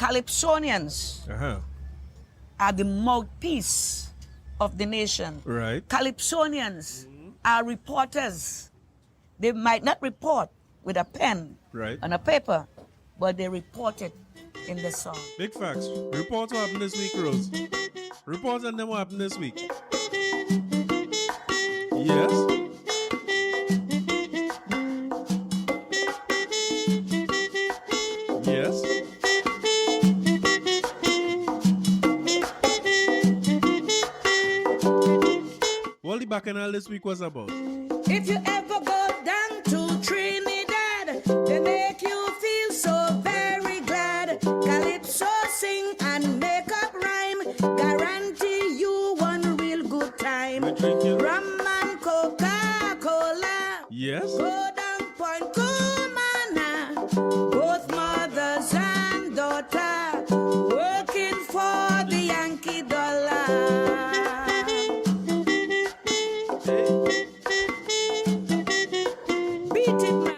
Calypsonians are the mouthpiece of the nation. Right. Calypsonians are reporters. They might not report with a pen and a paper, but they report it in the song. Big facts. Report what happened this week, Rose. Report on them what happened this week. Yes. Yes. What the bacchanal this week was about? If you ever go down to Trinidad, they make you feel so very glad. Calypso sing and make up rhyme, guarantee you one real good time. Rum and Coca-Cola, Yes. go down Point Cumana, both mothers and daughter, working for the Yankee dollar.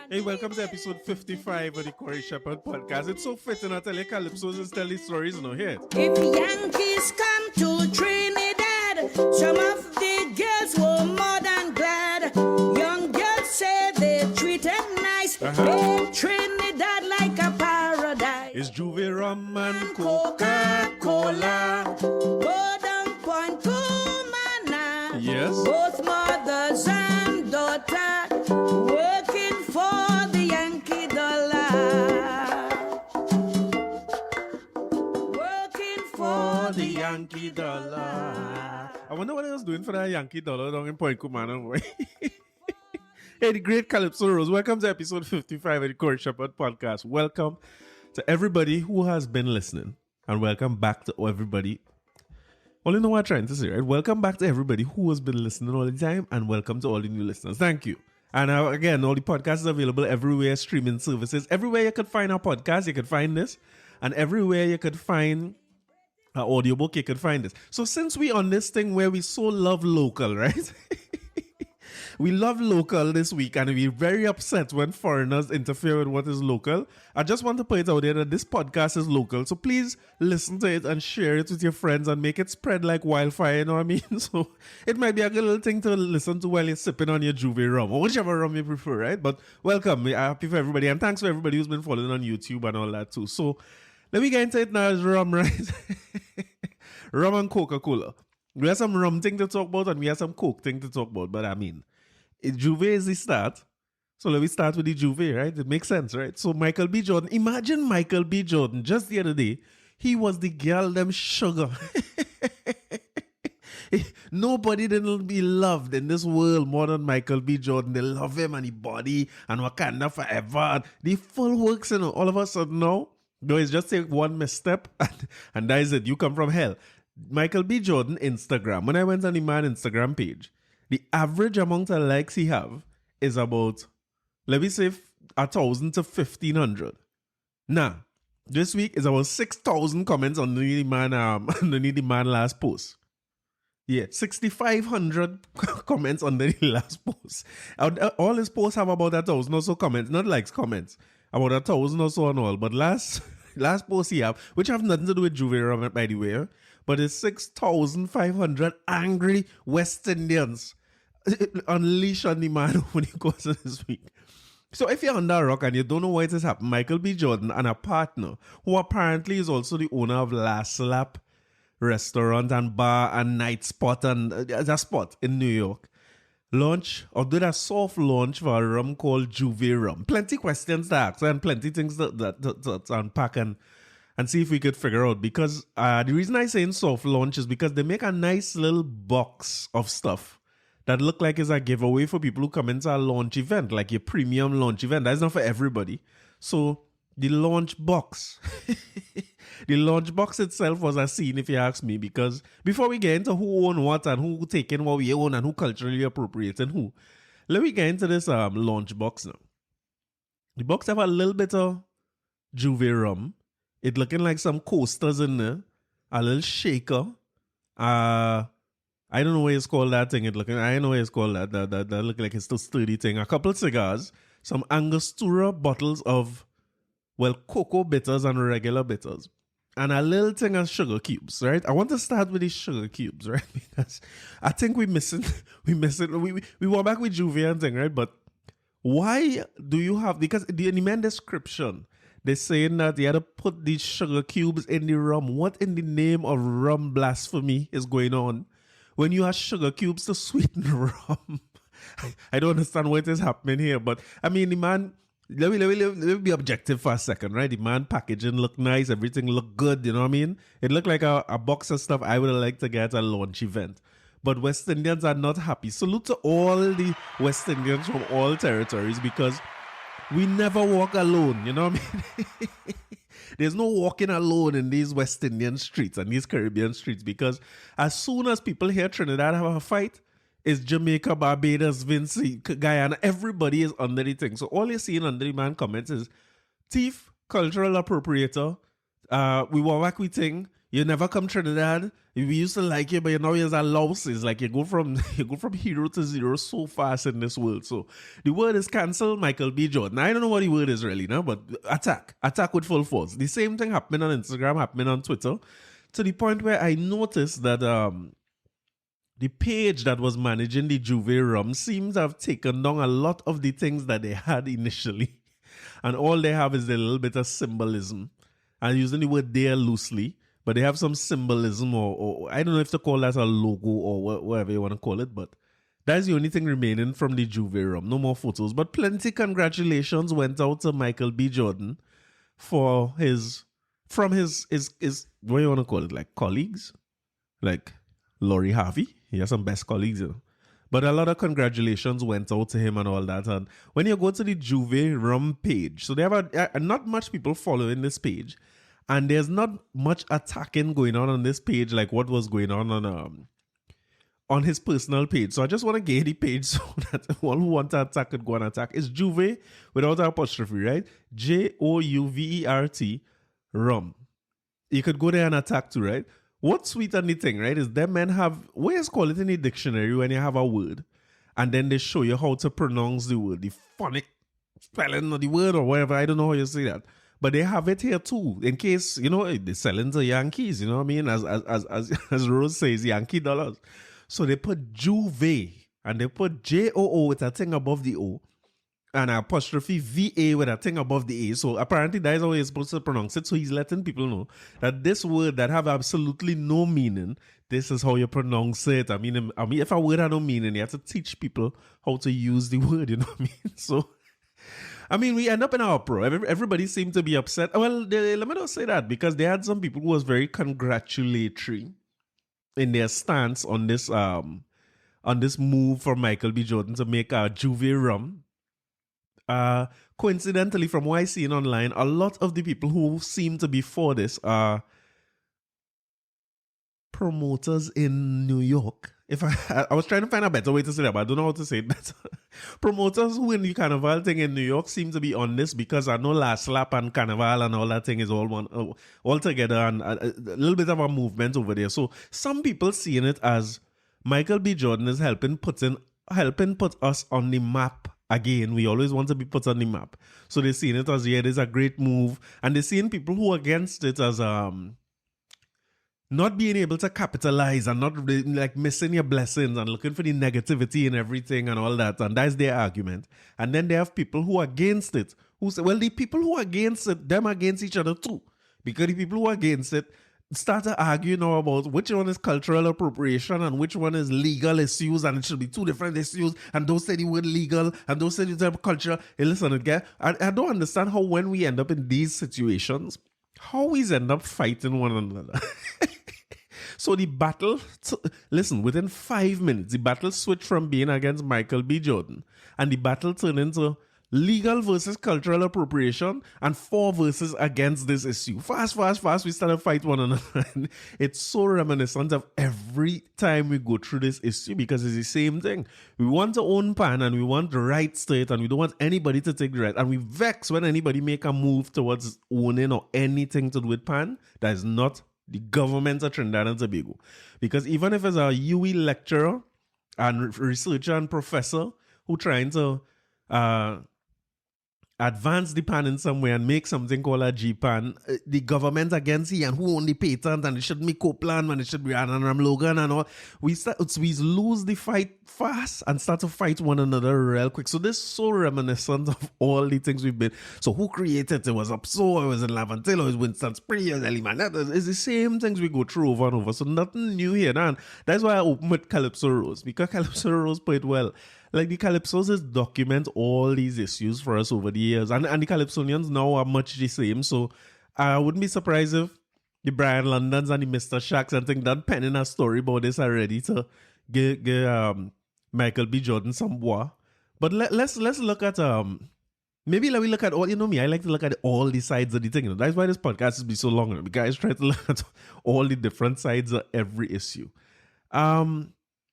Hey, welcome to episode 55 of the Corey Shepherd podcast. It's so fitting I tell you Calypsos and tell these stories, no here. If Yankees come to Trinidad, some of the girls were more than glad. Young girls say they treated nice. They Trinidad like a paradise. It's Juve Rum and Coca-Cola. Go down Point Cumana. Yes. Both mothers and daughter working for the Yankee dollar. Working for the Yankee dollar. I wonder what I was doing for that Yankee dollar down in Point Cumana. Hey, the great Calypso Rose. Welcome to episode 55 of the Corey Shepherd podcast. Welcome to everybody who has been listening. And welcome back to everybody. Well, you know what I'm trying to say, right? Welcome back to everybody who has been listening all the time. And welcome to all the new listeners. Thank you. And again, all the podcasts are available everywhere, streaming services. Everywhere you could find our podcast, you could find this. And everywhere you could find an audiobook, you could find this. So since we on this thing where we so love local, right? We love local this week and we're very upset when foreigners interfere with what is local. I just want to put it out there that this podcast is local. So please listen to it and share it with your friends and make it spread like wildfire, you know what I mean? So it might be a good little thing to listen to while you're sipping on your Juve rum or whichever rum you prefer, right? But welcome. I'm happy for everybody and thanks for everybody who's been following on YouTube and all that too. So let me get into it now. It's rum, right? Rum and Coca-Cola. We have some rum thing to talk about and we have some Coke thing to talk about. But I mean, Juve is the start. So let me start with the Juve, right? It makes sense, right? So Michael B. Jordan. Imagine Michael B. Jordan just the other day. He was the girl them sugar. Nobody didn't be loved in this world more than Michael B. Jordan. They love him and his body and Wakanda forever. And the full works, you know. All of a sudden now, no, it's just take one misstep and that is it. You come from hell. Michael B. Jordan Instagram. When I went on the man Instagram page, the average amount of likes he have is about, let me say, 1,000 to 1,500. Now, this week is about 6,000 comments underneath the man last post. Yeah, 6,500 comments underneath the last post. All his posts have about 1,000 or so comments, not likes, comments. About 1,000 or so and all. But last post he have, which have nothing to do with Juve, by the way, but it's 6,500 angry West Indians unleashed on the man over the course of this week. So if you're under a rock and you don't know why it has happened, Michael B. Jordan and a partner, who apparently is also the owner of Last Lap restaurant and bar and night spot and a spot in New York, did a soft launch for a rum called Juve Rum. Plenty questions to ask and plenty things to unpack and see if we could figure out. Because the reason I say in soft launch is because they make a nice little box of stuff that look like it's a giveaway for people who come into a launch event, like a premium launch event. That's not for everybody. So the launch box, the launch box itself was a scene, if you ask me, because before we get into who own what and who taking what we own and who culturally appropriating who, let me get into this launch box now. The box have a little bit of Juve rum. It looking like some coasters in there, a little shaker. I don't know what it's called that thing. I know what it's called that. That look like it's still sturdy thing. A couple cigars, some Angostura bottles of, well, cocoa bitters and regular bitters. and a little thing of sugar cubes, right? I want to start with these sugar cubes, right? Because I think we miss it. We went back with Juve and thing, right? But why do you have, because in the main description, they're saying that you had to put these sugar cubes in the rum. What in the name of rum blasphemy is going on when you have sugar cubes to sweeten rum? I don't understand what is happening here, but I mean, the man, let me be objective for a second, right? The man packaging looked nice, everything looked good, you know what I mean? It looked like a box of stuff I would have liked to get at a launch event. But West Indians are not happy. Salute to all the West Indians from all territories, because we never walk alone, you know what I mean? There's no walking alone in these West Indian streets and these Caribbean streets, because as soon as people hear Trinidad have a fight, it's Jamaica, Barbados, Vinci, Guyana, everybody is under the thing. So all you're seeing under the man comments is thief, cultural appropriator, we walk back with thing, you never come Trinidad, we used to like you, but now you're a louse. It's like you go from hero to zero so fast in this world. So the word is cancel Michael B. Jordan. I don't know what the word is really now, but attack with full force. The same thing happening on Instagram, happening on Twitter, to the point where I noticed that the page that was managing the Juve rum seems to have taken down a lot of the things that they had initially. And all they have is a little bit of symbolism. I'm using the word there loosely, but they have some symbolism, or I don't know if to call that a logo or whatever you want to call it, but that's the only thing remaining from the Juve rum. No more photos, but plenty congratulations went out to Michael B. Jordan for his what do you want to call it, like colleagues? Like Laurie Harvey. He has some best colleagues, you know. But a lot of congratulations went out to him and all that. And when you go to the Juve rum page, so they have not much people following this page, and there's not much attacking going on this page like what was going on his personal page. So I just want to get the page so that all who want to attack could go and attack. It's Juve without an apostrophe, right? Jouvert rum. You could go there and attack too, right? What's sweet on the thing, right, is them men have, what is called it in the dictionary when you have a word, and then they show you how to pronounce the word, the phonic spelling of the word or whatever. I don't know how you say that. But they have it here too, in case, you know, they're selling to Yankees, you know what I mean? As Rose says, Yankee dollars. So they put Juve, and they put Joo with a thing above the O, and an apostrophe VA with a thing above the A. So apparently that is how you're supposed to pronounce it. So he's letting people know that this word that have absolutely no meaning, this is how you pronounce it. I mean, if a word had no meaning, you have to teach people how to use the word, you know what I mean? So, I mean, we end up in an uproar. Everybody seemed to be upset. Well, let me not say that, because they had some people who was very congratulatory in their stance on this move for Michael B. Jordan to make a Juve rum. Coincidentally, from what I seen online, a lot of the people who seem to be for this are promoters in New York. If I was trying to find a better way to say that, but I don't know how to say it better. Promoters who in the Carnival thing in New York seem to be on this, because I know Last Lap and Carnival and all that thing is all together, and a little bit of a movement over there. So some people seeing it as Michael B. Jordan is helping put us on the map. Again, we always want to be put on the map. So they're seeing it as, yeah, it is a great move. And they're seeing people who are against it as not being able to capitalize and not really, like, missing your blessings and looking for the negativity and everything and all that. And that's their argument. And then they have people who are against it, who say, well, the people who are against it, them against each other too. Because the people who are against it start to argue now about which one is cultural appropriation and which one is legal issues, and it should be two different issues, and those say the word legal and those say the term culture. Hey, listen, okay? I don't understand how, when we end up in these situations, how we end up fighting one another. So the battle, listen, within 5 minutes, the battle switched from being against Michael B. Jordan, and the battle turned into legal versus cultural appropriation and for versus against this issue. Fast, we started fight one another. And it's so reminiscent of every time we go through this issue, because it's the same thing. We want to own pan, and we want the rights to it, and we don't want anybody to take the right. And we vex when anybody make a move towards owning or anything to do with pan that is not the government of Trinidad and Tobago. Because even if it's a UE lecturer and researcher and professor who trying to advance the pan in some way and make something called a G-pan, the government against it and who own the patent and it should be Copeland and it should be Ram Logan and all. We lose the fight fast and start to fight one another real quick. So this is so reminiscent of all the things we've been. So who created it? Was Upso, it was in Lavantil, it was Winston Spree, it was Eliman. It's the same things we go through over and over. So nothing new here. And that's why I open with Calypso Rose, because Calypso Rose put it well. Like the Calypsos document all these issues for us over the years. And the Calypsonians now are much the same. So I wouldn't be surprised if the Brian Londons and the Mr. Shacks and things done penning a story about this already to give Michael B. Jordan some war. But let's look at maybe let me look at all, you know me, I like to look at all the sides of the thing. You know? That's why this podcast has been so long. Because I try to look at all the different sides of every issue.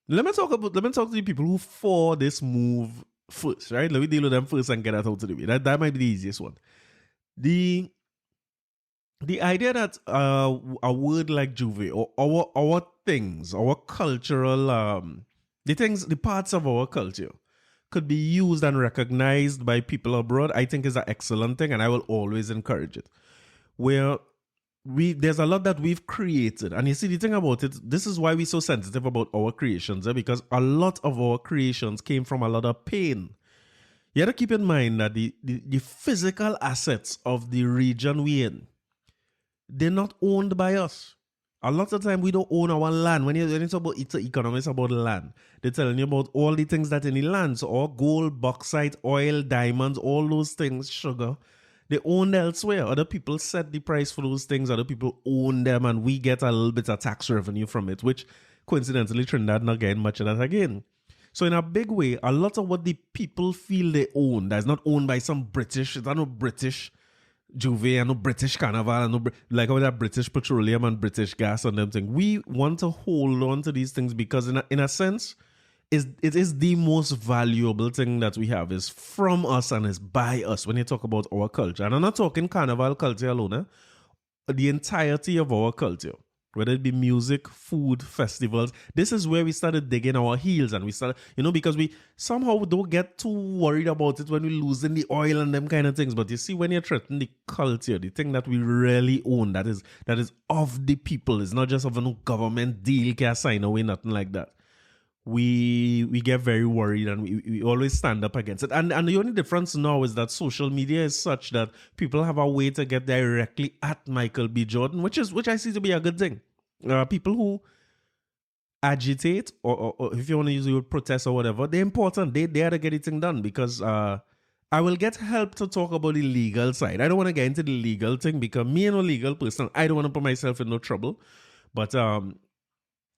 Let me talk to the people who for this move first, right? Let me deal with them first and get that out of the way. That might be the easiest one. The idea that a word like Juve or our things, our cultural the parts of our culture could be used and recognized by people abroad, I think is an excellent thing, and I will always encourage it. Where there's a lot that we've created, and you see the thing about it, this is why we're so sensitive about our creations, because a lot of our creations came from a lot of pain. You have to keep in mind that the physical assets of the region we're in, they're not owned by us. A lot of time we don't own our land. When it's about economics about land, they're telling you about all the things that in the land, so all gold, bauxite, oil, diamonds, all those things, sugar, they own elsewhere. Other people set the price for those things. Other people own them, and we get a little bit of tax revenue from it, which coincidentally Trinidad not getting much of that again. So in a big way, a lot of what the people feel they own, that's not owned by some British, it's not no British Juve and no British Carnival and no, like all that British petroleum and British gas and them things. We want to hold on to these things because in a sense, it is the most valuable thing that we have, is from us and is by us when you talk about our culture. And I'm not talking carnival culture alone, the entirety of our culture, whether it be music, food, festivals. This is where we started digging our heels, and we started, because we somehow don't get too worried about it when we're losing the oil and them kind of things. But you see, when you're threatening the culture, the thing that we really own, that is of the people, it's not just of a no government deal, can sign away, nothing like that. We get very worried, and we always stand up against it. And the only difference now is that social media is such that people have a way to get directly at Michael B. Jordan, which I see to be a good thing. People who agitate, or if you want to use the word protest or whatever, they're important. They are to get it thing done, because I will get help to talk about the legal side. I don't want to get into the legal thing because me and a legal person, I don't want to put myself in no trouble. But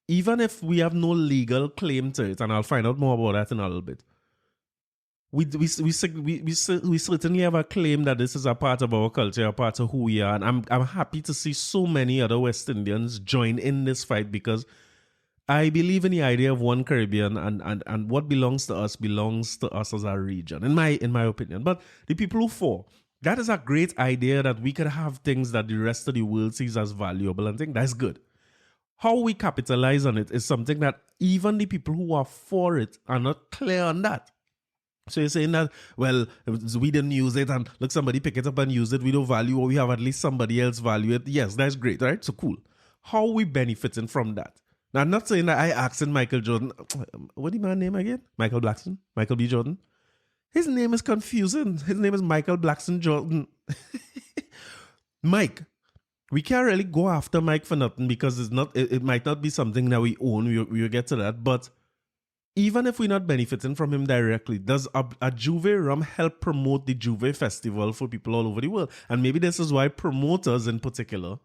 even if we have no legal claim to it, and I'll find out more about that in a little bit, we certainly have a claim that this is a part of our culture, a part of who we are. And I'm happy to see so many other West Indians join in this fight, because I believe in the idea of one Caribbean, and what belongs to us as a region, in my opinion. But the people who fall, that is a great idea, that we could have things that the rest of the world sees as valuable, and think that's good. How we capitalize on it is something that even the people who are for it are not clear on that. So you're saying that, well, we didn't use it, and look, somebody pick it up and use it, we don't value, or we have at least somebody else value it. Yes, that's great, right? So cool. How are we benefiting from that? Now, I'm not saying that I asked Michael Jordan, what's the man's name again? Michael Blackson? Michael B. Jordan? His name is confusing. His name is Michael Blackson Jordan. Mike. We can't really go after Mike for nothing, because it might not be something that we own. We'll get to that. But even if we're not benefiting from him directly, does a Juve rum help promote the Juve festival for people all over the world? And maybe this is why promoters in particular,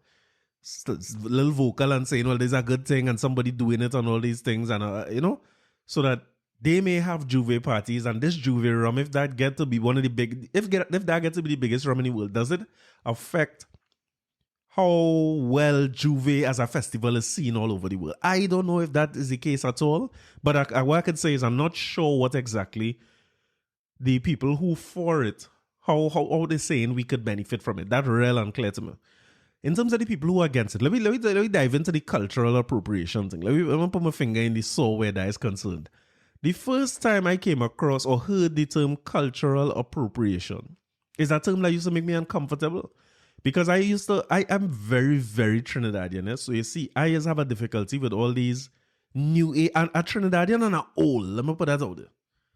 a little vocal and saying, well, there's a good thing and somebody doing it and all these things, and so that they may have Juve parties. And this Juve rum, if that get to be one of the big, if that gets to be the biggest rum in the world, does it affect how well Juve as a festival is seen all over the world? I don't know if that is the case at all, but what I can say is I'm not sure what exactly the people who for it, how they're saying we could benefit from it. That's real unclear to me. In terms of the people who are against it, let me dive into the cultural appropriation thing. Let me put my finger in the sore where that is concerned. The first time I came across or heard the term cultural appropriation, is that term that used to make me uncomfortable. Because I am very, very Trinidadian. Eh? So you see, I just have a difficulty with all these new, and a Trinidadian and a old. Let me put that out there.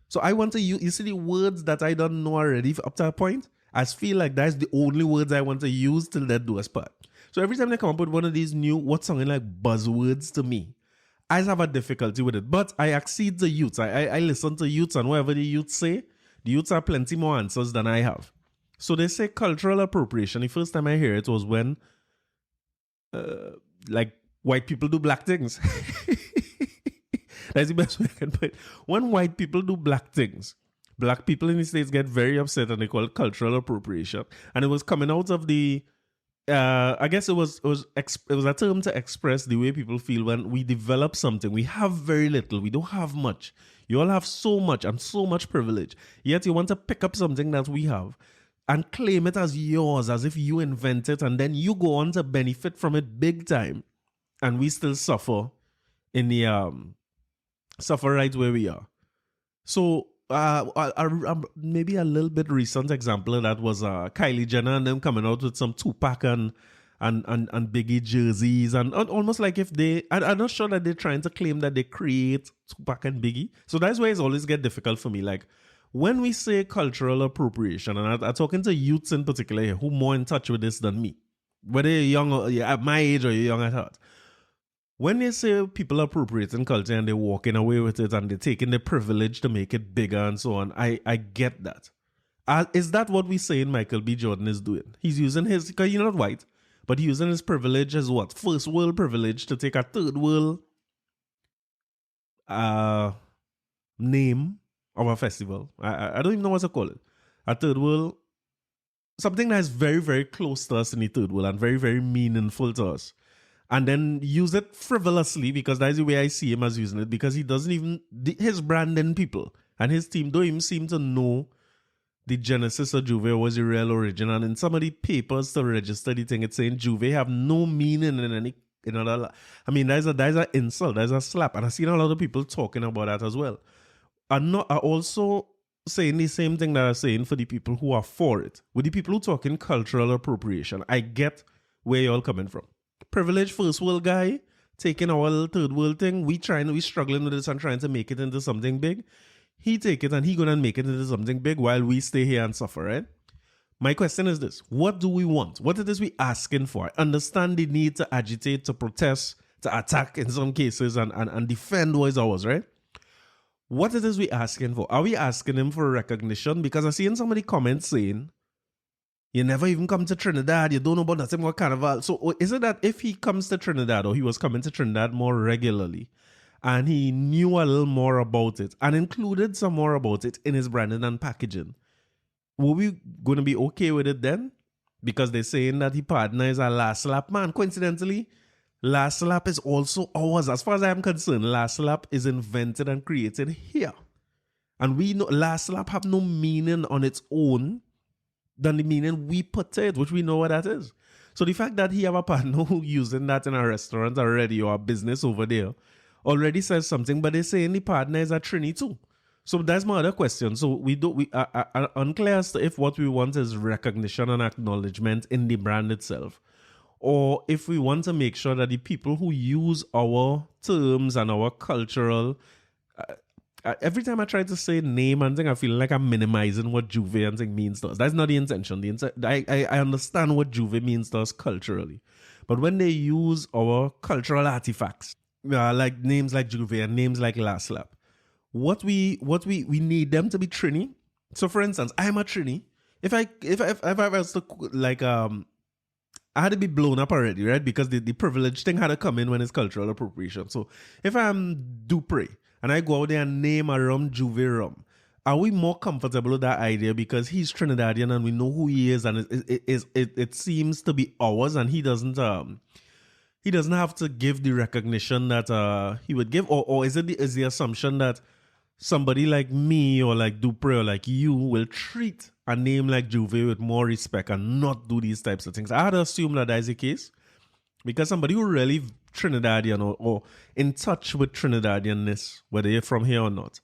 So I want to use, you see the words that I don't know already up to a point? I feel like that's the only words I want to use till that do us part. So every time they come up with one of these new, what's sounding like buzzwords to me, I just have a difficulty with it. But I accede to youths. I listen to youths, and whatever the youths say, the youths have plenty more answers than I have. So they say cultural appropriation. The first time I hear it was when, like, white people do black things. That's the best way I can put it. When white people do black things, black people in the States get very upset, and they call it cultural appropriation. And it was coming out of the, I guess it was a term to express the way people feel when we develop something. We have very little. We don't have much. You all have so much and so much privilege. Yet you want to pick up something that we have and claim it as yours, as if you invent it, and then you go on to benefit from it big time. And we still suffer in the, suffer right where we are. So, maybe a little bit recent example of that was Kylie Jenner and them coming out with some Tupac and Biggie jerseys, and almost like if I'm not sure that they're trying to claim that they create Tupac and Biggie. So that's why it's always get difficult for me. Like when we say cultural appropriation, and I'm talking to youths in particular here who more in touch with this than me, whether you're young or you're at my age or you're young at heart. When they say people appropriating culture and they're walking away with it and they're taking the privilege to make it bigger and so on, I get that. Is that what we saying Michael B. Jordan is doing? He's using his, because you're not white, but he's using his privilege as what? First world privilege to take a third world name of a festival. I don't even know what to call it. A third world, something that is very, very close to us in the third world and very, very meaningful to us. And then use it frivolously, because that's the way I see him as using it, because he doesn't even, his branding people and his team don't even seem to know the genesis of Juve was the real origin. And in some of the papers to register the thing, it's saying Juve have no meaning in any, I mean, that's an insult, that's a slap. And I've seen a lot of people talking about that as well. And are also saying the same thing that I'm saying for the people who are for it. With the people who talking cultural appropriation, I get where you're all coming from. Privileged first world guy taking our little third world thing. We struggling with this and trying to make it into something big. He take it and he gonna make it into something big while we stay here and suffer, right? My question is this: what do we want? What it is we asking for? I understand the need to agitate, to protest, to attack in some cases, and defend what is ours, right? What it is we asking for? Are we asking him for recognition? Because I see in some of the comments saying, you never even come to Trinidad, you don't know about nothing about Carnival. So is it that if he comes to Trinidad, or he was coming to Trinidad more regularly, and he knew a little more about it, and included some more about it in his branding and packaging, were we going to be okay with it then? Because they're saying that he partner is a Last Lap man. Coincidentally, Last Lap is also ours. As far as I'm concerned, Last Lap is invented and created here. And we know Last Lap have no meaning on its own than the meaning we put to it, which we know what that is. So the fact that he have a partner who using that in a restaurant already, or a business over there, already says something, but they're saying the partner is a Trini too. So that's my other question. So we are unclear as to if what we want is recognition and acknowledgement in the brand itself, or if we want to make sure that the people who use our terms and our cultural, every time I try to say name and thing, I feel like I'm minimizing what Juve and thing means to us. That's not the intention. I understand what Juve means to us culturally. But when they use our cultural artifacts, like names like Juve and names like Last Lap, what we need them to be Trini. So for instance, I'm a Trini. If I was to, like, I had to be blown up already, right? Because the privilege thing had to come in when it's cultural appropriation. So if I'm Dupre and I go out there and name a rum Juve rum, are we more comfortable with that idea because he's Trinidadian and we know who he is, and it seems to be ours, and he doesn't have to give the recognition that he would give, or is the assumption that somebody like me or like Dupre or like you will treat a name like Juve with more respect and not do these types of things? I had to assume that is the case, because somebody who really Trinidadian or in touch with Trinidadianness, whether you're from here or not,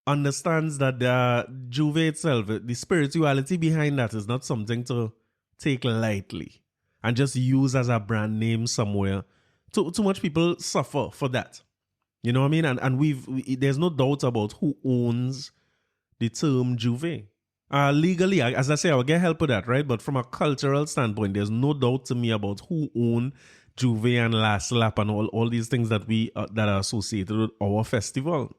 understands that the Juve itself, the spirituality behind that is not something to take lightly and just use as a brand name somewhere. Too much people suffer for that. You know what I mean? And there's no doubt about who owns the term Juve. Legally, as I say, I'll get help with that, right? But from a cultural standpoint, there's no doubt to me about who own Juve and Last Lap and all these things that that are associated with our festival.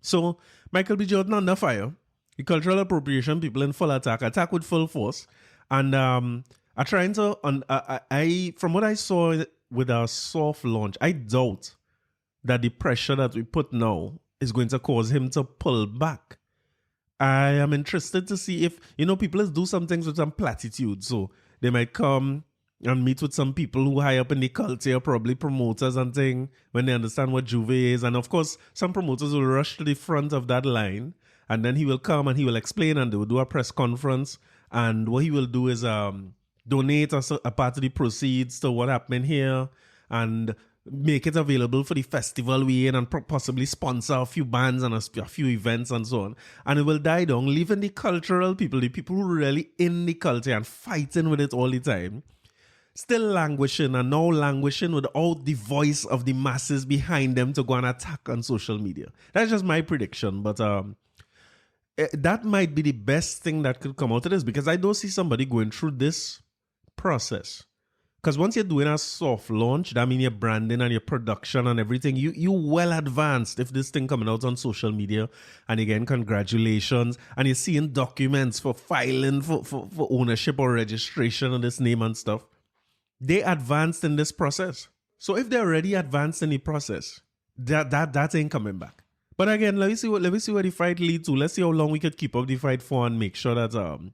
So Michael B. Jordan under fire, the cultural appropriation people in full attack with full force, and are trying to. I from what I saw with our soft launch, I doubt that the pressure that we put now is going to cause him to pull back. I am interested to see if, people do some things with some platitude. So they might come and meet with some people who high up in the culture, probably promoters and things, when they understand what Juve is. And of course, some promoters will rush to the front of that line, and then he will come and he will explain, and they will do a press conference. And what he will do is donate a part of the proceeds to what happened here and make it available for the festival we in, and possibly sponsor a few bands and a few events and so on. And it will die down, leaving the cultural people, the people who are really in the culture and fighting with it all the time, still languishing, and now languishing without the voice of the masses behind them to go and attack on social media. That's just my prediction, but that might be the best thing that could come out of this, because I don't see somebody going through this process. Because once you're doing a soft launch, that means your branding and your production and everything, you well advanced if this thing coming out on social media. And again, congratulations. And you're seeing documents for filing for ownership or registration of this name and stuff. They advanced in this process. So if they're already advanced in the process, that ain't coming back. But again, let me see where the fight leads to. Let's see how long we could keep up the fight for and make sure that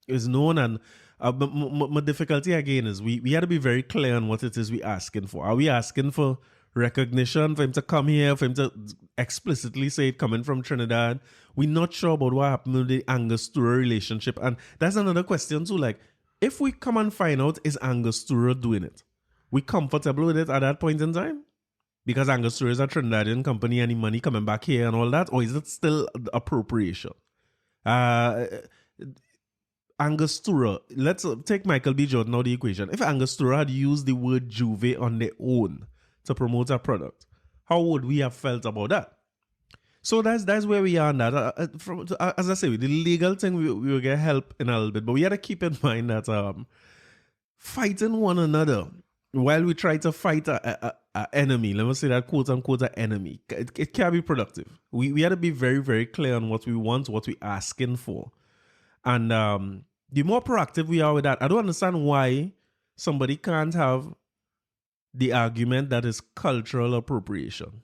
it's known. And my difficulty again is we had to be very clear on what it is we're asking for. Are we asking for recognition, for him to come here, for him to explicitly say it coming from Trinidad? We're not sure about what happened with the Angostura relationship. And that's another question too. Like, if we come and find out, is Angostura doing it? We comfortable with it at that point in time? Because Angostura is a Trinidadian company and the money coming back here and all that? Or is it still appropriation? Angostura, let's take Michael B. Jordan out of the equation. If Angostura had used the word Juve on their own to promote a product, how would we have felt about that? So that's where we are on that. As I say, with the legal thing, we will get help in a little bit. But we have to keep in mind that fighting one another while we try to fight a enemy, let me say that quote-unquote an enemy, it can't be productive. We have to be very, very clear on what we want, what we're asking for. And the more proactive we are with that, I don't understand why somebody can't have the argument that is cultural appropriation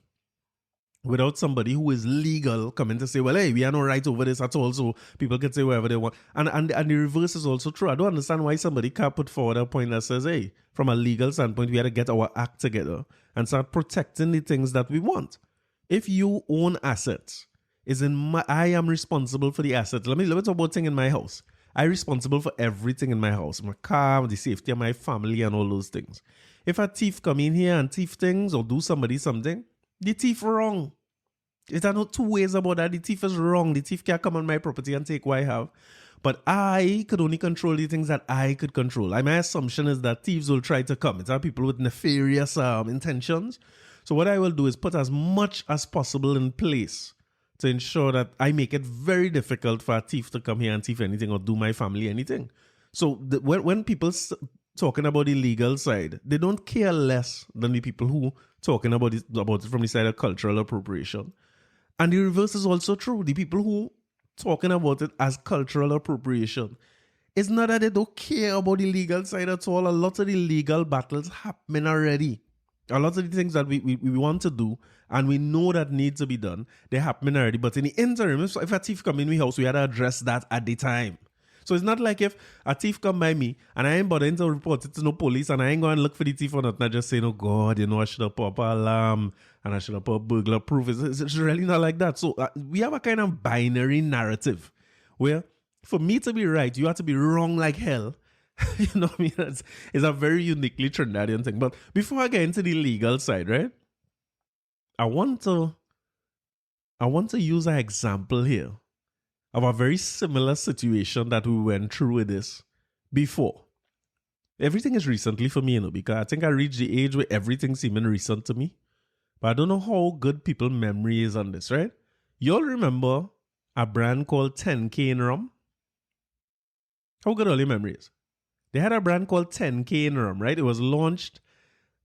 without somebody who is legal coming to say, well, hey, we have no right over this at all, so people can say whatever they want. And the reverse is also true. I don't understand why somebody can't put forward a point that says, hey, from a legal standpoint, we have to get our act together and start protecting the things that we want. If you own assets, I am responsible for the assets. Let me talk about things in my house. I'm responsible for everything in my house, my car, the safety of my family, and all those things. If a thief come in here and thief things or do somebody something, the thief wrong. There are no two ways about that. The thief is wrong. The thief can't come on my property and take what I have. But I could only control the things that I could control. My assumption is that thieves will try to come. It's our people with nefarious intentions. So what I will do is put as much as possible in place to ensure that I make it very difficult for a thief to come here and thief anything or do my family anything. So when people talking about the legal side, they don't care less than the people who talking about it from the side of cultural appropriation. And the reverse is also true. The people who talking about it as cultural appropriation, it's not that they don't care about the legal side at all. A lot of the legal battles happening already. A lot of the things that we want to do and we know that needs to be done, they're happening already. But in the interim, if a thief come in my house, we had to address that at the time. So it's not like if a thief come by me and I ain't bothering to report it to no police and I ain't going to look for the thief or nothing. I just say, oh God, I should have put up an alarm and I should have put burglar proof. It's really not like that. So we have a kind of binary narrative where for me to be right, you have to be wrong like hell. You know what I mean? It's a very uniquely Trinidadian thing. But before I get into the legal side, right? I want to I want to use an example here of a very similar situation that we went through with this before. Everything is recently for me, because I think I reached the age where everything seeming recent to me. But I don't know how good people's memory is on this, right? You all remember a brand called 10K in rum? How good all your memory is? They had a brand called 10K in rum, right? It was launched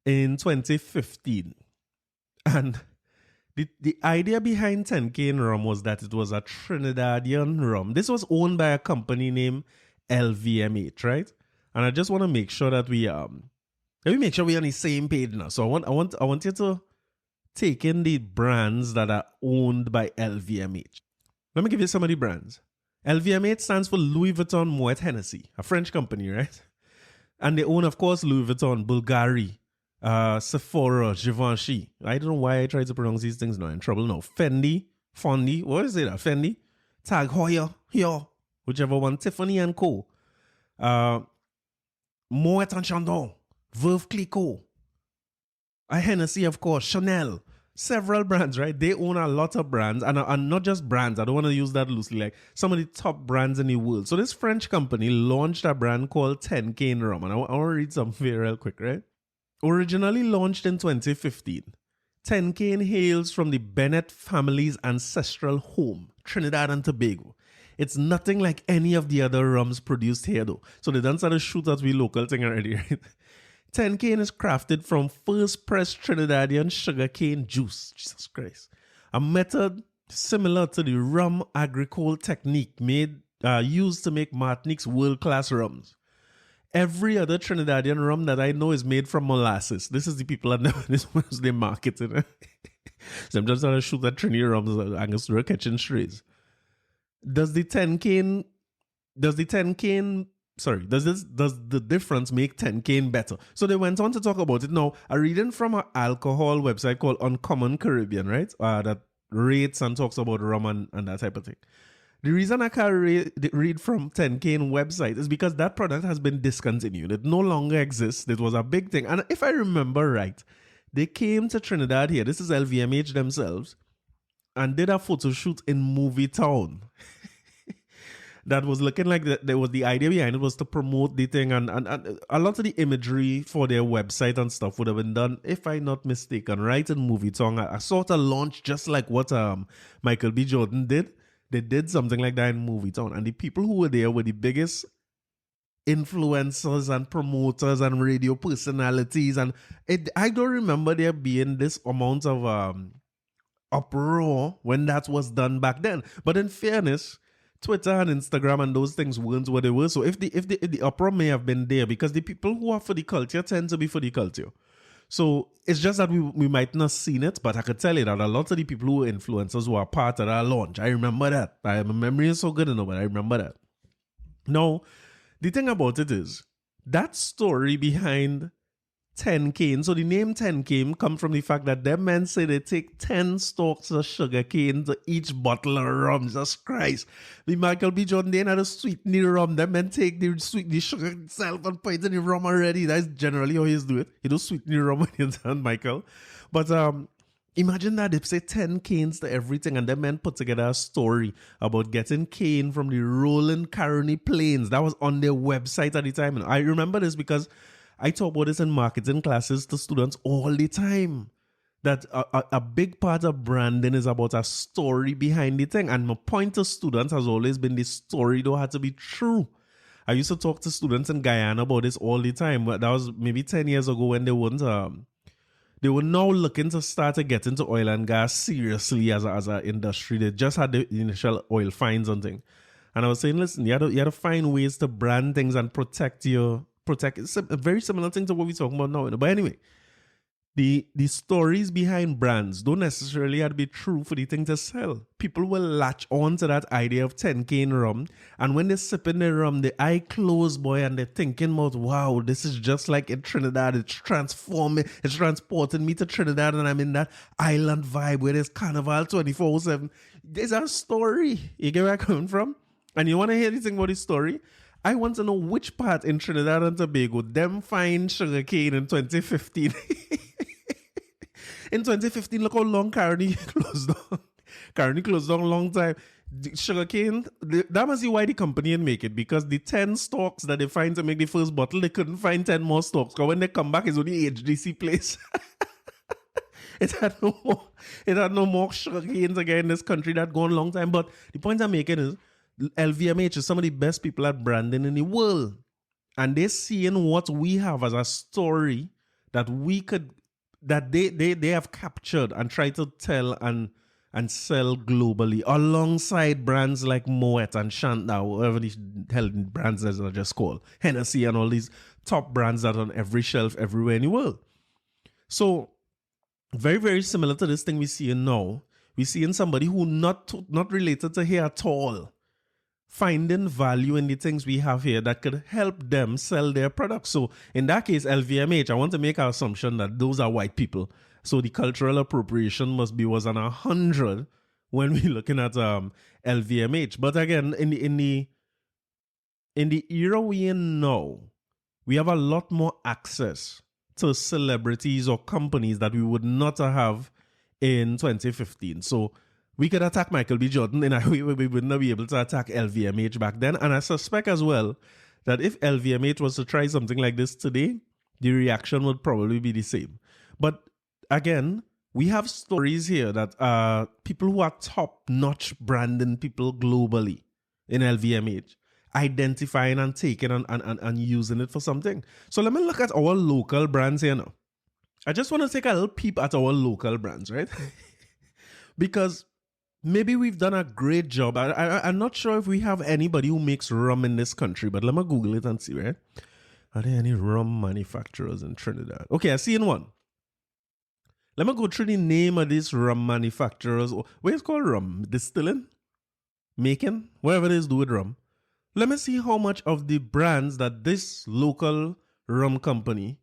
in 2015. And the idea behind 10K in rum was that it was a Trinidadian rum. This was owned by a company named LVMH, right? And I just want to make sure that we make sure we're on the same page now. So I want you to take in the brands that are owned by LVMH. Let me give you some of the brands. LVMH stands for Louis Vuitton Moet Hennessy, a French company, right? And they own, of course, Louis Vuitton, Bulgari, Sephora, Givenchy. I don't know why I try to pronounce these things now. I'm in trouble now. Fendi, what is it? Fendi, Tag Heuer, whichever one. Tiffany and Co. Moet and Chandon, Veuve Clicquot, a Hennessy, of course, Chanel. Several brands, right? They own a lot of brands, and not just brands. I don't want to use that loosely. Like some of the top brands in the world. So this French company launched a brand called 10K in rum, and I want to read something here real quick, right? Originally launched in 2015, 10K hails from the Bennett family's ancestral home, Trinidad and Tobago. It's nothing like any of the other rums produced here, though. So they done start to shoot at we local thing already, right? 10K is crafted from first-pressed Trinidadian sugarcane juice. Jesus Christ. A method similar to the rum agricole technique used to make Martinique's world-class rums. Every other Trinidadian rum that I know is made from molasses. This is the people that know this was they marketed. So I'm just trying to shoot at Trinidad rums and just catching strays. Does the difference make 10K better? So they went on to talk about it. Now, a reading from an alcohol website called Uncommon Caribbean, right? That rates and talks about rum and that type of thing. The reason I can't read from 10K website is because that product has been discontinued. It no longer exists. It was a big thing. And if I remember right, they came to Trinidad here. This is LVMH themselves. And did a photo shoot in Movie Town. That was looking like there was the idea behind it was to promote the thing, and a lot of the imagery for their website and stuff would have been done, if I'm not mistaken, right in Movie Town. A sort of launch just like what Michael B. Jordan did. They did something like that in Movie Town, and the people who were there were the biggest influencers and promoters and radio personalities, and I don't remember there being this amount of uproar when that was done back then. But in fairness, Twitter and Instagram and those things weren't what they were. So if the uproar may have been there, because the people who are for the culture tend to be for the culture. So it's just that we might not have seen it, but I could tell you that a lot of the people who were influencers were part of that launch. I remember that. My memory is so good enough, but I remember that. Now, the thing about it is, that story behind 10K, so the name 10K comes from the fact that them men say they take 10 stalks of sugar cane to each bottle of rum. Jesus Christ. The Michael B. Jordan, they had to sweeten the rum. Them men take the sugar itself and put it in the rum already. That's generally how he do it. He don't sweeten the rum when he's done, Michael. But imagine that they say 10 canes to everything, and them men put together a story about getting cane from the rolling Caroni plains. That was on their website at the time. And I remember this because I talk about this in marketing classes to students all the time. That a big part of branding is about a story behind the thing. And my point to students has always been the story don't have to be true. I used to talk to students in Guyana about this all the time. But that was maybe 10 years ago when they were now looking to start to get into oil and gas seriously as an industry. They just had the initial oil finds and thing. And I was saying, listen, you have to find ways to brand things and protect. It's a very similar thing to what we're talking about now. But anyway, the stories behind brands don't necessarily have to be true for the thing to sell. People will latch on to that idea of 10K in rum, and when they're sipping their rum, the eye closed, boy, and they're thinking about, wow, this is just like in Trinidad. It's transforming, it's transporting me to Trinidad, and I'm in that island vibe where there's carnival 24/7. There's a story. You get where I'm coming from? And you want to hear anything about this story? I want to know which part in Trinidad and Tobago them find sugarcane in 2015. In 2015, look how long Caroni closed down. Currently closed down a long time. The sugarcane, that must be why the company didn't make it, because the 10 stalks that they find to make the first bottle, they couldn't find 10 more stalks. Because when they come back, it's only HDC place. It had no more sugar canes again in this country that gone a long time. But the point I'm making is LVMH is some of the best people at branding in the world. And they're seeing what we have as a story that we could, that they have captured and tried to tell and sell globally alongside brands like Moet and Shanta, whatever these hell brands as I just call, Hennessy and all these top brands that are on every shelf everywhere in the world. So very, very similar to this thing we see now. We see in somebody who not related to here at all, finding value in the things we have here that could help them sell their products. So in that case, LVMH, I want to make our assumption that those are white people. So the cultural appropriation was on 100 when we're looking at LVMH. But again, in the era we in now, we have a lot more access to celebrities or companies that we would not have in 2015. So we could attack Michael B. Jordan in a way where we would not be able to attack LVMH back then. And I suspect as well that if LVMH was to try something like this today, the reaction would probably be the same. But again, we have stories here that people who are top-notch branding people globally in LVMH, identifying and taking and using it for something. So let me look at our local brands here now. I just want to take a little peep at our local brands, right? Because maybe we've done a great job. I'm not sure if we have anybody who makes rum in this country, but let me Google it and see, right? Are there any rum manufacturers in Trinidad? Okay, I see in one. Let me go through the name of these rum manufacturers. What is called rum? Distilling? Making? Whatever it is, do with rum. Let me see how much of the brands that this local rum company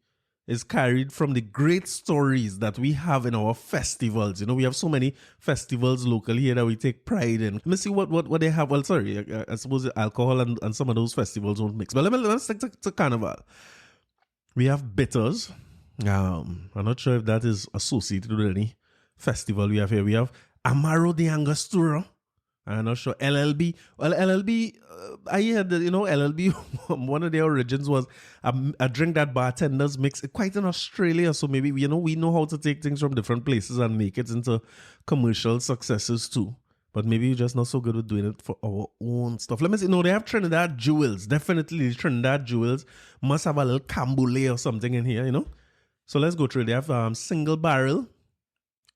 is carried from the great stories that we have in our festivals. You know, we have so many festivals locally here that we take pride in. Let me see what they have. Well, sorry, I suppose alcohol and some of those festivals won't mix. But let's stick to Carnival. We have bitters. I'm not sure if that is associated with any festival we have here. We have Amaro de Angostura. I'm not sure. LLB. Well, LLB, I heard that, LLB, one of their origins was a drink that bartenders mix quite in Australia. So maybe, we know how to take things from different places and make it into commercial successes too. But maybe we're just not so good with doing it for our own stuff. Let me see. No, they have Trinidad Jewels. Definitely Trinidad Jewels must have a little Camboulet or something in here, So let's go through. They have Single Barrel,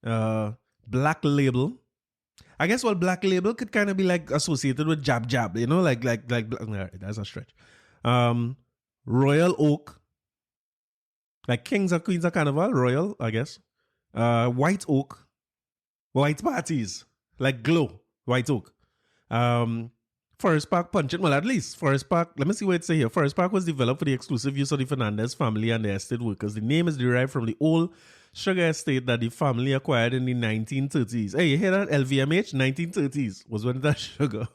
Black Label. I guess Black Label could kind of be like associated with Jab, like that's a stretch. Royal Oak, like Kings or Queens of Carnival, Royal, I guess. White Oak, White Parties, like Glow, White Oak. Forest Park Puncheon, well, at least Forest Park, let me see what it says here. Forest Park was developed for the exclusive use of the Fernandez family and their estate workers. The name is derived from the old sugar estate that the family acquired in the 1930s. Hey, you hear that? LVMH, 1930s was when that sugar.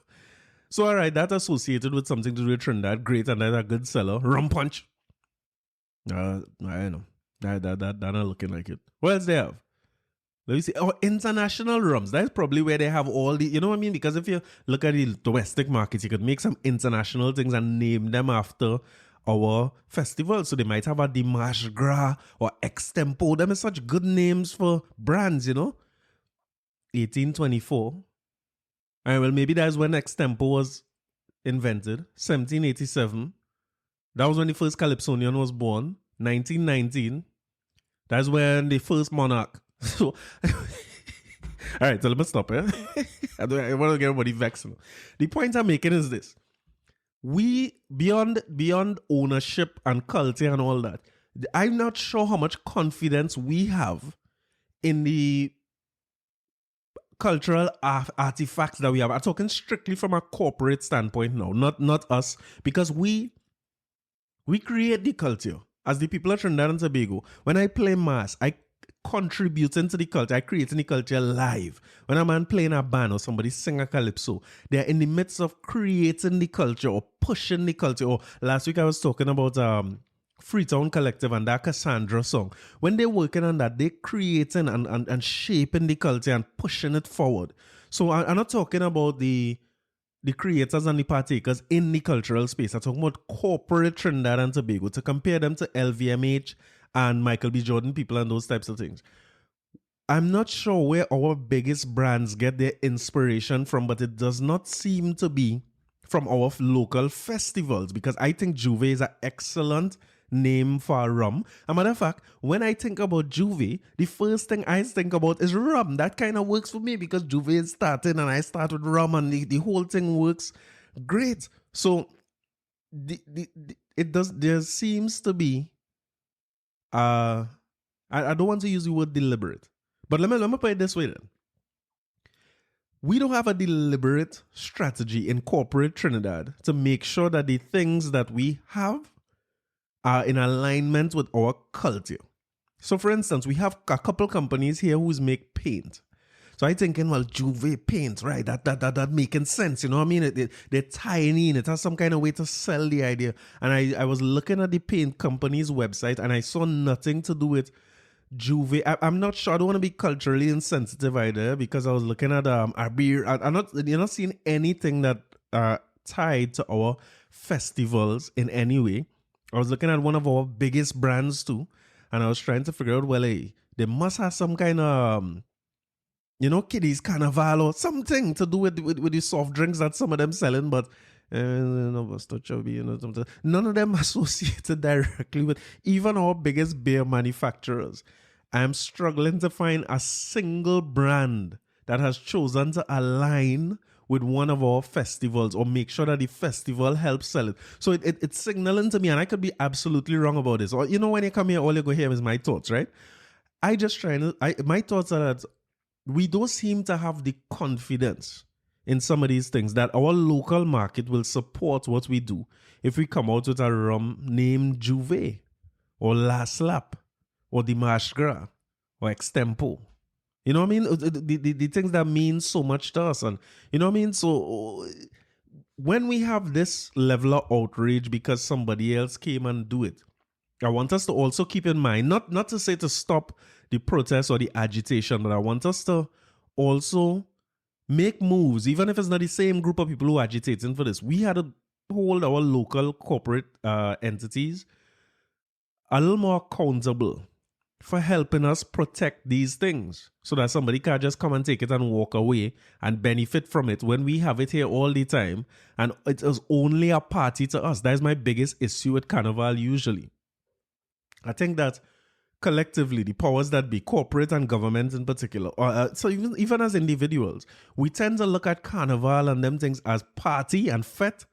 So, all right, that's associated with something to do with Trinidad. Great, and that's a good seller. Rum Punch. I don't know. That not looking like it. What else they have? Let me see. Oh, international rums. That's probably where they have all the, you know what I mean? Because if you look at the domestic markets, you could make some international things and name them after our festivals. So they might have a Dimash Gras or Extempo. Them are such good names for brands, 1824. All right, well, maybe that's when Extempo was invented. 1787. That was when the first Calypsonian was born. 1919. That's when the first monarch. So, all right, so let me stop here. I want to get everybody vexed. The point I'm making is this. We, beyond ownership and culture and all that, I'm not sure how much confidence we have in the cultural artifacts that we have. I'm talking strictly from a corporate standpoint now, not us, because we create the culture. As the people of Trinidad and Tobago, when I play mass, I contribute into the culture. I create the culture live. When a man playing a band or somebody sing a calypso, they're in the midst of creating the culture or pushing the culture. Or last week I was talking about Freetown Collective and that Cassandra song. When they're working on that, they're creating and shaping the culture and pushing it forward. So I'm not talking about the creators and the partakers in the cultural space. I'm talking about corporate Trinidad and Tobago, to compare them to LVMH and Michael B. Jordan people and those types of things. I'm not sure where our biggest brands get their inspiration from, but it does not seem to be from our local festivals, because I think Juve is an excellent name for rum. As a matter of fact, when I think about Juve, the first thing I think about is rum. That kind of works for me because Juve is starting and I start with rum and the whole thing works great. So there seems to be I don't want to use the word deliberate, but let me put it this way then. We don't have a deliberate strategy in corporate Trinidad to make sure that the things that we have are in alignment with our culture. So for instance, we have a couple companies here who make paint. So I thinking, well, Juve paint, right? That making sense, you know what I mean? They're tiny and it has some kind of way to sell the idea. And I was looking at the paint company's website and I saw nothing to do with Juve. I'm not sure. I don't want to be culturally insensitive either, because I was looking at Arbir. You're not seeing anything that tied to our festivals in any way. I was looking at one of our biggest brands too, and I was trying to figure out, well, hey, they must have some kind of kiddies carnival or something to do with the soft drinks that some of them selling, but none of them associated directly with even our biggest beer manufacturers. I'm struggling to find a single brand that has chosen to align with one of our festivals or make sure that the festival helps sell it. So it's signaling to me, and I could be absolutely wrong about this. Or when you come here, all you go hear is my thoughts, right? My thoughts are that we don't seem to have the confidence in some of these things that our local market will support what we do if we come out with a rum named Juve or La Slap or the Marche Gras or Extempo. You know what I mean? The things that mean so much to us. And you know what I mean? So when we have this level of outrage because somebody else came and do it, I want us to also keep in mind, not to say to stop the protest or the agitation, but I want us to also make moves, even if it's not the same group of people who are agitating for this. We had to hold our local corporate entities a little more accountable for helping us protect these things, so that somebody can't just come and take it and walk away and benefit from it when we have it here all the time and it is only a party to us. That is my biggest issue with Carnival usually. I think that collectively, the powers that be, corporate and government in particular, so even as individuals, we tend to look at Carnival and them things as party and fete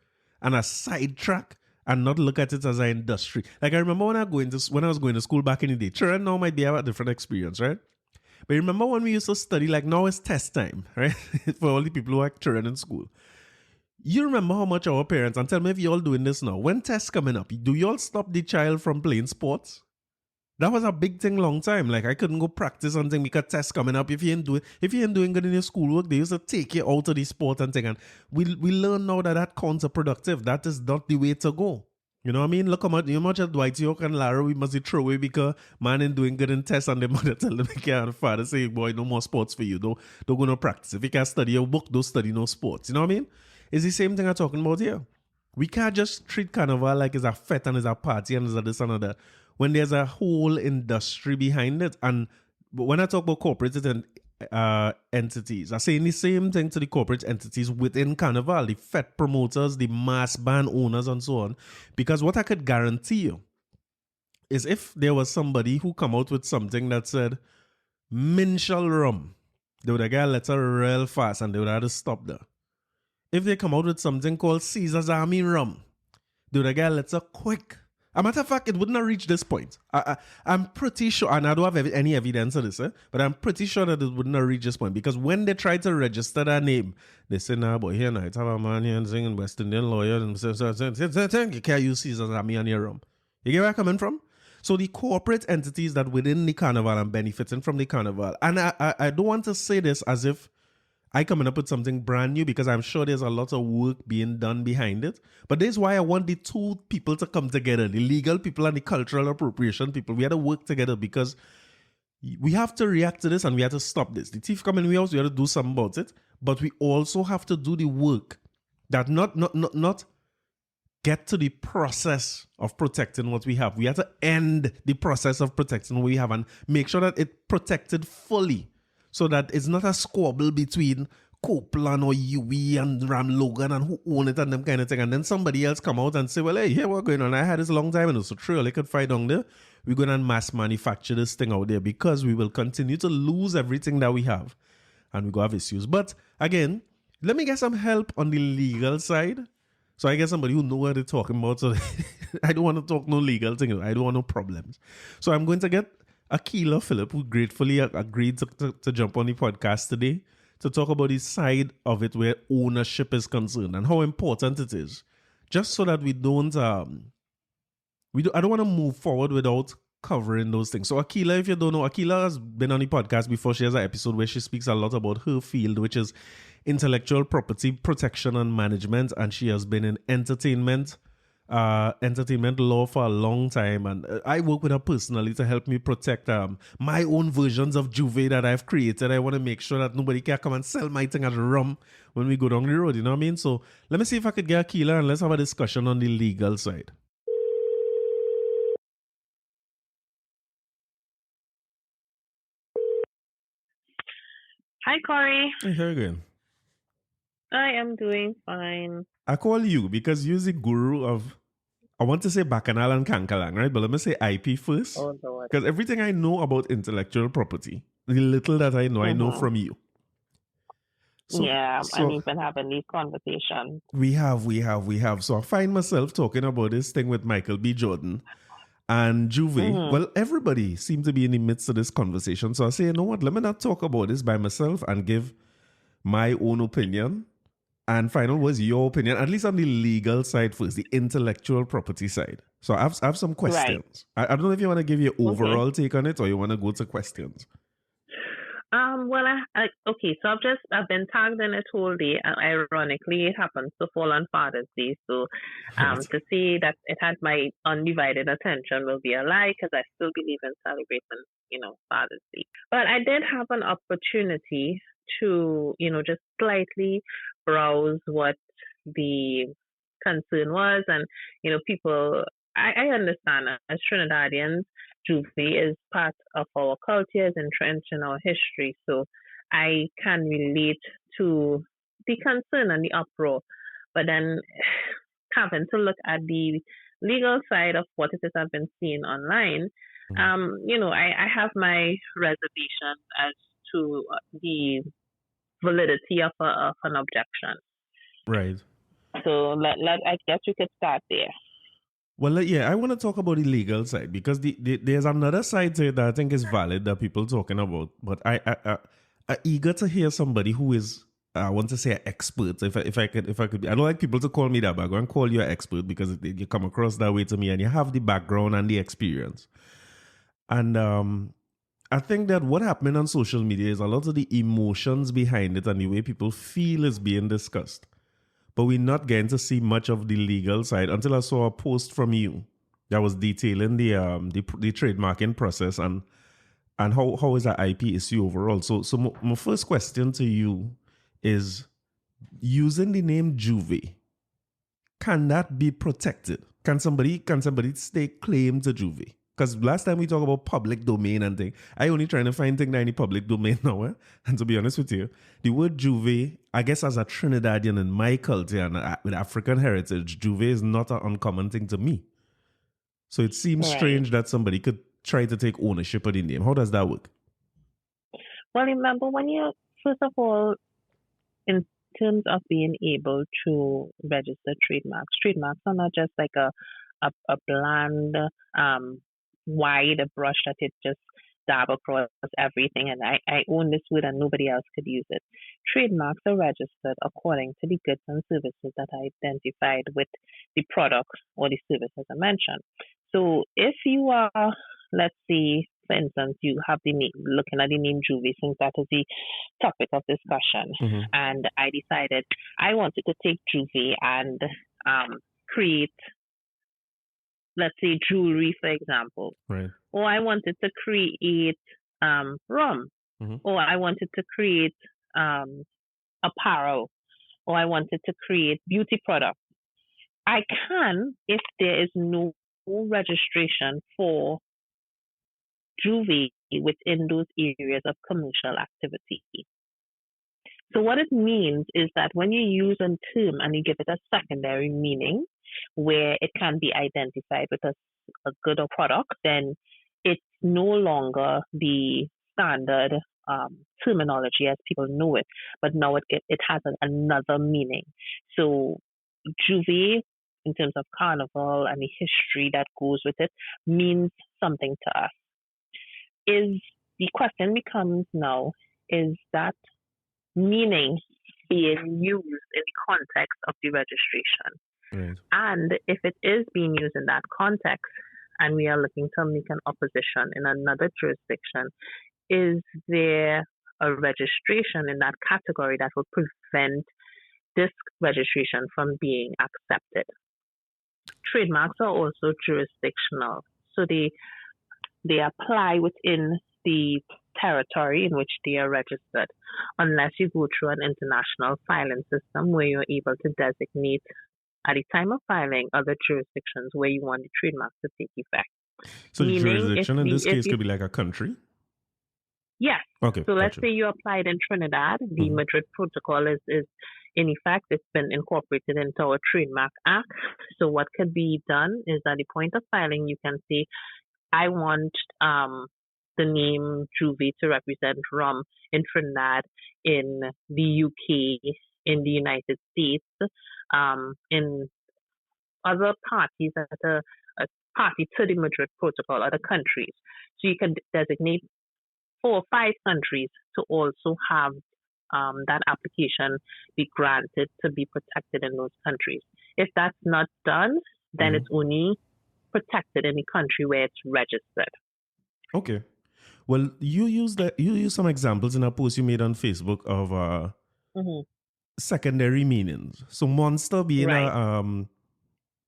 and a sidetrack, and not look at it as an industry. Like I remember when I was going to school back in the day. Children now might be have a different experience, right? But remember when we used to study, like now it's test time, right? For all the people who are children in school. You remember how much our parents, and tell me if you all doing this now, when tests coming up, do you all stop the child from playing sports? That was a big thing long time. Like I couldn't go practice something because tests coming up. If you ain't doing good in your schoolwork, they used to take you out of the sport and thing. And we learn now that counterproductive. That is not the way to go. You know what I mean? Look how much of Dwight York and Lara we must throw away because man ain't doing good in tests, and the mother tell them they can't. Father say, boy, no more sports for you. Don't go no practice. If you can't study your book, don't study no sports. You know what I mean? It's the same thing I'm talking about here. We can't just treat Carnival like it's a fete and it's a party and it's a this and that, when there's a whole industry behind it. And when I talk about corporate entities, I say the same thing to the corporate entities within Carnival, the fete promoters, the mass band owners, and so on. Because what I could guarantee you is if there was somebody who come out with something that said Minshall rum, they would have got a letter real fast and they would have to stop there. If they come out with something called Caesar's Army rum, they would have got a letter quick. As a matter of fact, it wouldn't have reached this point. I'm pretty sure, and I don't have any evidence of this, but I'm pretty sure that it wouldn't have reached this point, because when they tried to register that name, they said, nah, boy, here now, it's have a man here and singing West Indian lawyer, and you can't use Caesar's Army on your rum. You get where I'm coming from? So the corporate entities that within the Carnival are benefiting from the Carnival, and I don't want to say this as if I coming up with something brand new, because I'm sure there's a lot of work being done behind it. But this is why I want the two people to come together, the legal people and the cultural appropriation people. We had to work together, because we have to react to this and we have to stop this. The thief come in the house, we have to do something about it. But we also have to do the work that not get to the process of protecting what we have. We have to end the process of protecting what we have and make sure that it's protected fully so that it's not a squabble between Copeland or Yui and Ram Logan and who own it and them kind of thing. And then somebody else come out and say, well, hey, here what's going on. I had this a long time and so true. I could fight down there. We're going to mass manufacture this thing out there because we will continue to lose everything that we have. And we go have issues. But again, let me get some help on the legal side. So I get somebody who knows what they're talking about. So I don't want to talk no legal thing. I don't want no problems. So I'm going to get Akila Phillip, who gratefully agreed to jump on the podcast today to talk about the side of it where ownership is concerned and how important it is. Just so that we don't, I don't want to move forward without covering those things. So Akila, if you don't know, Akila has been on the podcast before. She has an episode where she speaks a lot about her field, which is intellectual property protection and management, and she has been in entertainment law for a long time, and I work with her personally to help me protect my own versions of Juve that I've created. I want to make sure that nobody can come and sell my thing as rum when we go down the road, you know what I mean? So let me see if I could get Akila and let's have a discussion on the legal side. Hi, Corey. Hey, how you going? I am doing fine. I call you because you're the guru of, I want to say Bacchanal and Kankalang, right? But let me say IP first. Oh, Lord. Because everything I know about intellectual property, the little that I know from you. So we've been having these conversations. We have. So I find myself talking about this thing with Michael B. Jordan and Juve. Well, everybody seemed to be in the midst of this conversation. So I say, you know what? Let me not talk about this by myself and give my own opinion. And final was your opinion, at least on the legal side first, the intellectual property side. So I have some questions. Right. I don't know if you want to give your overall take on it or you want to go to questions. So I've been tagged in it whole day, and ironically, it happens to fall on Father's Day. So, to say that it had my undivided attention will be a lie because I still believe in celebrating, Father's Day. But I did have an opportunity to, just slightly browse what the concern was, and people. I understand as Trinidadians, Juve is part of our culture, is entrenched in our history. So I can relate to the concern and the uproar. But then having to look at the legal side of what it is I've been seeing online, I have my reservations as to the validity of an objection. Right. So I guess we could start there. Well, I want to talk about the legal side because there's another side to it that I think is valid that people talking about. But I'm eager to hear somebody who is, I want to say, an expert. If I could be, I don't like people to call me that, but I'm going to call you an expert because you come across that way to me and you have the background and the experience. And I think that what happened on social media is a lot of the emotions behind it and the way people feel is being discussed. But we're not getting to see much of the legal side until I saw a post from you that was detailing the trademarking process and how is that IP issue overall. So my first question to you is, using the name Juve, can that be protected? Can somebody stake claim to Juve? Because last time we talked about public domain and thing, I only trying to find things in the public domain now. And to be honest with you, the word Juve, I guess as a Trinidadian in my culture and with African heritage, Juve is not an uncommon thing to me. So it seems strange that somebody could try to take ownership of the name. How does that work? Well, remember when you, first of all, in terms of being able to register trademarks are not just like a bland, wide brush that it just dab across everything and I own this word and nobody else could use it. Trademarks are registered according to the goods and services that are identified with the products or the services I mentioned. So if you are, let's say, for instance, you have the name, looking at the name Juve, since that is the topic of discussion, and I decided I wanted to take Juve and create, let's say, jewelry, for example. Right. Or I wanted to create rum, or I wanted to create apparel, or I wanted to create beauty products. I can if there is no registration for Juve within those areas of commercial activity. So what it means is that when you use a term and you give it a secondary meaning where it can be identified with a good or product, then it's no longer the standard terminology as people know it, but now it has another meaning. So Juve, in terms of carnival and the history that goes with it, means something to us. The question becomes now, is that meaning being used in the context of the registration? Right. And if it is being used in that context, and we are looking to make an opposition in another jurisdiction, is there a registration in that category that will prevent this registration from being accepted? Trademarks are also jurisdictional, so they apply within the territory in which they are registered, unless you go through an international filing system where you're able to designate at the time of filing other jurisdictions where you want the trademark to take effect. So the jurisdiction in this case could be like a country? Yes. Okay. So let's say you applied in Trinidad. The Madrid Protocol is in effect, it's been incorporated into our Trademark Act. So what could be done is at the point of filing, you can say, I want the name Juve to represent rum in Trinidad, in the UK, in the United States, in other parties that are a party to the Madrid Protocol, other countries. So you can designate 4 or 5 countries to also have that application be granted to be protected in those countries. If that's not done, then it's only protected in the country where it's registered. Okay. Well, you use some examples in a post you made on Facebook of secondary meanings. So Monster being a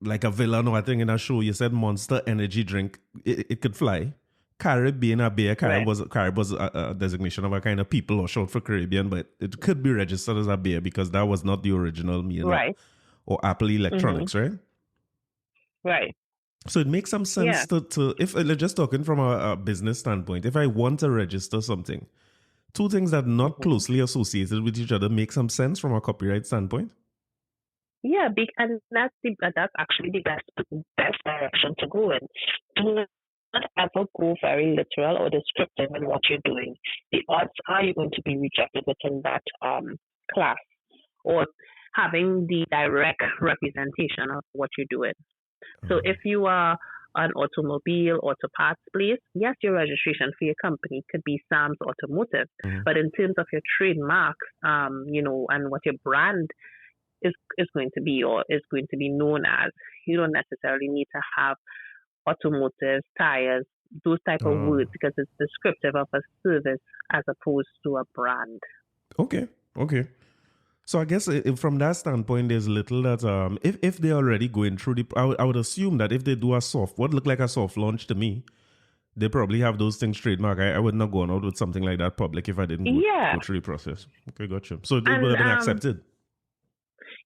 like a villain, or I think in a show you said Monster energy drink, it could fly. Carib being a beer, Carib was a designation of a kind of people or short for Caribbean, but it could be registered as a beer because that was not the original meaning. Right. Or Apple Electronics, right? Right. So it makes some sense to if just talking from a business standpoint, if I want to register something, 2 things that are not closely associated with each other make some sense from a copyright standpoint. Yeah, and that's actually the best direction to go in. Do not ever go very literal or descriptive in what you're doing. The odds are you're going to be rejected within that class, or having the direct representation of what you're doing. So if you are an automobile, auto parts place, yes, your registration for your company could be Sam's Automotive. But in terms of your trademark, and what your brand is going to be or is going to be known as, you don't necessarily need to have automotive, tires, those type of words, because it's descriptive of a service as opposed to a brand. Okay. So I guess from that standpoint, there's little that if they're already going through I would assume that if they do what look like a soft launch to me, they probably have those things trademark. I would not go out with something like that public if I didn't go through the process. Okay, gotcha. So it would have been accepted.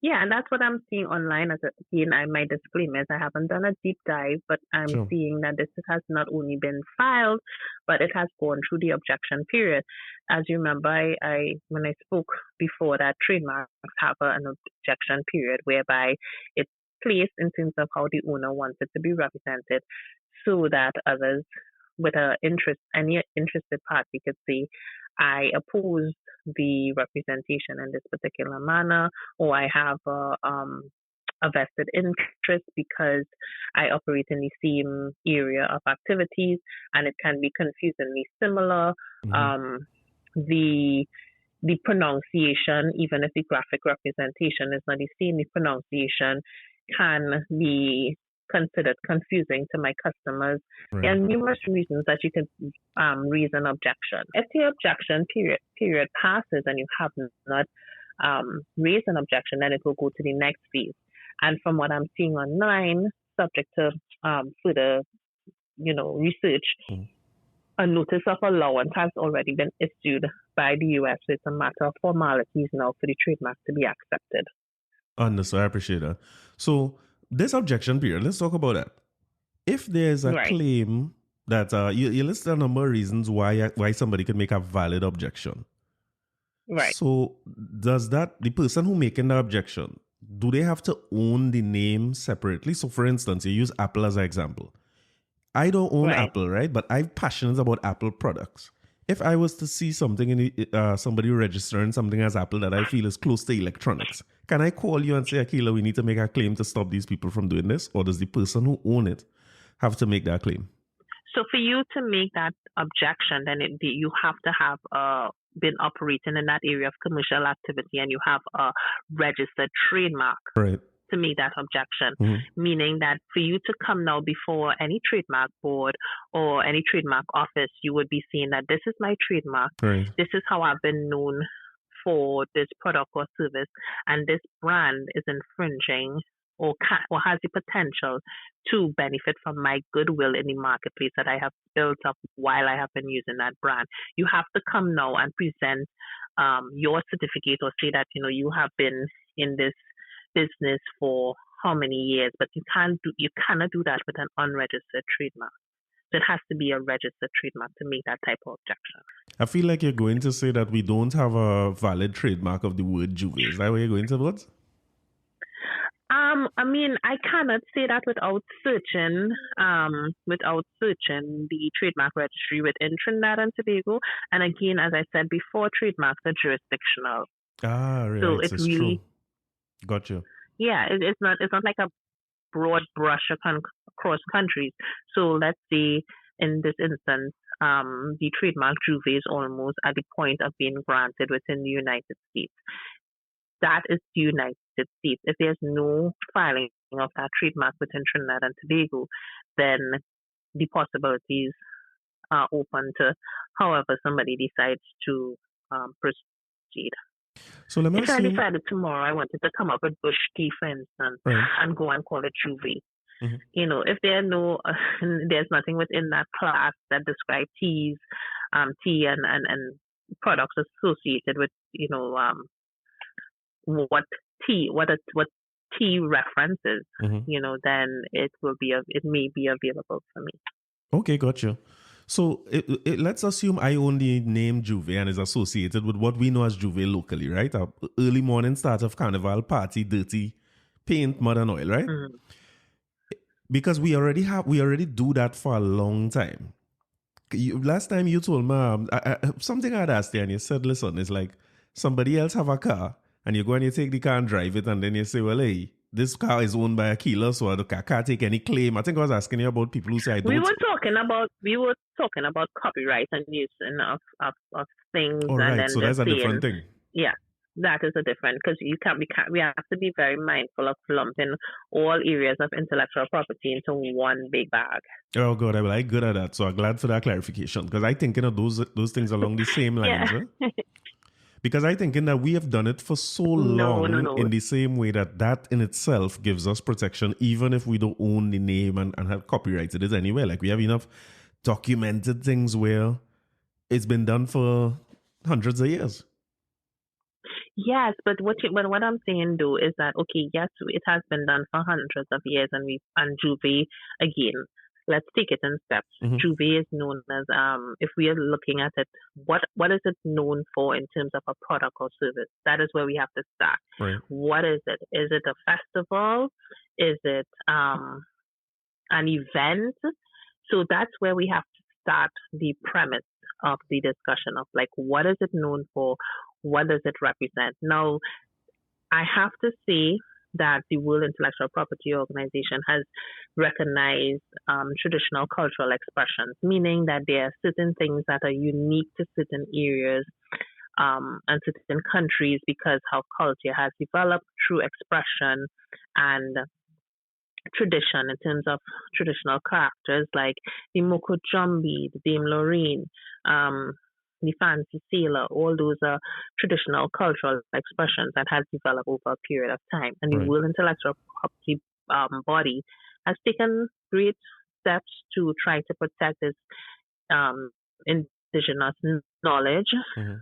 Yeah, and that's what I'm seeing online. My disclaimer is I haven't done a deep dive, but I'm seeing that this has not only been filed, but it has gone through the objection period. As you remember, I when I spoke before, that trademarks have an objection period whereby it's placed in terms of how the owner wants it to be represented, so that others with any interested party could say, I oppose the representation in this particular manner, or I have a vested interest because I operate in the same area of activities, and it can be confusingly similar. The pronunciation, even if the graphic representation is not the same, the pronunciation can be considered confusing to my customers. Right. There are numerous reasons that you can raise an objection. If the objection period passes and you have not raised an objection, then it will go to the next phase. And from what I'm seeing online, subject to further research, a notice of allowance has already been issued by the U.S. It's a matter of formalities now for the trademark to be accepted. Understood. I appreciate that. So this objection period, let's talk about that. If there's a Right. claim that you list a number of reasons why somebody could make a valid objection. Right. So does that, the person who making the objection, do they have to own the name separately? So for instance, you use Apple as an example. I don't own Right. Apple, right? But I'm passionate about Apple products. If I was to see something in somebody registering something as Apple that I feel is close to electronics, can I call you and say, Akila, we need to make a claim to stop these people from doing this? Or does the person who own it have to make that claim? So for you to make that objection, then you have to have been operating in that area of commercial activity, and you have a registered trademark Right. to make that objection. Meaning that for you to come now before any trademark board or any trademark office, you would be saying that this is my trademark. Right. This is how I've been known for this product or service, and this brand is infringing or has the potential to benefit from my goodwill in the marketplace that I have built up while I have been using that brand. You have to come now and present your certificate or say that you have been in this business for how many years, but you cannot do that with an unregistered trademark. So it has to be a registered trademark to make that type of objection. I feel like you're going to say that we don't have a valid trademark of the word Juve. Is that what you're going to what? I mean, I cannot say that without searching the trademark registry within Trinidad and Tobago. And again, as I said before, trademarks are jurisdictional. Right. So it's really true. Got you. Yeah, it's not like a broad brush across countries. So let's say in this instance, the trademark Juve is almost at the point of being granted within the United States. That is the United States. If there's no filing of that trademark within Trinidad and Tobago, then the possibilities are open to however somebody decides to proceed. So let me if I decided tomorrow I wanted to come up with Bush Tea, for instance, and go and call it Juve, if there's nothing within that class that describe teas, tea and products associated with what tea references, then it may be available for me. Okay, gotcha. So let's assume I own the name Juve and is associated with what we know as Juve locally, right? A early morning start of carnival party, dirty paint, mud and oil, right? Because we already do that for a long time. Last time you told me something I'd asked you and you said, listen, it's like somebody else have a car and you go and you take the car and drive it and then you say, well, hey, this car is owned by Akila, so I can't take any claim. I think I was asking you about people who say I don't. We were talking about copyright and use of things. All right, and then so that's a different thing. Yeah, that is a different, because we have to be very mindful of lumping all areas of intellectual property into one big bag. Oh God, I'm good at that. So I'm glad for that clarification, because I think those things along the same lines. Yeah. Because I think that we have done it for so long in the same way that in itself gives us protection, even if we don't own the name and have copyrighted it anywhere. Like we have enough documented things where it's been done for hundreds of years. Yes, but what I'm saying though is that, okay, yes, it has been done for hundreds of years, and Juve, again, let's take it in steps. Juve is known as, if we are looking at it, what is it known for in terms of a product or service? That is where we have to start. Right. What is it? Is it a festival? Is it an event? So that's where we have to start the premise of the discussion of, like, what is it known for? What does it represent? Now, I have to say that the World Intellectual Property Organization has recognized traditional cultural expressions, meaning that there are certain things that are unique to certain areas and certain countries because how culture has developed through expression and tradition in terms of traditional characters like the Moko Jumbi, the Dame Lorraine, the Fancy Sailor. All those are traditional cultural expressions that has developed over a period of time. And the World Intellectual Property body has taken great steps to try to protect this indigenous knowledge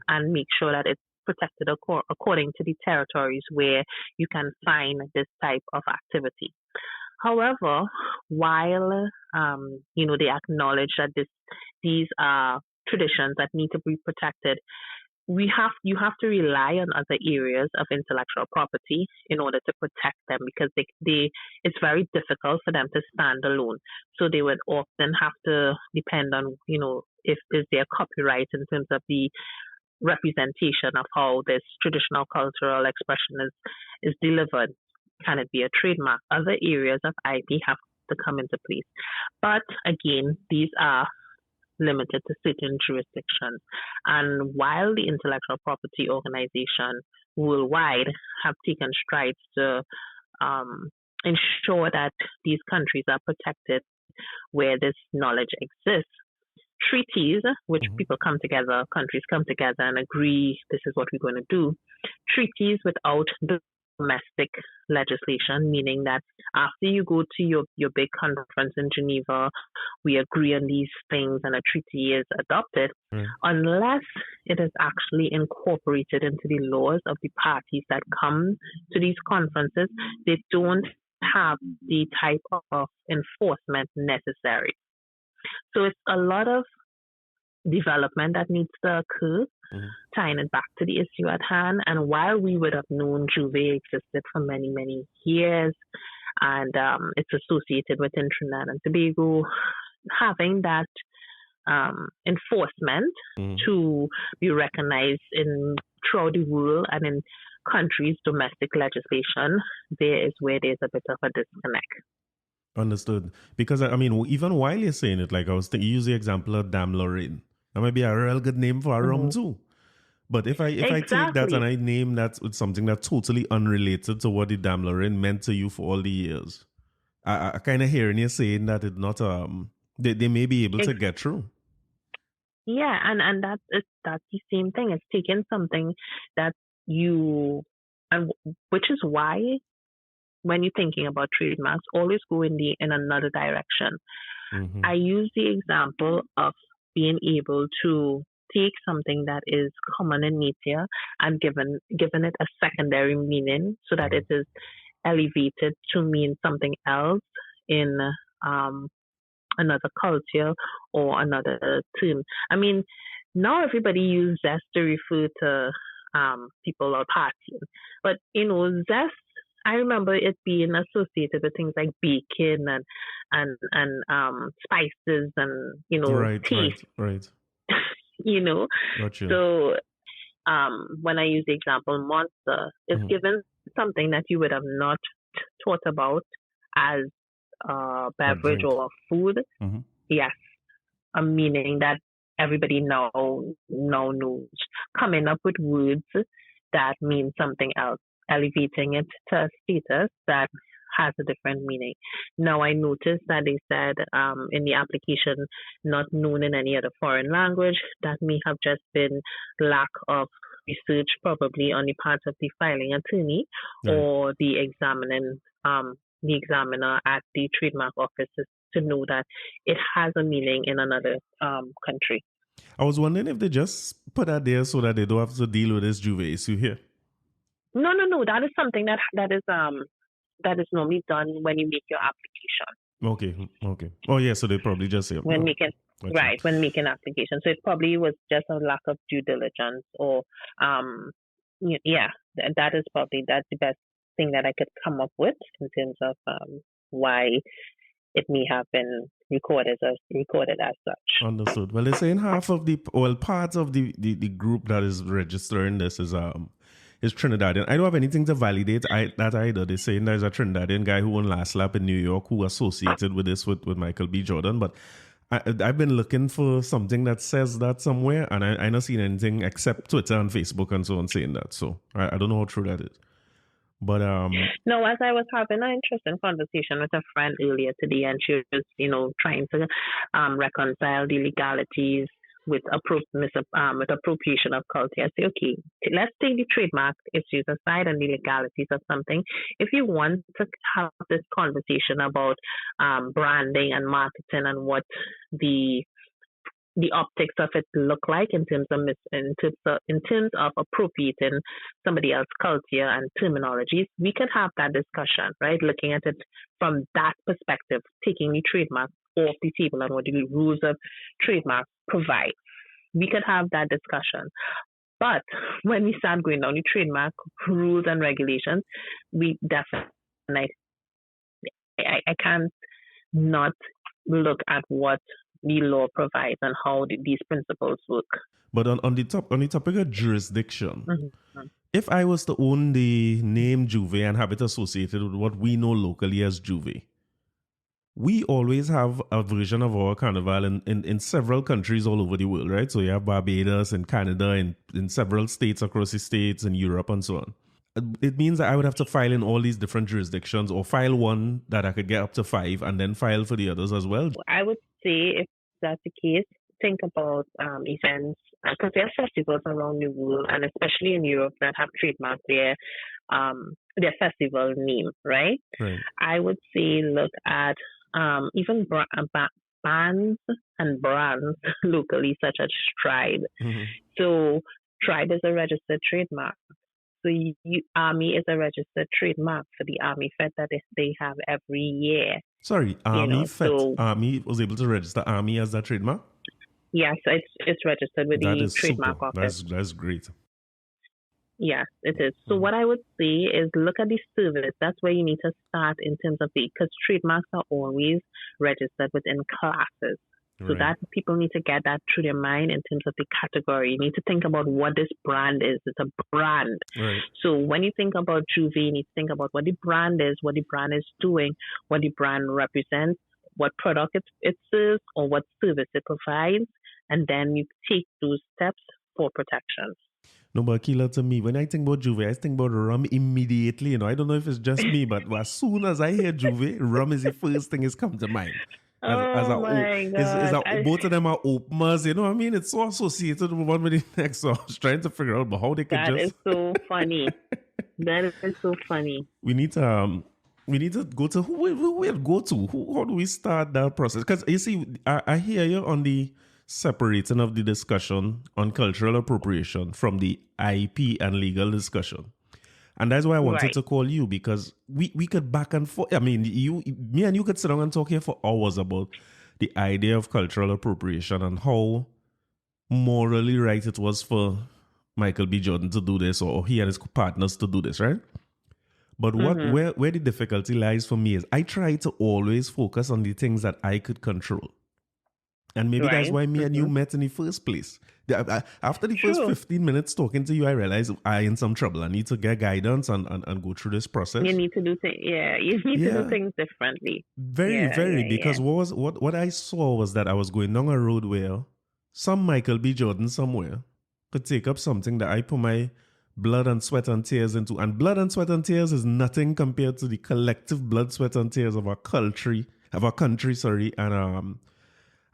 and make sure that it's protected according to the territories where you can find this type of activity. However, while they acknowledge that these are traditions that need to be protected, you have to rely on other areas of intellectual property in order to protect them, because it's very difficult for them to stand alone. So they would often have to depend on if is there copyright in terms of the representation of how this traditional cultural expression is delivered. Can it be a trademark? Other areas of IP have to come into place. But again, these are limited to certain jurisdictions. And while the intellectual property organization worldwide have taken strides to ensure that these countries are protected where this knowledge exists, treaties, which people come together, countries come together and agree this is what we're going to do, treaties without domestic legislation, meaning that after you go to your big conference in Geneva, we agree on these things and a treaty is adopted, unless it is actually incorporated into the laws of the parties that come to these conferences, they don't have the type of enforcement necessary. So it's a lot of development that needs to occur, tying it back to the issue at hand. And while we would have known Juve existed for many, many years, and it's associated with Trinidad and Tobago, having that enforcement to be recognized throughout the world and in countries' domestic legislation, there is where there's a bit of a disconnect. Understood. Because, I mean, even while you're saying it, like I was thinking, use the example of Dame Lorraine. That might be a real good name for a rum too. But if I take that and I name that with something that's totally unrelated to what the Dame Lorraine meant to you for all the years, I kind of hearing you saying that it's not they may be able to get through. Yeah, and that's the same thing. It's taking something that which is why when you're thinking about trademarks, always go in another direction. I use the example of being able to take something that is common in nature and given it a secondary meaning so that it is elevated to mean something else in another culture or another term. I mean, now everybody uses zest to refer to people or partying, but zest, I remember it being associated with things like bacon and spices and taste. Right. Gotcha. So when I use the example Monster, it's given something that you would have not thought about as a beverage or a food. Yes, a meaning that everybody now knows. Coming up with words that mean something else, elevating it to a status that has a different meaning. Now, I noticed that they said in the application, not known in any other foreign language. That may have just been lack of research, probably on the part of the filing attorney or the examiner at the trademark offices to know that it has a meaning in another country. I was wondering if they just put that there so that they don't have to deal with this Juve issue here. No. That is something that is normally done when you make your application. Okay. Oh yeah, so they probably just say when making application. So it probably was just a lack of due diligence, or that is probably that's the best thing that I could come up with in terms of why it may have been recorded as such. Understood. Well, they're saying parts of the group that is registering this is Trinidadian. I don't have anything to validate that either. They're saying there's a Trinidadian guy who won Last Lap in New York who associated with this with Michael B. Jordan, but I've been looking for something that says that somewhere, and I not seen anything except Twitter and Facebook and so on saying that. So I don't know how true that is. But no, as I was having an interesting conversation with a friend earlier today, and she was, trying to reconcile the legalities with appropriation of culture. I say, okay, let's take the trademark issues aside and the legalities of something. If you want to have this conversation about branding and marketing and what the the optics of it look like in terms of appropriating somebody else's culture and terminologies, we could have that discussion, right? Looking at it from that perspective, taking the trademark off the table and what the rules of trademark provide. We could have that discussion. But when we start going down the trademark rules and regulations, we definitely, I can't not look at what the law provides and how these principles work. But on the topic of jurisdiction, if I was to own the name Juve and have it associated with what we know locally as Juve, we always have a version of our carnival in several countries all over the world, right? So you have Barbados and Canada and in several states across the states and Europe and so on. It means that I would have to file in all these different jurisdictions, or file one that I could get up to 5 and then file for the others as well. I would say if that's the case, think about events, because there are festivals around the world, and especially in Europe, that have trademarked their festival name, right? I would say look at even bands and brands locally, such as Tribe. So Tribe is a registered trademark. So Army is a registered trademark for the Army Fed that they have every year. Sorry, Army Fed. So Army was able to register Army as that trademark? Yes, it's registered with the trademark office. That's great. Yes, it is. So what I would say is look at the service. That's where you need to start in terms of because trademarks are always registered within classes. So that people need to get that through their mind in terms of the category. You need to think about what this brand is. It's a brand. So when you think about Juve, you need to think about what the brand is, what the brand is doing, what the brand represents, what product it serves, or what service it provides, and then you take those steps for protection. No, but Akila, to me, when I think about Juve, I think about rum immediately. You know, I don't know if it's just me, but as soon as I hear Juve, rum is the first thing that's come to mind. Both of them are openers, you know what I mean? It's so associated with one with the next. So I was trying to figure out how they could That is so funny. That is so funny. We need to go to who we'll go to. How do we start that process? Because you see, I hear you on the separating of the discussion on cultural appropriation from the IP and legal discussion. And that's why I wanted to call you, because we could back and forth. I mean, me and you could sit down and talk here for hours about the idea of cultural appropriation and how morally right it was for Michael B. Jordan to do this, or he and his partners to do this, right? But where the difficulty lies for me is I try to always focus on the things that I could control. And maybe that's why me and you met in the first place. After the first 15 minutes talking to you, I realized I'm in some trouble. I need to get guidance and go through this process. You need to do things. Yeah, you need to do things differently. Because what I saw was that I was going down a road where some Michael B. Jordan somewhere could take up something that I put my blood and sweat and tears into. And blood and sweat and tears is nothing compared to the collective blood, sweat and tears of our country,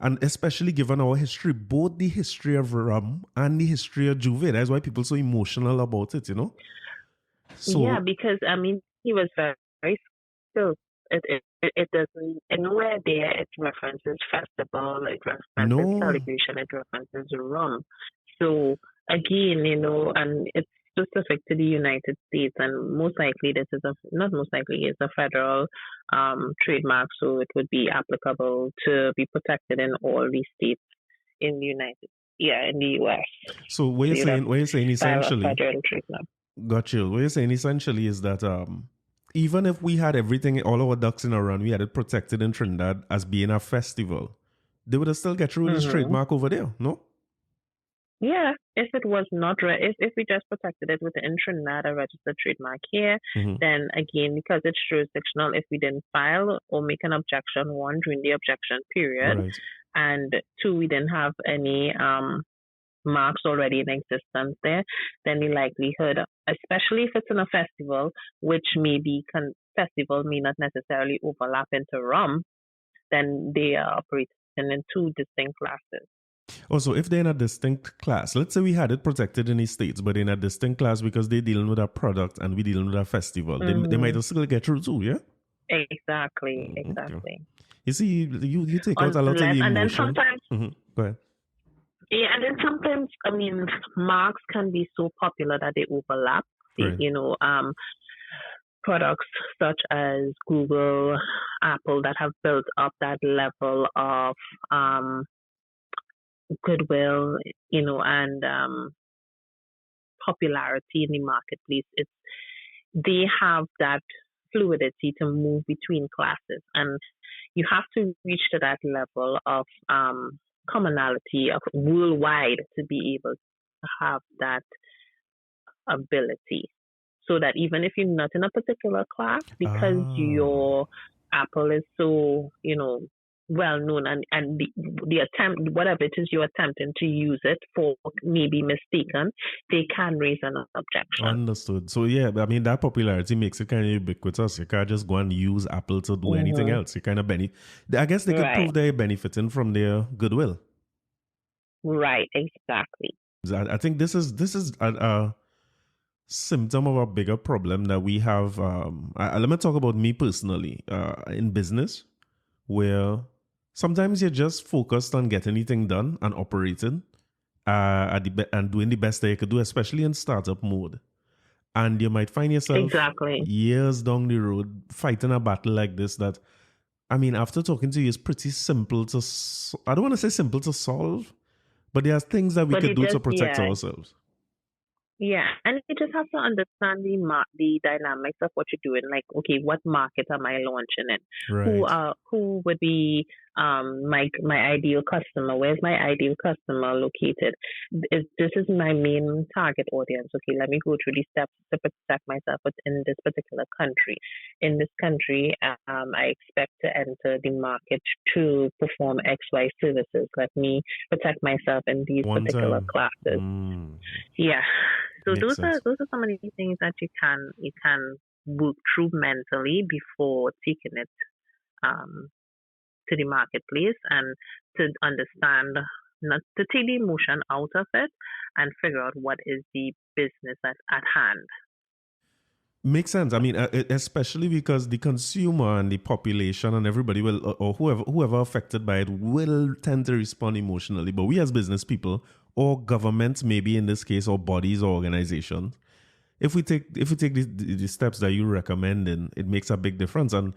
and especially given our history, both the history of rum and the history of Juve. That's why people are so emotional about it, you know? So, yeah, because, I mean, he was very, very skilled. It doesn't, nowhere there it references festival, it references celebration, it references rum. So, again, you know, and it's specific to the United States, and most likely it's a federal trademark, so it would be applicable to be protected in all these states in the US. So what you're saying essentially, got you. What you're saying essentially is that even if we had everything, all our ducks in a run, we had it protected in Trinidad as being a festival, they would have still get through this trademark over there, no? Yeah, if it was not, if we just protected it within Trinidad, a registered trademark here, then again, because it's jurisdictional, if we didn't file or make an objection, one, during the objection period, and two, we didn't have any marks already in existence there, then the likelihood, especially if it's in a festival, which festival may not necessarily overlap into rum, then they are operating in two distinct classes. Also, if they're in a distinct class, let's say we had it protected in the States, but in a distinct class because they're dealing with a product and we're dealing with a festival, they might still get through too, yeah? Exactly. You see, you take out a lot of the emotion. And then sometimes... Go ahead. Yeah, and then sometimes, I mean, marks can be so popular that they overlap. Right. Products such as Google, Apple that have built up that level of goodwill, and popularity in the marketplace. They have that fluidity to move between classes, and you have to reach to that level of commonality of worldwide to be able to have that ability, so that even if you're not in a particular class, because your Apple is so well known, and the attempt, whatever it is you're attempting to use it for, may be mistaken, they can raise an objection. Understood. So yeah, I mean, that popularity makes it kind of ubiquitous. You can't just go and use Apple to do anything else. You kind of I guess they could prove they're benefiting from their goodwill. Right. Exactly. I think this is a symptom of a bigger problem that we have. Let me talk about me personally in business, where sometimes you're just focused on getting anything done and operating and doing the best that you could do, especially in startup mode. And you might find yourself years down the road fighting a battle like this that, I mean, after talking to you, it's pretty simple to, I don't want to say simple to solve, but there are things that we could do to protect ourselves. Yeah, and you just have to understand the dynamics of what you're doing. Like, okay, what market am I launching in? Right. Who would be my ideal customer? Where's my ideal customer located? This is my main target audience. Okay, let me go through these steps to protect myself within this particular country. In this country, I expect to enter the market to perform XY services. Let me protect myself in these particular classes. Yeah. So those are some of the things that you can work through mentally before taking it to the marketplace, and to understand, not to take the emotion out of it and figure out what is the business at hand. Makes sense. I mean, especially because the consumer and the population and everybody will, or whoever affected by it, will tend to respond emotionally. But we as business people, or governments, maybe in this case, or bodies or organizations, if we take the steps that you recommend, it makes a big difference. And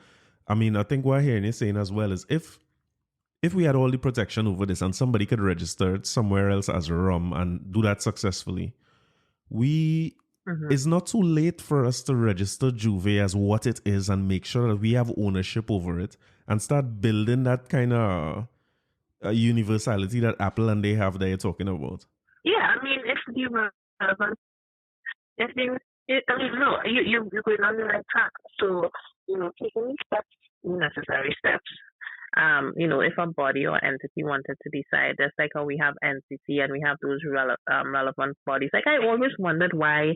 I mean, I think what I'm hearing you saying as well is if we had all the protection over this and somebody could register it somewhere else as rum and do that successfully, it's not too late for us to register Juve as what it is and make sure that we have ownership over it and start building that kind of universality that Apple and they have that you're talking about. Yeah, I mean, if you were relevant, you're going on the right track. So, taking these steps, necessary steps. If a body or entity wanted to decide, just like how we have entity and we have those relevant bodies. Like, I always wondered why,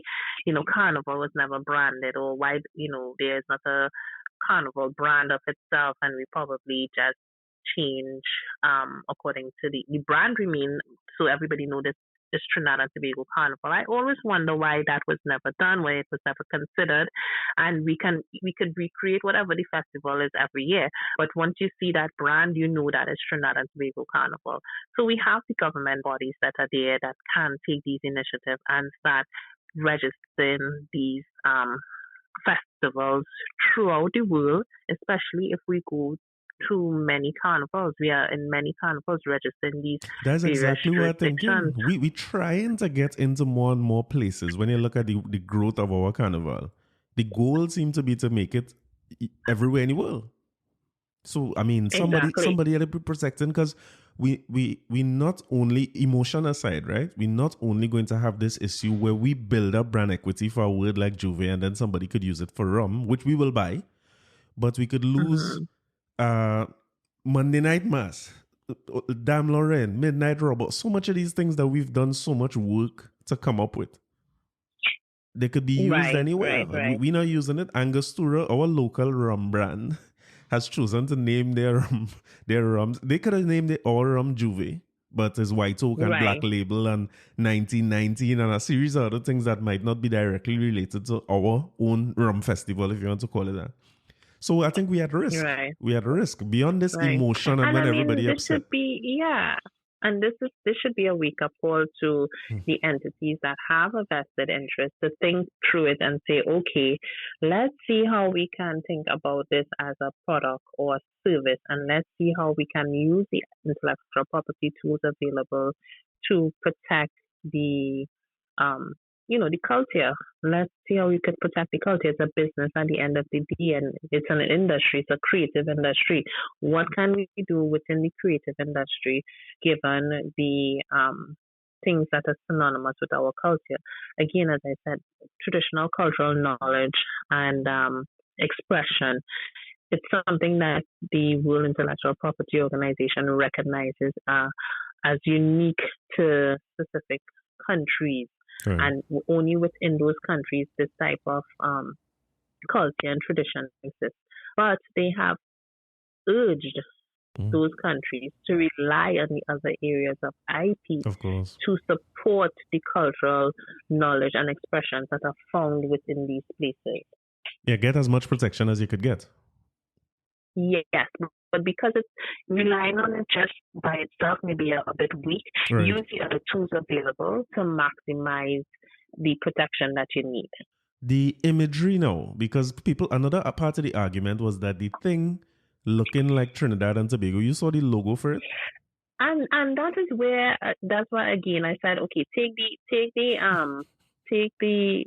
Carnival was never branded, or why, there's not a Carnival brand of itself, and we probably just change according to the brand remain, so everybody knows this is Trinidad and Tobago Carnival. I always wonder why that was never done, why it was never considered. And we could recreate whatever the festival is every year, but once you see that brand, you know that it's Trinidad and Tobago Carnival. So we have the government bodies that are there that can take these initiatives and start registering these festivals throughout the world, especially if we go to many carnivals. We are in many carnivals registering these. That's exactly what I'm thinking. We trying to get into more and more places. When you look at the growth of our carnival, the goal seems to be to make it everywhere in the world. So I mean, somebody had to be protecting, because we not only, emotion aside, right? We're not only going to have this issue where we build up brand equity for a word like Juve, and then somebody could use it for rum, which we will buy, but we could lose. Monday Night Mass, Dame Lorraine, Midnight Robot, so much of these things that we've done so much work to come up with, they could be used anywhere. Right. We're not using it. Angostura, our local rum brand, has chosen to name their rums. They could have named it our rum Juve, but it's White Oak and Black Label and 1919 and a series of other things that might not be directly related to our own rum festival, if you want to call it that. So I think we had risk. Right. We had risk beyond this emotion, and when everybody this upset. Should be, And this should be a wake-up call to the entities that have a vested interest to think through it and say, okay, let's see how we can think about this as a product or a service, and let's see how we can use the intellectual property tools available to protect the the culture. Let's see how we could protect the culture. It's a business at the end of the day, and it's an industry. It's a creative industry. What can we do within the creative industry, given the things that are synonymous with our culture? Again, as I said, traditional cultural knowledge and expression. It's something that the World Intellectual Property Organization recognizes as unique to specific countries. Right. And only within those countries this type of culture and tradition exists. But they have urged those countries to rely on the other areas of IP Of course. to support the cultural knowledge and expressions that are found within these places. Yeah, get as much protection as you could get. Yes, but because it's relying on it just by itself may be a bit weak, Right. use the other tools available to maximize the protection that you need. The imagery now, because another part of the argument was that the thing looking like Trinidad and Tobago, you saw the logo for it? And that is where that's why again I said, okay, take the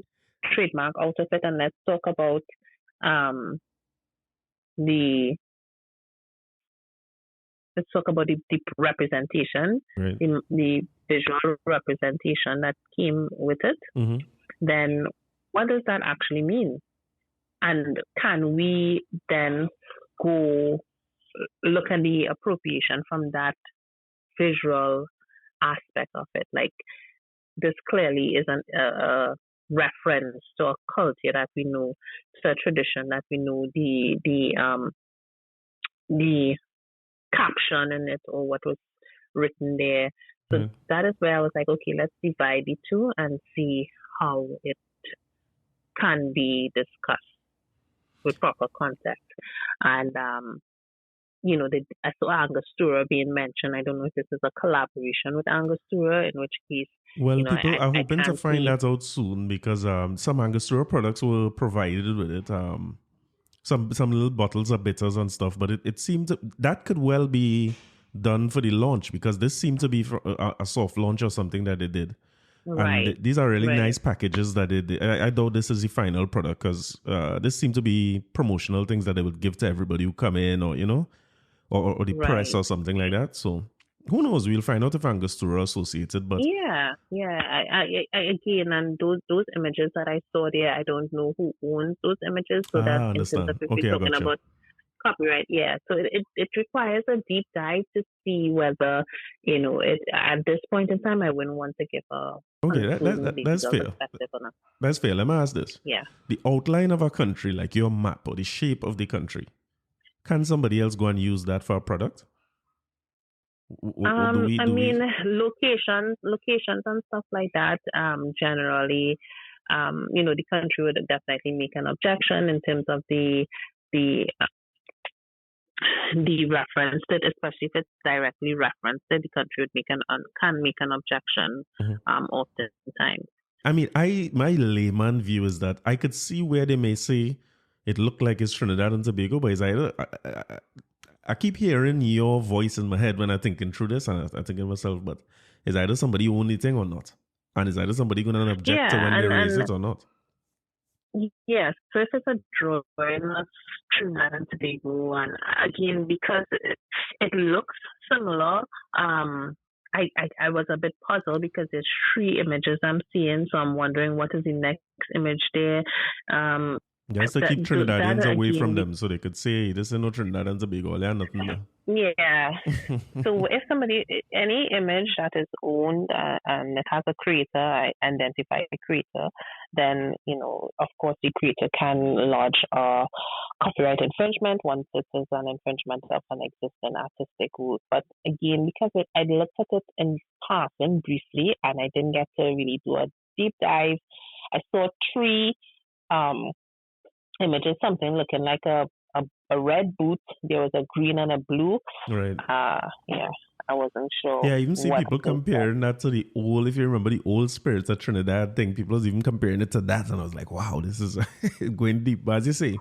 trademark out of it and let's talk about the representation, Right. the visual representation that came with it. Mm-hmm. Then what does that actually mean? And can we then go look at the appropriation from that visual aspect of it? Like, this clearly is a reference to a culture that we know, to a tradition that we know, the caption in it or what was written there. So that is where I was like, okay, let's divide the two and see how it can be discussed with proper context. And I saw Angostura being mentioned. I don't know if this is a collaboration with Angostura, in which case, well, people are hoping to find see that out soon because some Angostura products were provided with it. Some little bottles of bitters and stuff, but it seemed that could well be done for the launch because this seemed to be for a soft launch or something that they did. Right. And these are really nice packages that they did. I doubt this is the final product because this seemed to be promotional things that they would give to everybody who come in or or the press or something like that. So who knows? We'll find out if Angostura associated. But yeah. I again, and those images that I saw there, I don't know who owns those images. So that in terms of if we're talking about copyright, so it requires a deep dive to see whether it at this point in time I wouldn't want to give a that's fair. That's fair. Let me ask this. Yeah. The outline of a country, like your map or the shape of the country, can somebody else go and use that for a product? Locations and stuff like that. Generally, the country would definitely make an objection in terms of the reference, especially if it's directly referenced. The country would can make an objection. Oftentimes. I mean, my layman view is that I could see where they may say it looked like it's Trinidad and Tobago, but it's either I keep hearing your voice in my head when I'm thinking through this, and I think to myself, but is either somebody own the thing or not? And is either somebody going to object to when they raise it or not? Yes, so if it's a drawing of Trinidad and Tobago, and again, because it looks similar, I was a bit puzzled because there's 3 images I'm seeing, so I'm wondering what is the next image there. Just to keep Trinidadians away from them so they could say, this is no Trinidad and Tobago, they are nothing there. Yeah. So if any image that is owned and it has a creator, I identify the creator, then, of course the creator can lodge a copyright infringement once it is an infringement of an existing artistic work. But again, because I looked at it in passing briefly and I didn't get to really do a deep dive, I saw 3 images, something looking like a red boot. There was a green and a blue. Right. I wasn't sure. Yeah, I even see what people to say. comparing that to the old, if you remember the old spirits of Trinidad thing, people was even comparing it to that. And I was like, wow, this is going deep. But as you say,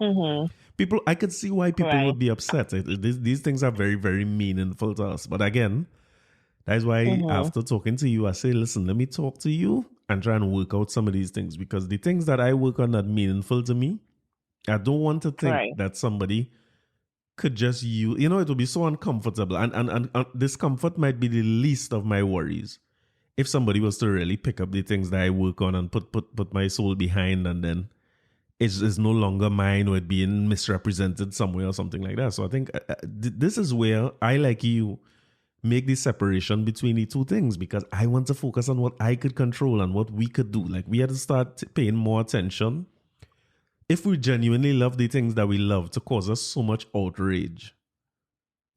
people, I could see why people Right. would be upset. These things are very, very meaningful to us. But again, that is why after talking to you, I say, listen, let me talk to you and try and work out some of these things. Because the things that I work on that meaningful to me, I don't want to think Right. that somebody could just use, it would be so uncomfortable. And discomfort might be the least of my worries. If somebody was to really pick up the things that I work on and put my soul behind, and then it's no longer mine, or it being misrepresented somewhere or something like that. So I think this is where I, like you, make the separation between the two things, because I want to focus on what I could control and what we could do. Like, we had to start paying more attention. If we genuinely love the things that we love to cause us so much outrage,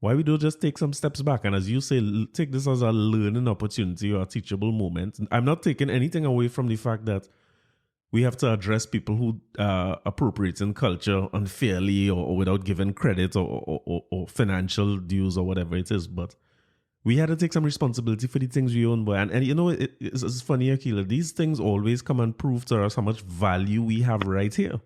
why we don't just take some steps back? And as you say, take this as a learning opportunity or a teachable moment. I'm not taking anything away from the fact that we have to address people who appropriating culture unfairly or without giving credit or financial dues or whatever it is. But we had to take some responsibility for the things we own. And it's funny, Akila, these things always come and prove to us how much value we have right here.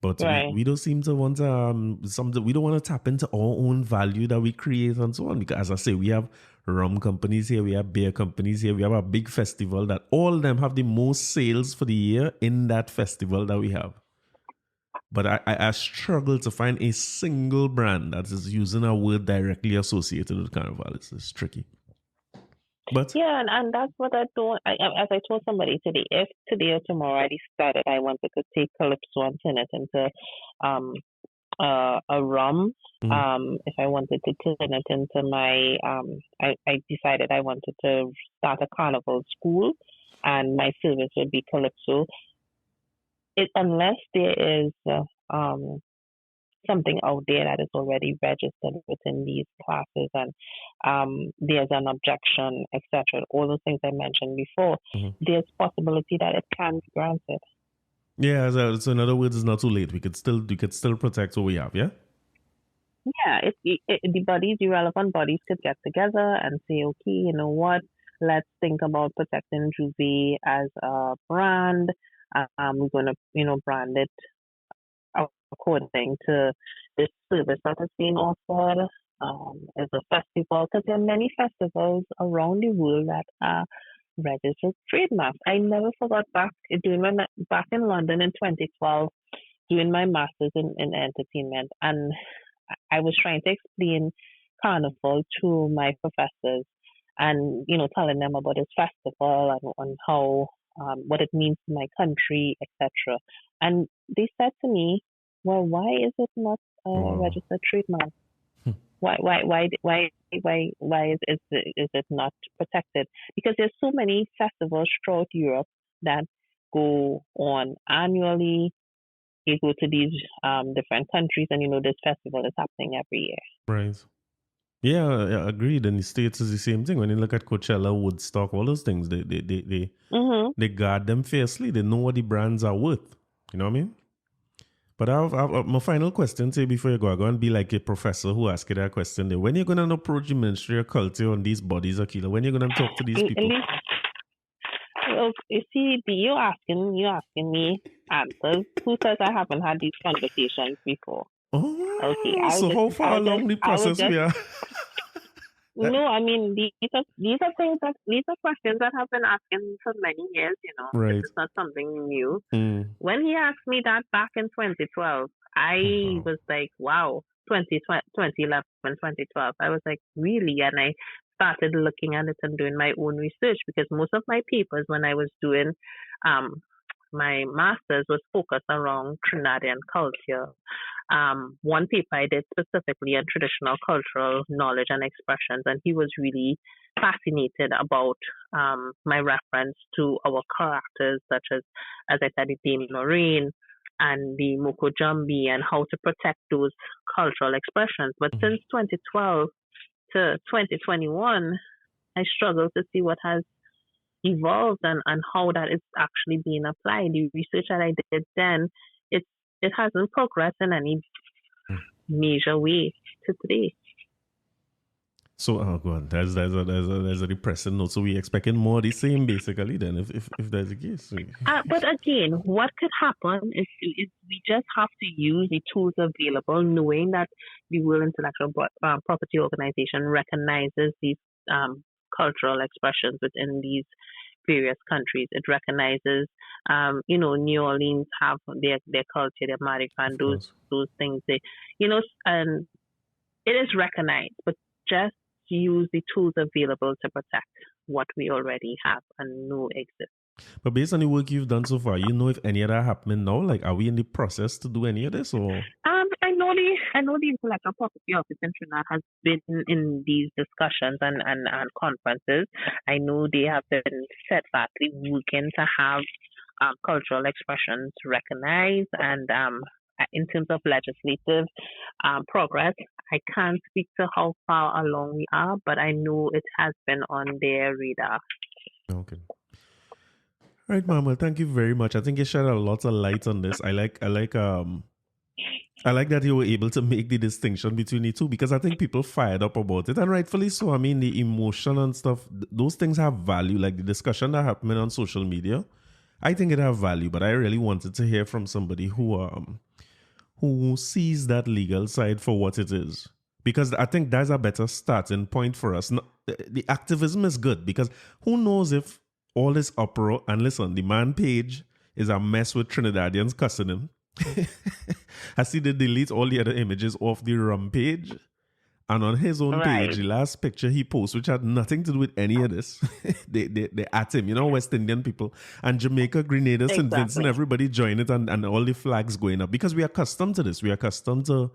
But we don't seem to want to, we don't want to tap into our own value that we create and so on. Because as I say, we have rum companies here, we have beer companies here, we have a big festival that all of them have the most sales for the year in that festival that we have. But I struggle to find a single brand that is using a word directly associated with Carnival. It's tricky. But yeah, and that's what I don't. As I told somebody today, if today or tomorrow I decided I wanted to take Calypso and turn it into a rum, if I wanted to turn it into my, I decided I wanted to start a carnival school, and my service would be Calypso. Unless there is something out there that is already registered within these classes, and there's an objection, etc. All those things I mentioned before, there's possibility that it can be granted. Yeah, so in other words, it's not too late. We could still protect what we have. Yeah. Yeah, the relevant bodies could get together and say, okay, you know what? Let's think about protecting Juve as a brand. We're going to, brand it according to the service that is being offered as a festival, because there are many festivals around the world that are registered trademarks. I never forgot back in London in 2012, doing my master's in entertainment, and I was trying to explain Carnival to my professors, and telling them about this festival and how what it means to my country, etc. And they said to me, well, why is it not a registered trademark? Why is it not protected? Because there's so many festivals throughout Europe that go on annually. You go to these different countries, and this festival is happening every year. Right. Yeah, agreed. And the States is the same thing. When you look at Coachella, Woodstock, all those things, they guard them fiercely. They know what the brands are worth. You know what I mean? But I've my final question to you before you go and be like a professor who asked you that question there. When you're going to approach the Ministry of Culture on these bodies, Akila? When you're going to talk to these people? Well, you see, you asking me answers. Who says I haven't had these conversations before? Oh, okay. How far along the process we are? No, I mean these are questions that have been asking for many years. Right. It's not something new. When he asked me that back in 2012, I was like, wow, 2011, 2012. I was like, really? And I started looking at it and doing my own research, because most of my papers when I was doing my master's was focused around Trinidadian culture. One paper I did specifically on traditional cultural knowledge and expressions, and he was really fascinated about my reference to our characters, such as I said, the Dame Lorraine and the Moko Jambi, and how to protect those cultural expressions. But since 2012 to 2021, I struggle to see what has evolved and how that is actually being applied. The research that I did then, it hasn't progressed in any major way to today. So, oh god, there's a depressing note. So we expecting more of the same, basically. Then, if that's the case, But again, what could happen is we just have to use the tools available, knowing that the World Intellectual Property Organization recognizes these cultural expressions within these various countries. It recognizes, New Orleans have their culture, their marijuana, of course. those things. And it is recognized, but just use the tools available to protect what we already have and know exists. But based on the work you've done so far, you know if any of that happening now? Like, are we in the process to do any of this, or? I know the Intellectual Property Office in Trinidad has been in these discussions and conferences. I know they have been steadfastly working to have cultural expressions recognized, and in terms of legislative progress, I can't speak to how far along we are, but I know it has been on their radar. Okay. All right, Mama. Thank you very much. I think you shed a lot of light on this. I like that you were able to make the distinction between the two, because I think people fired up about it, and rightfully so. I mean, the emotion and stuff, those things have value. Like the discussion that happened on social media, I think it have value. But I really wanted to hear from somebody who sees that legal side for what it is, because I think that's a better starting point for us. The activism is good, because who knows if all this uproar, and listen, the man page is a mess with Trinidadians cussing him. I see they delete all the other images off the Rum page, and on his own page, the last picture he posted, which had nothing to do with any of this, they at him, West Indian people and Jamaica, Grenada, St. Vincent, everybody join it, and all the flags going up, because we are accustomed to this. We are accustomed to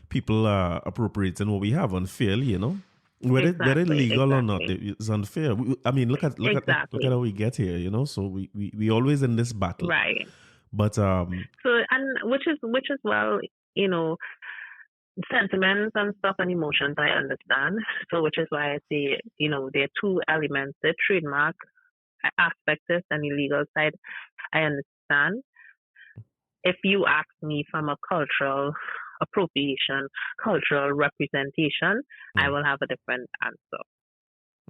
people appropriating what we have unfairly, whether legal or not, it's unfair. I mean, look at how we get here, So we always in this battle, right? But which is well, sentiments and stuff and emotions I understand. So which is why I say, there are two elements: the trademark aspect and the legal side. I understand. If you ask me from a cultural appropriation, cultural representation, I will have a different answer.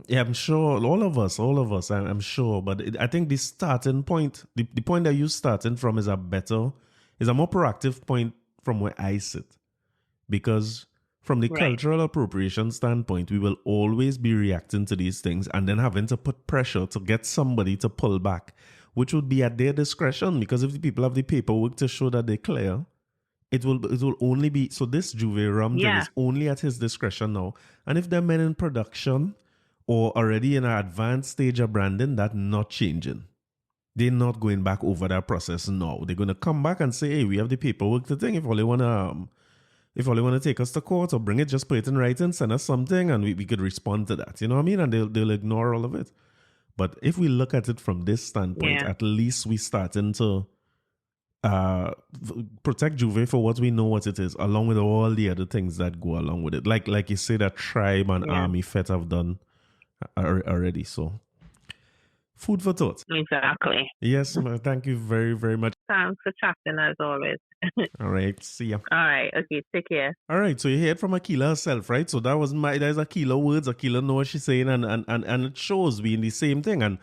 Yeah, I'm sure all of us, I'm sure. But I think the starting point, the point that you're starting from is a more proactive point from where I sit. Because from the cultural appropriation standpoint, we will always be reacting to these things and then having to put pressure to get somebody to pull back, which would be at their discretion. Because if the people have the paperwork to show that they're clear, it will only be, so this Juve Rum thing is only at his discretion now. And if they're men in production or already in an advanced stage of branding, that's not changing. They're not going back over that process now. They're going to come back and say, hey, we have the paperwork to think. If all they want to take us to court or bring it, just put it in writing, send us something, and we could respond to that. You know what I mean? And they'll ignore all of it. But if we look at it from this standpoint, at least we starting to protect Juve for what we know what it is, along with all the other things that go along with it. Like you say, that tribe and army FET have done already. So food for thought. Exactly. Yes, thank you very, very much. Thanks for chatting as always. All right, see ya. All right, okay, take care. All right, so you heard from Akila herself, right? So there's Akila words. Akila knows what she's saying, and it shows we in the same thing. And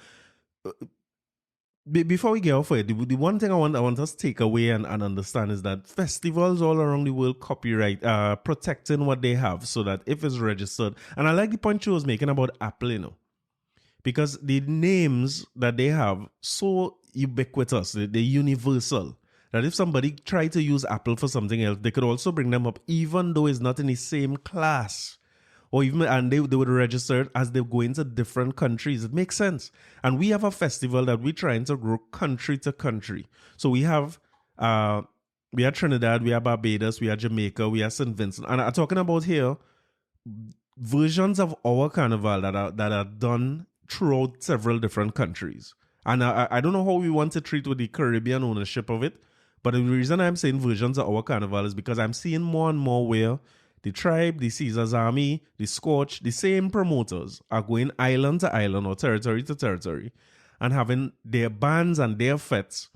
before we get off it, the one thing I want us to take away and understand is that festivals all around the world copyright, protecting what they have so that if it's registered. And I like the point she was making about Apple, because the names that they have so ubiquitous, they're universal, that if somebody tried to use Apple for something else, they could also bring them up, even though it's not in the same class. Or even, and they would register it as they go into different countries. It makes sense. And we have a festival that we're trying to grow country to country. So we have Trinidad, we have Barbados, we have Jamaica, we have St. Vincent. And I'm talking about here versions of our carnival that are done throughout several different countries. And I don't know how we want to treat with the Caribbean ownership of it. But the reason I'm saying versions of our carnival is because I'm seeing more and more where the tribe, the Caesar's Army, the Scotch, the same promoters are going island to island or territory to territory and having their bands and their fets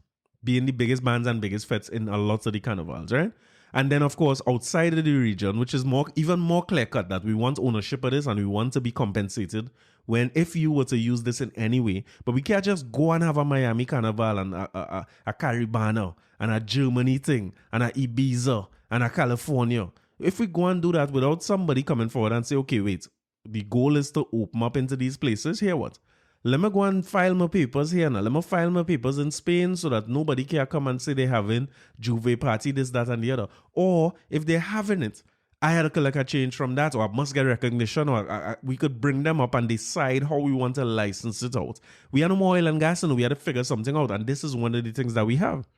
being the biggest bands and biggest fets in a lot of the carnivals, right? And then, of course, outside of the region, which is even more clear-cut, that we want ownership of this and we want to be compensated when if you were to use this in any way. But we can't just go and have a Miami Carnival and a Caribana and a Germany thing and a Ibiza and a California. If we go and do that without somebody coming forward and say, okay, wait, the goal is to open up into these places, here what? Let me go and file my papers here now. Let me file my papers in Spain so that nobody can come and say they're having Juve party, this, that, and the other. Or if they're having it, I had to collect a change from that, or I must get recognition, or we could bring them up and decide how we want to license it out. We had no more oil and gas, and we had to figure something out, and this is one of the things that we have.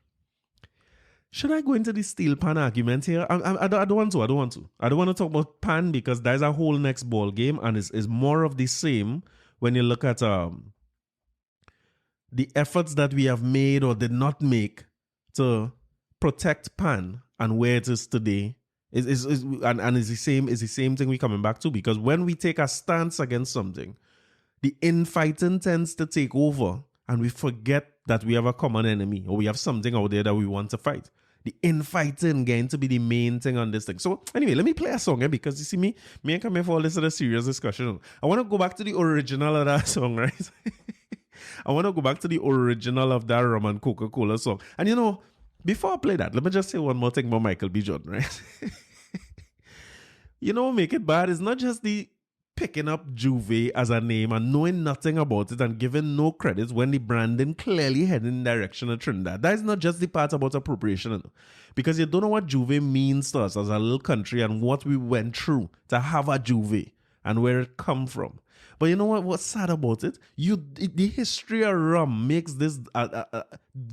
Should I go into the steel pan argument here? I don't want to. I don't want to talk about pan because there's a whole next ball game, and it's more of the same when you look at the efforts that we have made or did not make to protect pan and where it is today. And it's the same thing we're coming back to, because when we take a stance against something, the infighting tends to take over and we forget that we have a common enemy or we have something out there that we want to fight. The infighting going to be the main thing on this thing. So anyway, let me play a song because you see me and come here for all this other serious discussion. I want to go back to the original of that song, right? I want to go back to the original of that Rum and Coca-Cola song. And you know, before I play that, let me just say one more thing about Michael B. Jordan, right? You know what make it bad? It's not just the picking up Juve as a name and knowing nothing about it and giving no credits when the branding clearly heading in the direction of Trinidad. That is not just the part about appropriation, because you don't know what Juve means to us as a little country and what we went through to have a Juve and where it come from. But you know what's sad about it? The history of rum makes this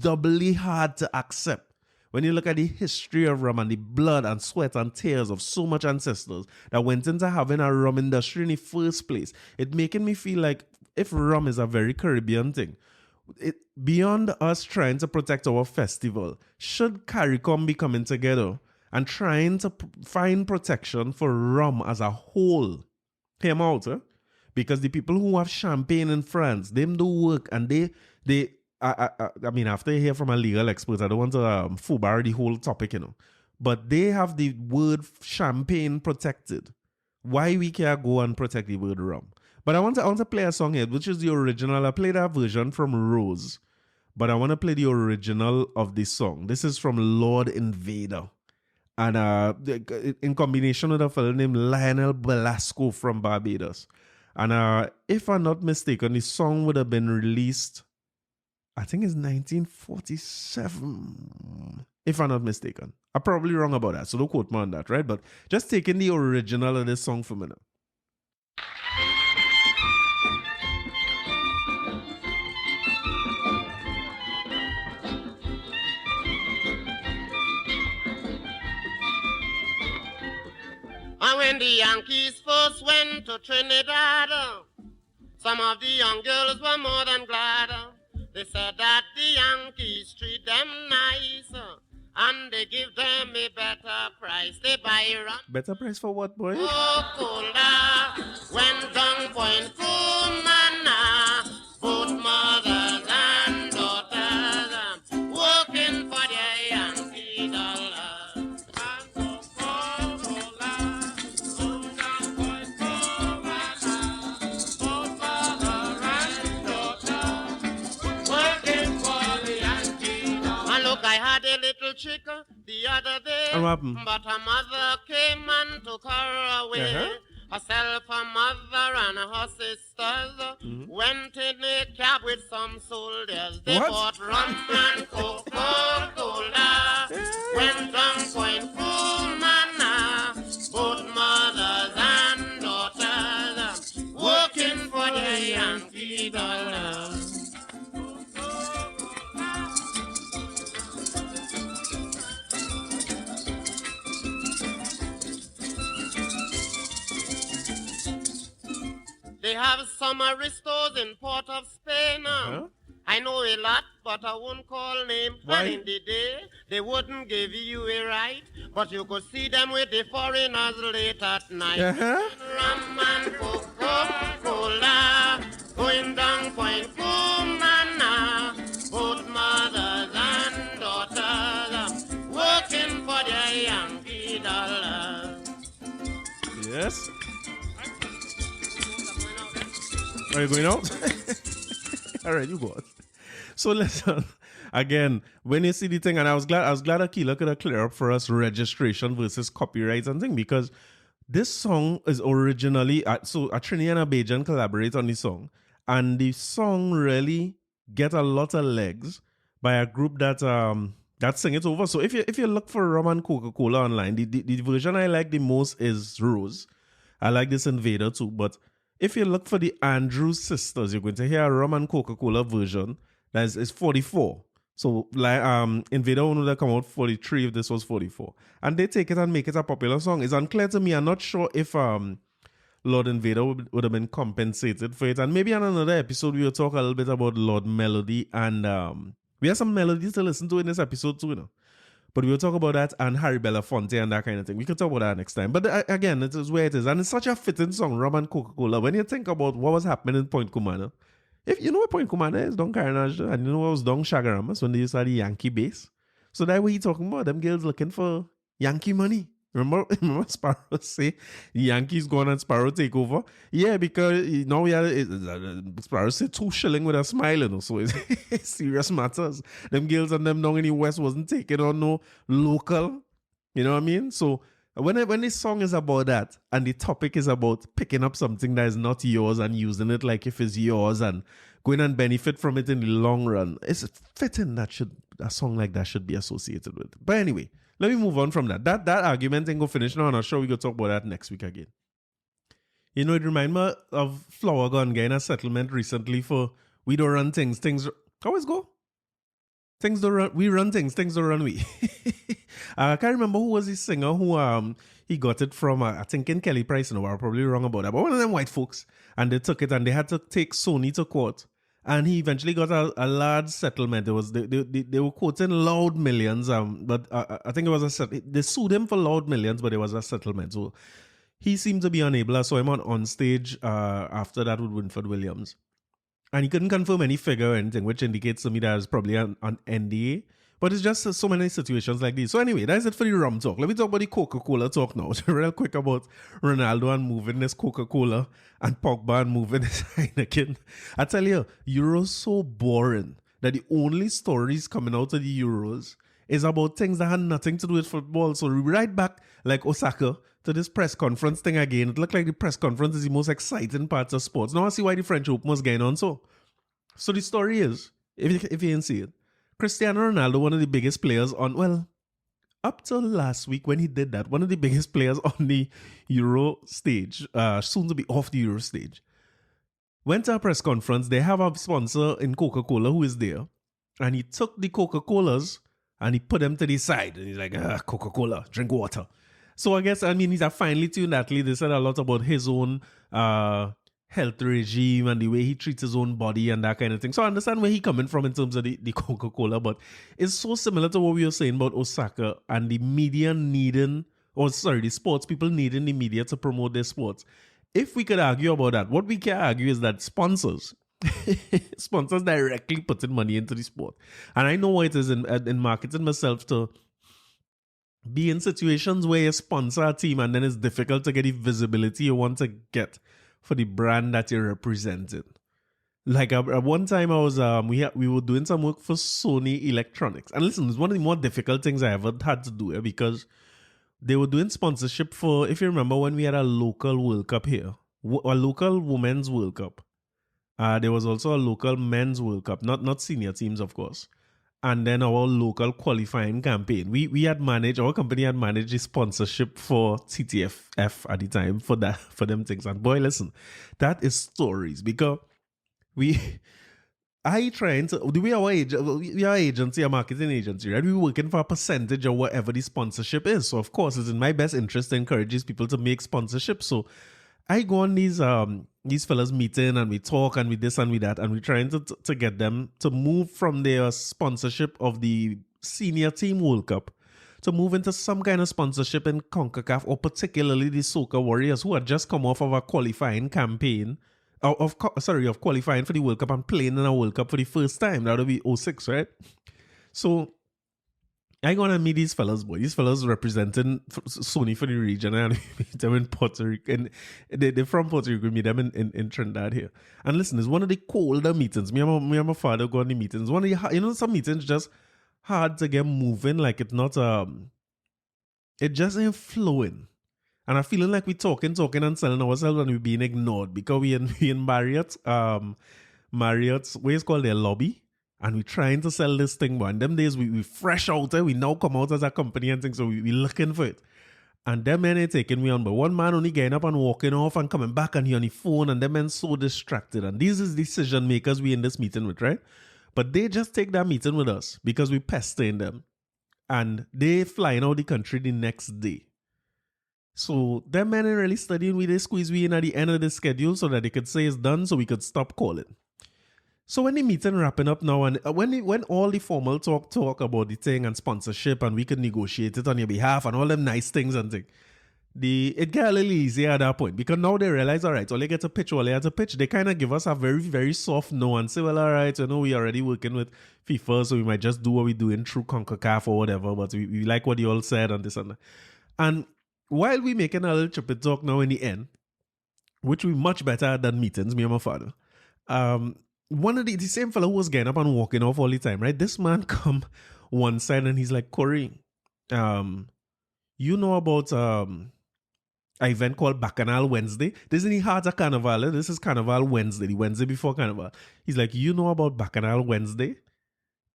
doubly hard to accept. When you look at the history of rum and the blood and sweat and tears of so much ancestors that went into having a rum industry in the first place, it making me feel like if rum is a very Caribbean thing, beyond us trying to protect our festival, should CARICOM be coming together and trying to find protection for rum as a whole? Hear me out, because the people who have champagne in France, them do work and they I mean, after you hear from a legal expert, I don't want to foobar the whole topic, but they have the word champagne protected. Why we can't go and protect the word rum? But I want to play a song here, which is the original. I played that version from Rose, but I want to play the original of this song. This is from Lord Invader, and in combination with a fellow named Lionel Belasco from Barbados. And if I'm not mistaken, the song would have been released, I think it's 1947, if I'm not mistaken. I'm probably wrong about that, so don't quote me on that, right? But just taking the original of this song for a minute. And when the Yankees first went to Trinidad, some of the young girls were more than glad. They said that the Yankees treat them nice, and they give them a better price. They buy rum. Better price for what, boy? Coca-Cola, when Dung Point Kumana, both mothers and daughters, working for their Yankee dollars. And Coca-Cola, Dung Point Kumana, both mothers and daughters, working for the Yankee dollars. And look, I had a little chick the other day, but her mother came and took her away. Herself, her mother, and her sisters went in a cab with some soldiers. They bought rum and Coca-Cola. Went down Point Kumana, both mothers and daughters, working for their Yankee dollars. They have some aristos in Port of Spain. I know a lot, but I won't call names. And in the day, they wouldn't give you a right, but you could see them with the foreigners late at night. Rum and Coca-Cola, going down Point Kumana, both mothers and daughters, working for their young Are you going out? All right, you go out. So listen, again, when you see the thing, and I was glad Akila could have cleared up for us registration versus copyrights and thing, because this song is originally, so a Trini and a Bajan collaborate on the song, and the song really get a lot of legs by a group that sing it over. So if you look for Rum and Coca-Cola online, the version I like the most is Rose. I like this Invader too, but if you look for the Andrews sisters, you're going to hear a Rum and Coca-Cola version that is 44. So like Invader would have come out 43 if this was 44. And they take it and make it a popular song. It's unclear to me. I'm not sure if Lord Invader would have been compensated for it. And maybe on another episode we will talk a little bit about Lord Melody, and we have some melodies to listen to in this episode too, you know. But we'll talk about that and Harry Belafonte and that kind of thing. We can talk about that next time. But again, it is where it is. And it's such a fitting song, Rum and Coca-Cola. When you think about what was happening in Point Commander, if you know what Point Commander is, Don Carnage, and you know what was Don Shagaramas when they used to have the Yankee base. So that's what he talking about. Them girls looking for Yankee money. Remember Sparrow say Yankees going and Sparrow take over? Yeah, because now we have Sparrow say 2 shilling with a smile, you know, so it's serious matters. Them girls and them down in the West wasn't taking on no local, you know what I mean? So when this song is about that and the topic is about picking up something that is not yours and using it like if it's yours and going and benefit from it in the long run, it's fitting that a song like that should be associated with. But anyway, let me move on from that. That argument ain't go finish now, and I'm sure we go talk about that next week again. You know, it reminds me of Flower Gun getting a settlement recently for we don't run things. Things always go. Things don't run. We run things. Things don't run we. I can't remember who was the singer who he got it from. I think in Kelly Price. No, I'm probably wrong about that. But one of them white folks, and they took it and they had to take Sony to court. And he eventually got a large settlement. It was they were quoting loud millions. But I think it was they sued him for loud millions, but it was a settlement. So he seemed to be unable. I saw him on stage after that with Winford Williams, and he couldn't confirm any figure or anything, which indicates to me that it's probably an NDA. But it's just so many situations like these. So anyway, that's it for the rum talk. Let me talk about the Coca-Cola talk now. Real quick about Ronaldo and moving this Coca-Cola and Pogba and moving this Heineken. I tell you, Euros so boring that the only stories coming out of the Euros is about things that had nothing to do with football. So right back like Osaka to this press conference thing again. It looked like the press conference is the most exciting part of sports. Now I see why the French Open was going on so. So the story is, if you didn't see it, Christiano Ronaldo, one of the biggest players up till last week when he did that, one of the biggest players on the Euro stage, soon to be off the Euro stage, went to a press conference. They have a sponsor in Coca-Cola who is there, and he took the Coca-Colas and he put them to the side. And he's like, Coca-Cola, drink water. So I guess, he's a finely tuned athlete. They said a lot about his own health regime and the way he treats his own body and that kind of thing. So I understand where he's coming from in terms of the Coca-Cola, but it's so similar to what we were saying about Osaka and the media the sports people needing the media to promote their sports. If we could argue about that, what we can argue is that sponsors directly putting money into the sport. And I know what it is in marketing myself to be in situations where you sponsor a team and then it's difficult to get the visibility you want to get for the brand that you're representing. Like at one time I was we were doing some work for Sony Electronics. And listen, it's one of the more difficult things I ever had to do because they were doing sponsorship for, if you remember when we had a local World Cup here, a local women's World Cup. There was also a local men's World Cup, not senior teams, of course. And then our local qualifying campaign. Our company had managed the sponsorship for TTFF at the time for them things. And boy, listen, that is stories because we are agency, a marketing agency, right? We're working for a percentage of whatever the sponsorship is. So of course, it's in my best interest to encourage people to make sponsorship. So I go on these fellas meeting and we talk and we this and we that and we're trying to get them to move from their sponsorship of the senior team World Cup to move into some kind of sponsorship in CONCACAF, or particularly the Soca Warriors who had just come off of a qualifying campaign of qualifying for the World Cup and playing in a World Cup for the first time. That would be 06, right? So I gonna meet these fellas, boy. These fellas representing Sony for the region, and meet them in Puerto Rico, and they're from Puerto Rico. Meet them in Trinidad here. And listen, it's one of the colder meetings. Me and my father go on the meetings. One of the, some meetings just hard to get moving. Like it's not it just ain't flowing. And I'm feeling like we talking and selling ourselves, and we're being ignored because we in Marriott's what is called their lobby. And we trying to sell this thing, but in them days we fresh out there. We now come out as a company and things, so we looking for it. And them men ain't taking me on, but one man only getting up and walking off and coming back and he on the phone, and them men so distracted. And these is decision makers we in this meeting with, right? But they just take that meeting with us because we pestering them. And they flying out the country the next day. So them men ain't really studying. They squeeze we in at the end of the schedule so that they could say it's done so we could stop calling. So when the meeting wrapping up now, and when all the formal talk about the thing and sponsorship, and we could negotiate it on your behalf and all them nice things and things, it get a little easier at that point because now they realize, all right, all they get to pitch, all they have to pitch, they kind of give us a very, very soft no and say, well, all right, we already working with FIFA, so we might just do what we doing through CONCACAF or whatever, but we like what you all said and this and that. And while we making a little trippy talk now in the end, which we much better than meetings, me and my father, one of the same fellow who was getting up and walking off all the time, right? This man come one side and he's like, Corey, you know about an event called Bacchanal Wednesday? This isn't heart of Carnival. This is Carnival Wednesday, the Wednesday before Carnival. He's like, you know about Bacchanal Wednesday?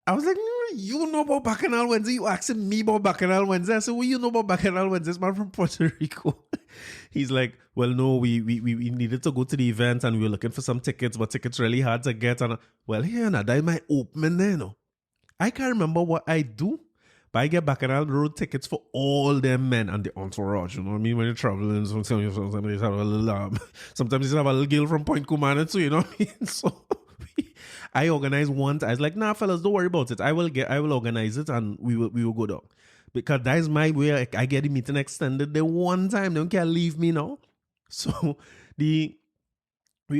I was like, you know about Bacchanal Wednesday? You asking me about Bacchanal Wednesday? I said, well, you know about Bacchanal Wednesday? This man from Puerto Rico. He's like, well, no, we needed to go to the event and we were looking for some tickets, but tickets really hard to get. And well, here now, that's my opening there, no. I can't remember what I do, but I get Bacchanal Road tickets for all them men and the entourage. You know what I mean? When you're traveling, sometimes you have a little, sometimes you have a little girl from Point Cumana too, you know what I mean? So I organized one. I was like, nah, fellas, don't worry about it. I will organize it and we will go down. Because that is my way. I get the meeting extended the one time. They can't leave me now. So we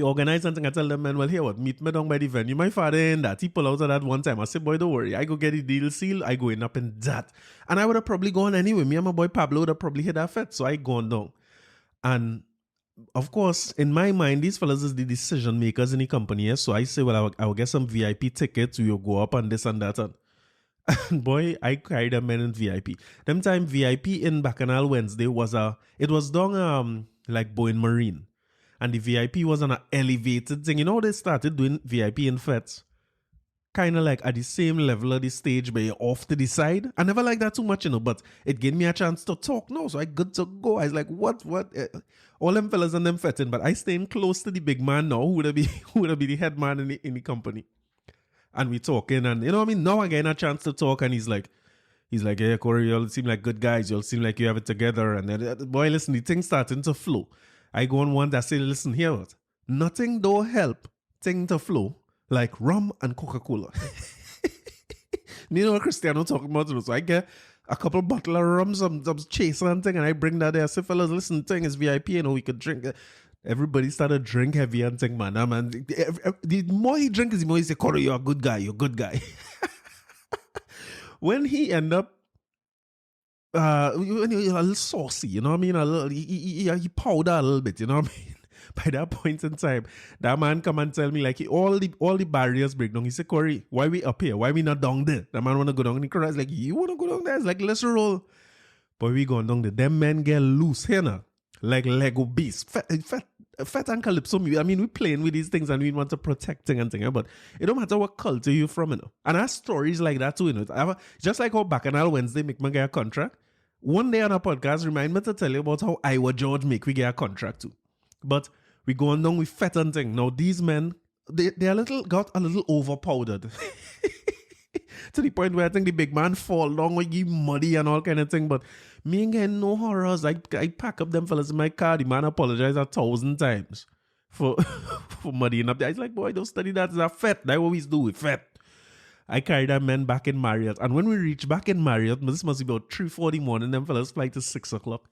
organize something. I tell them, man, well, here what? Meet me down by the venue. My father in that. He pull out of that one time. I said, boy, don't worry. I go get the deal seal. I go in up in that. And I would have probably gone anyway. Me and my boy Pablo would have probably hit that fet. So I gone down. And of course, in my mind, these fellas is the decision makers in the company. Yes? So I say, well, I will get some VIP tickets. We will go up and this and that. And boy, I carried them men in VIP. Them time VIP in Bacchanal Wednesday was down like Boeing Marine. And the VIP was on an elevated thing. You know, they started doing VIP in fets. Kind of like at the same level of the stage, but you're off to the side. I never liked that too much, but it gave me a chance to talk now. So I good to go. I was like, what? All them fellas and them fetting, but I staying close to the big man now, who would be the head man in the company. And we talking, and you know what I mean? Now I getting a chance to talk, and he's like, hey, Corey, you all seem like good guys. You all seem like you have it together. And then, boy, listen, the thing's starting to flow. I go on one that say, listen, here what? Nothing don't help thing to flow like rum and Coca-Cola. You know what Christiano talking about? So I get a couple bottle of rum, some chaser and thing, and I bring that there. I say, fellas, listen, thing is VIP, we could drink. Everybody started drink heavy and thing, man. The more he drinks, the more he say, Corey, you're a good guy. When he end up, a little saucy, you know what I mean? A little, he powder a little bit, you know what I mean? By that point in time, that man come and tell me like all the barriers break down. He said, Corey, why we up here? Why we not down there? The man want to go down in the crowd. It's like, you want to go down there? It's like, let's roll. But we going down there. Them men get loose here now. Like Lego beasts. Fat and Calypso. I mean, we playing with these things and we want to protect things and things. But it don't matter what culture you're from, you know. And I have stories like that too, you know. Just like how Bacchanal Wednesday make me get a contract. One day on a podcast, remind me to tell you about how Iowa George make we get a contract too. But we going down with fat and thing. Now these men, they got a little overpowdered. To the point where I think the big man fall down with you muddy and all kind of thing. But me ain't getting no horrors. I pack up them fellas in my car. The man apologized 1,000 times for muddying up there. He's like, boy, don't study that. It's a fat. That's what we do with fat. I carried that men back in Marriott. And when we reach back in Marriott, this must be about 3:40 in the morning, them fellas fly to 6 o'clock.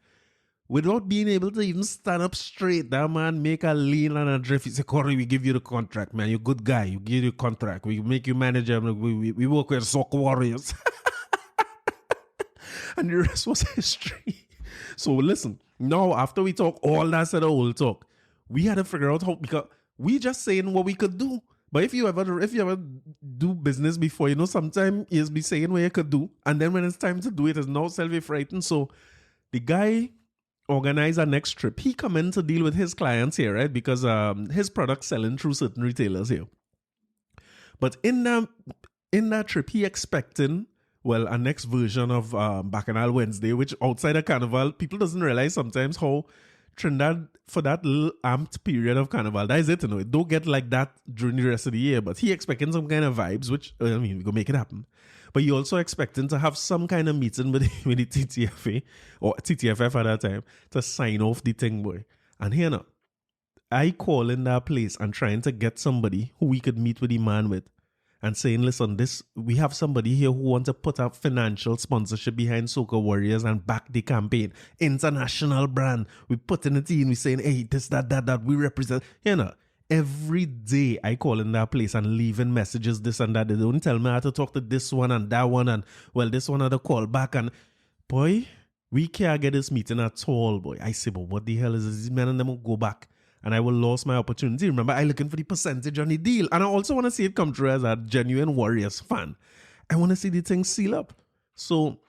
Without being able to even stand up straight, that man make a lean and a drift. He said, Corey, we give you the contract, man. You're a good guy. You give you the contract. We make you manager. We work with soccer warriors. And the rest was history. So listen, now after we talk all that sort of old talk, we had to figure out how, because we just saying what we could do. But if you ever do business before, you know, sometimes you be saying what you could do, and then when it's time to do it, it's now self-frightened. So the guy organized our next trip. He come in to deal with his clients here, right? Because his product selling through certain retailers here. But in that trip, he expecting, well, a next version of Bacchanal Wednesday, which outside of Carnival, people doesn't realize sometimes how Trinidad, for that little amped period of Carnival, that is it, you know. It don't get like that during the rest of the year, but he expecting some kind of vibes, which, I mean, we gonna make it happen. But he also expecting to have some kind of meeting with the TTFA, or TTFF at that time, to sign off the thing, boy. And here now, I call in that place and trying to get somebody who we could meet with the man with, and saying, listen, we have somebody here who wants to put up financial sponsorship behind Soca Warriors and back the campaign. International brand. We putting it in, we saying, hey, this, that, we represent. You know, every day I call in that place and leaving messages, this and that. They don't tell me how to talk to this one and that one, and well, this one had to call back. And boy, we can't get this meeting at all, boy. I say, but what the hell is this? These men and them will go back. And I will lose my opportunity. Remember, I looking for the percentage on the deal. And I also want to see it come true as a genuine Warriors fan. I want to see the thing seal up. So,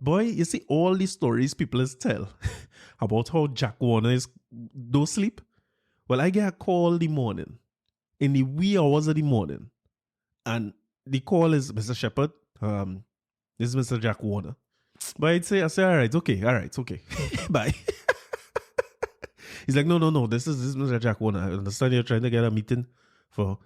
boy, you see all the stories people tell about how Jack Warner don't sleep. Well, I get a call the morning, in the wee hours of the morning. And the call is, Mr. Shepherd, this is Mr. Jack Warner. But I say, all right, okay. Bye. He's like, no, this is Mr. Jack Warner. I understand you're trying to get a meeting for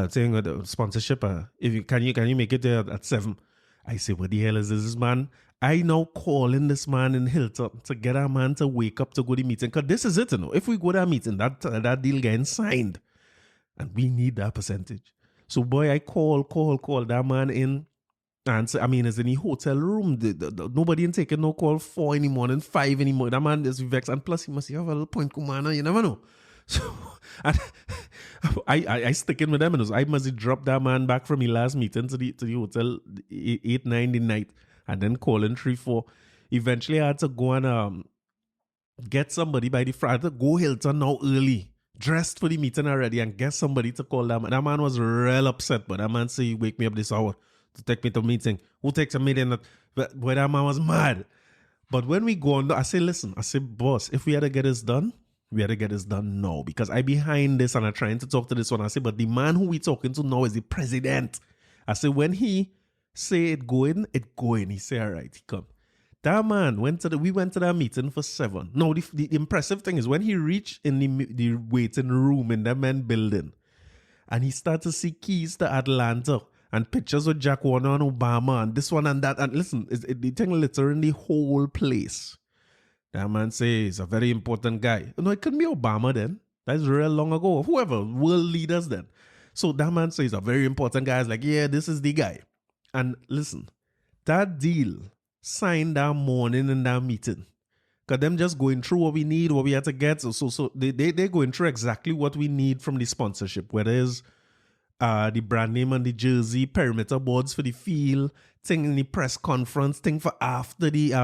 saying the sponsorship. If you can you make it there at 7? I say, what the hell is this man? I now calling this man in Hilltop to get our man to wake up to go to the meeting. Because this is it, you know. If we go to that meeting, that deal getting signed. And we need that percentage. So, boy, I call that man in. And so, I mean, it's in the hotel room. Nobody ain't taking no call 4 in the morning, 5 in the morning. That man is vexed. And plus, he must have a little point, Kumana. You never know. So, and I stick in with them. And I must drop that man back from the last meeting to the hotel 8, 9 in the night. And then calling 3, 4. Eventually, I had to go and get somebody by the front. I had to go Hilton now early, dressed for the meeting already, and get somebody to call that man. That man was real upset. But that man say, wake me up this hour to take me to a meeting. Who takes a meeting? But boy, that man was mad. But when we go on, I say, listen, boss, if we had to get this done, we had to get this done now. Because I behind this and I'm trying to talk to this one. I say, but the man who we talking to now is the president. I say, when he say it going. He say, all right, he come. That man we went to that meeting for 7. No, the impressive thing is when he reached in the waiting room in that man building, and he started to see keys to Atlanta, and pictures with Jack Warner and Obama and this one and that. And listen, the thing littering the whole place. That man says he's a very important guy. No, it couldn't be Obama then. That's real long ago. Whoever, world leaders then. So that man says he's a very important guy. It's like, yeah, this is the guy. And listen, that deal signed that morning in that meeting. Because them just going through what we need, what we had to get. So they're going through exactly what we need from the sponsorship. Whether it's the brand name and the jersey, perimeter boards for the field, thing in the press conference, thing for after the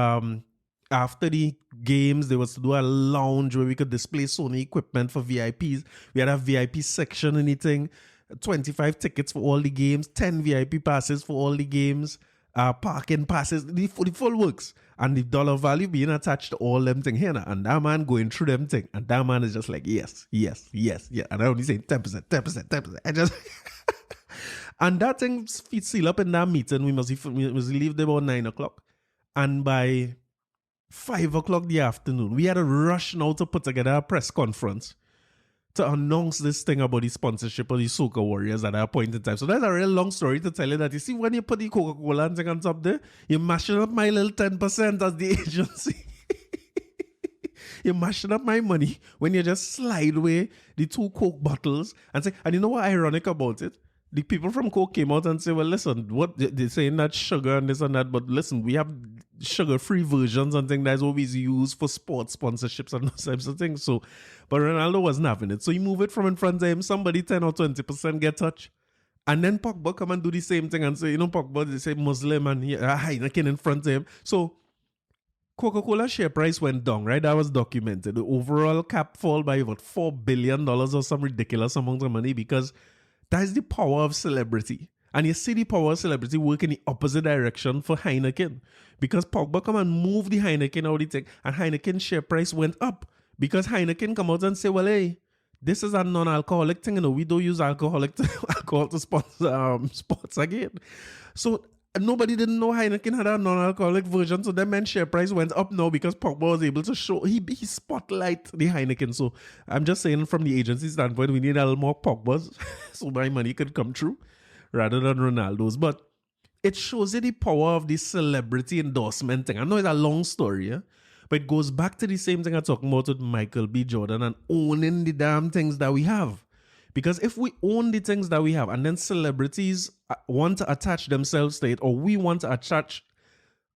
games. There was to do a lounge where we could display Sony equipment for VIPs. We had a VIP section in the thing, 25 tickets for all the games, 10 VIP passes for all the games, parking passes, the full works. And the dollar value being attached to all them thing here now. And that man going through them thing. And that man is just like, yes. And I only say 10%. I just and that thing seal up in that meeting. We must leave there about 9 o'clock. And by 5 o'clock the afternoon, we had a rush now to put together a press conference to announce this thing about the sponsorship of the Soca Warriors at that point in time. So that's a real long story to tell you that, you see, when you put the Coca-Cola and thing on top there, you're mashing up my little 10% as the agency. You're mashing up my money when you just slide away the 2 Coke bottles and say, and you know what ironic about it? The people from Coke came out and say, well, listen, what they're saying that sugar and this and that, but listen, we have sugar-free versions and things that's always used for sports sponsorships and those types of things. So, but Ronaldo wasn't having it. So he moved it from in front of him, somebody 10 or 20% get touch. And then Pogba come and do the same thing and say, you know, Pogba, they say Muslim and he Heineken in front of him. So Coca-Cola share price went down, right? That was documented. The overall cap fall by about $4 billion or some ridiculous amount of money, because that is the power of celebrity. And you see the power of celebrity work in the opposite direction for Heineken. Because Pogba come and move the Heineken out of the thing, and Heineken share price went up. Because Heineken come out and say, well, hey, this is a non-alcoholic thing, we don't use alcohol to sponsor sports again. So nobody didn't know Heineken had a non-alcoholic version, so that meant share price went up now because Pogba was able to show, he spotlight the Heineken. So I'm just saying, from the agency standpoint, we need a little more Pogbas so my money could come true rather than Ronaldo's. But it shows you the power of the celebrity endorsement thing. I know it's a long story, yeah? But it goes back to the same thing I'm talking about with Michael B. Jordan and owning the damn things that we have. Because if we own the things that we have, and then celebrities want to attach themselves to it, or we want to attach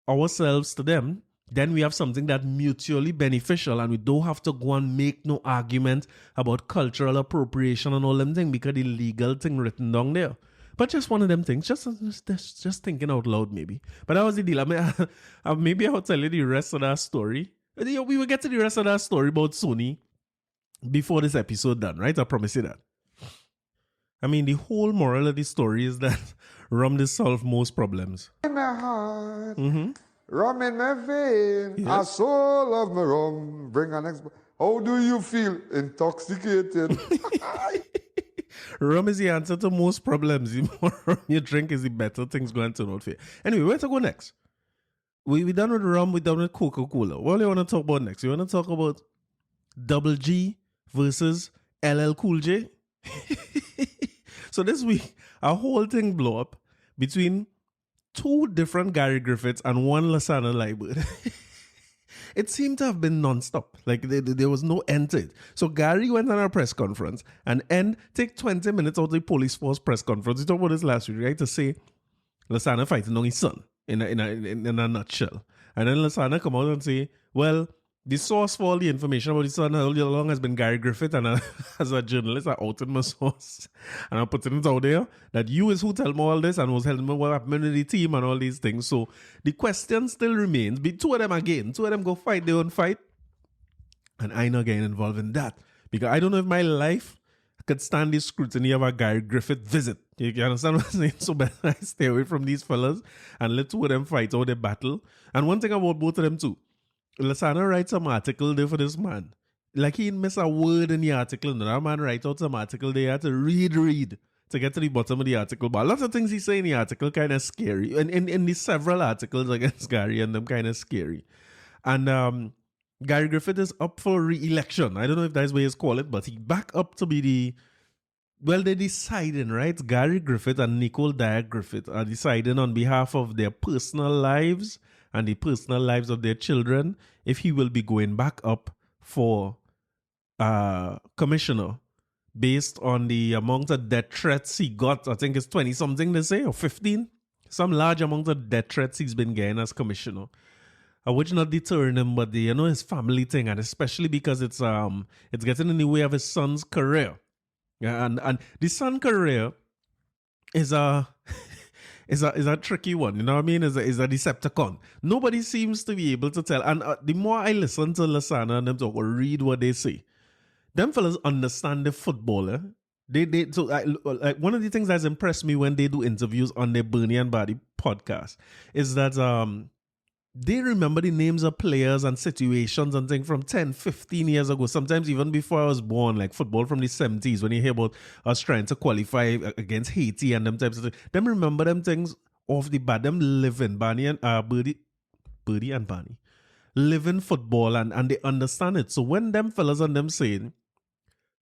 ourselves to them, then we have something that's mutually beneficial, and we don't have to go and make no argument about cultural appropriation and all them things, because the legal thing written down there. But just one of them things, just thinking out loud maybe. But that was the deal. I mean, maybe I'll tell you the rest of that story. We will get to the rest of that story about Sony before this episode done, right? I promise you that. I mean, the whole moral of the story is that rum does solve most problems. In my heart, rum in my vein, a soul of my rum, bring an How do you feel? Intoxicated. Rum is the answer to most problems. The more rum you drink, is the better things going to turn out for you. Anyway, where to go next? We done with rum, we done with Coca-Cola. What do you want to talk about next? You want to talk about Double G versus LL Cool J? So this week, a whole thing blew up between two different Gary Griffiths and one Lasana Liburd. It seemed to have been non-stop. Like there was no end to it. So Gary went on a press conference and take 20 minutes out of the police force press conference. We talked about this last week, right? To say Lasana fighting on his son in a nutshell. And then Lasana come out and say, well, the source for all the information about his son all along has been Gary Griffith, and as a journalist, I outed my source. And I'm putting it out there that you is who tell me all this and was telling me what happened to the team and all these things. So the question still remains. Be two of them go fight their own fight. And I not getting involved in that. Because I don't know if my life could stand the scrutiny of a Gary Griffith visit. You understand what I'm saying? So better I stay away from these fellas and let two of them fight out their battle. And one thing about both of them too, Lasana writes some article there for this man. Like, he didn't miss a word in the article. Another man write out some article they had to read to get to the bottom of the article. But lots of things he say in the article kind of scary. And in the several articles against Gary, and them kind of scary. And Gary Griffith is up for re-election. I don't know if that's what he's called it, but he back up to be they're deciding, right? Gary Griffith and Nicole Dyer Griffith are deciding on behalf of their personal lives and the personal lives of their children if he will be going back up for commissioner based on the amount of death threats he got. I think it's 20 something they say, or 15. Some large amount of death threats he's been getting as commissioner. Which not deterring him, but his family thing, and especially because it's getting in the way of his son's career. Yeah, and the son career is a is a tricky one, you know what I mean? Is a Decepticon. Nobody seems to be able to tell. And the more I listen to Lasana and them talk or read what they say, them fellas understand the footballer. Like one of the things that's impressed me when they do interviews on their Bernie and Barty podcast is that they remember the names of players and situations and things from 10, 15 years ago, sometimes even before I was born, like football from the 70s, when you hear about us trying to qualify against Haiti and them types of things. Them remember them things off the bat. Them living, Birdie and Barney, living football and they understand it. So when them fellas and them saying,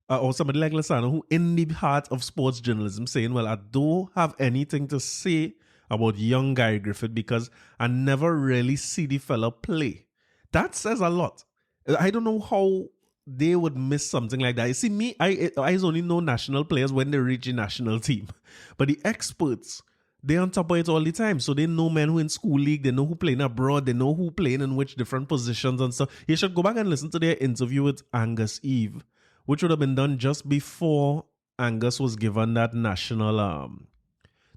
or somebody like Lasana, who in the heart of sports journalism saying, well, I don't have anything to say about young Gary Griffith because I never really see the fella play. That says a lot. I don't know how they would miss something like that. You see, me, I only know national players when they reach the national team. But the experts, they're on top of it all the time. So they know men who in school league, they know who playing abroad, they know who playing in which different positions and stuff. You should go back and listen to their interview with Angus Eve, which would have been done just before Angus was given that national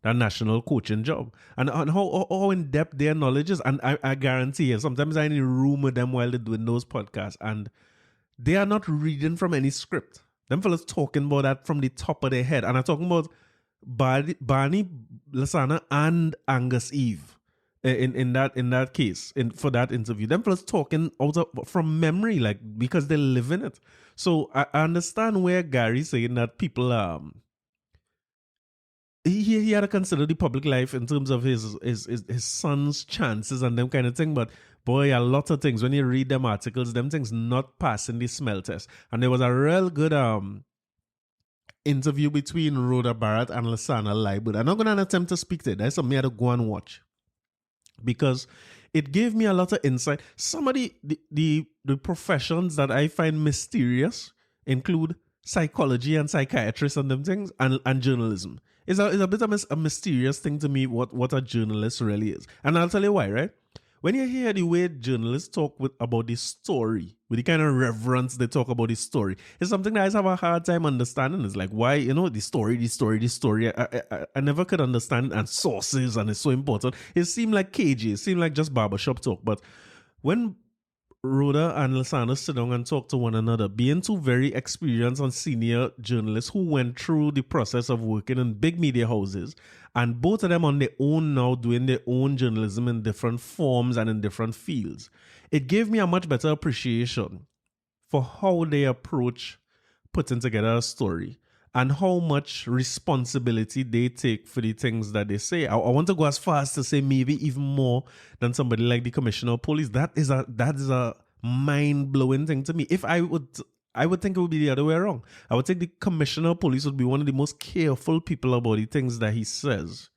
that national coaching job, and how in depth their knowledge is. And I guarantee you, sometimes I'm in a room with them while they're doing those podcasts, and they are not reading from any script. Them fellas talking about that from the top of their head, and I'm talking about Barney, Lasana, and Angus Eve. In that case, for that interview, them fellas talking from memory, like, because they live in it. So I understand where Gary's saying that people he had to consider the public life in terms of his son's chances and them kind of thing. But boy, a lot of things when you read them articles, them things not passing the smell test. And there was a real good interview between Rhoda Bharath and Lasana Liburd. I'm not going to attempt to speak to it. That's something I had to go and watch, because it gave me a lot of insight. Some of the professions that I find mysterious include psychology and psychiatrists and them things, and journalism. It's a bit of a mysterious thing to me what a journalist really is. And I'll tell you why, right? When you hear the way journalists talk about the story, with the kind of reverence they talk about the story, it's something that I have a hard time understanding. It's like, why, the story. I never could understand, and sources, and it's so important. It seemed like cagey. It seemed like just barbershop talk. But when Rhoda and Lasana sit down and talk to one another, being two very experienced and senior journalists who went through the process of working in big media houses, and both of them on their own now doing their own journalism in different forms and in different fields, it gave me a much better appreciation for how they approach putting together a story and how much responsibility they take for the things that they say. I want to go as far as to say maybe even more than somebody like the Commissioner of Police. That is a mind-blowing thing to me. If I would think it would be the other way around. I would think the Commissioner of Police would be one of the most careful people about the things that he says.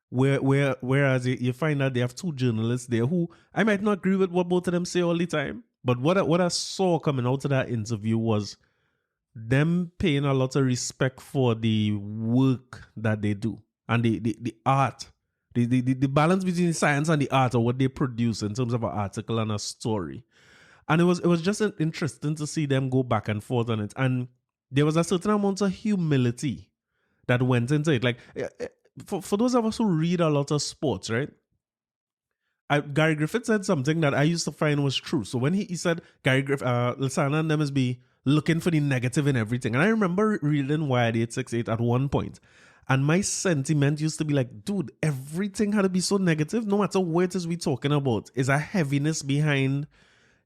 Whereas you find that they have two journalists there who I might not agree with what both of them say all the time, but what I saw coming out of that interview was them paying a lot of respect for the work that they do and the art, the balance between the science and the art of what they produce in terms of an article and a story. And it was just interesting to see them go back and forth on it. And there was a certain amount of humility that went into it. Like, for those of us who read a lot of sports, right? Gary Griffith said something that I used to find was true. So when he said Gary Griffith, Lasana and them must be looking for the negative in everything. And I remember reading Wired 868 at one point, and my sentiment used to be like, dude, everything had to be so negative. No matter what it is we're talking about, is a heaviness behind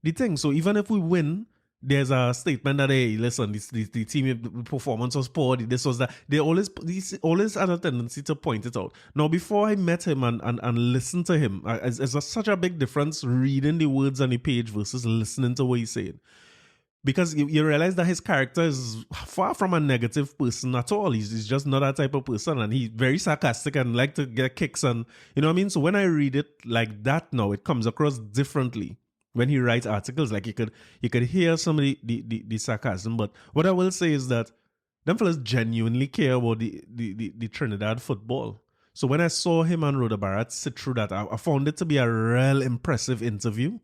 the thing. So even if we win, there's a statement that, hey, listen, the team performance was poor, this was that. They always had a tendency to point it out. Now, before I met him and listened to him, it's such a big difference reading the words on the page versus listening to what he's saying. Because you realize that his character is far from a negative person at all. He's just not that type of person. And he's very sarcastic and like to get kicks. And you know what I mean? So when I read it like that now, it comes across differently. When he writes articles, like you could hear some of the sarcasm. But what I will say is that them fellas genuinely care about the Trinidad football. So when I saw him and Rhoda Bharath sit through that, I found it to be a real impressive interview.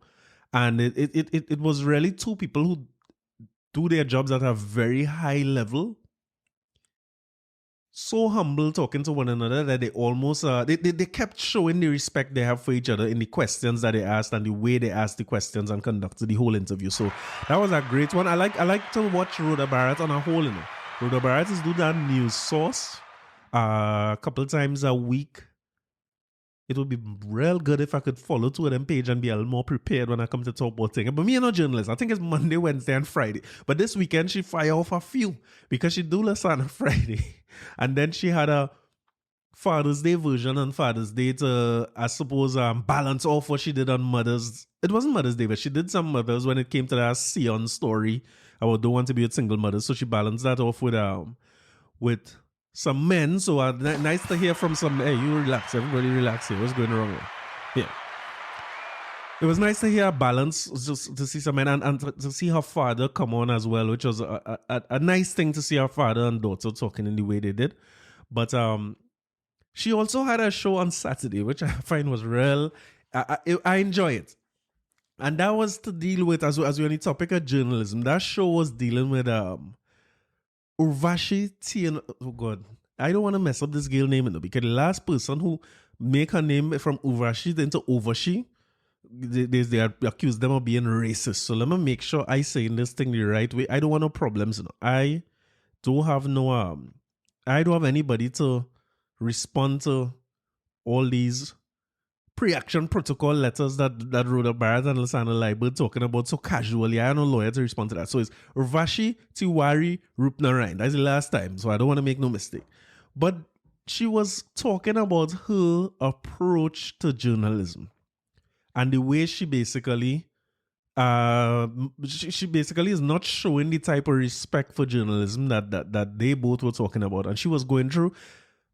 And it was really two people who do their jobs at a very high level, so humble, talking to one another that they almost they kept showing the respect they have for each other in the questions that they asked and the way they asked the questions and conducted the whole interview. So that was a great one. I like to watch Rhoda Bharath on a whole. Rhoda Bharath is do that news source a couple times a week. It would be real good if I could follow two of them page and be a little more prepared when I come to talk about things. But me, I'm not a journalist. I think it's Monday, Wednesday, and Friday. But this weekend, she fire off a few because she do Lasana Friday. And then she had a Father's Day version on Father's Day to, I suppose, balance off what she did on Mother's. It wasn't Mother's Day, but she did some Mothers when it came to that Sion story about don't want to be with single mothers. So she balanced that off with some men. So nice to hear from some. Hey, you relax. Everybody relax here. What's going wrong here? Yeah. It was nice to hear a balance, just to see some men and to see her father come on as well, which was a nice thing to see her father and daughter talking in the way they did. But she also had a show on Saturday, which I find was real. I enjoy it. And that was to deal with, as we're on the topic of journalism, that show was dealing with Urvashi oh God, I don't want to mess up this girl name, because the last person who make her name from Urvashi into Urvashi, they accuse them of being racist. So let me make sure I saying this thing the right way. I don't want no problems. I don't have I don't have anybody to respond to all these pre-action protocol letters that Rhoda Bharath and Lasana Liburd talking about so casually. I have no lawyer to respond to that. So it's Urvashi Tiwari Rupnarayan. That's the last time, so I don't want to make no mistake. But she was talking about her approach to journalism and the way she basically she basically is not showing the type of respect for journalism that they both were talking about. And she was going through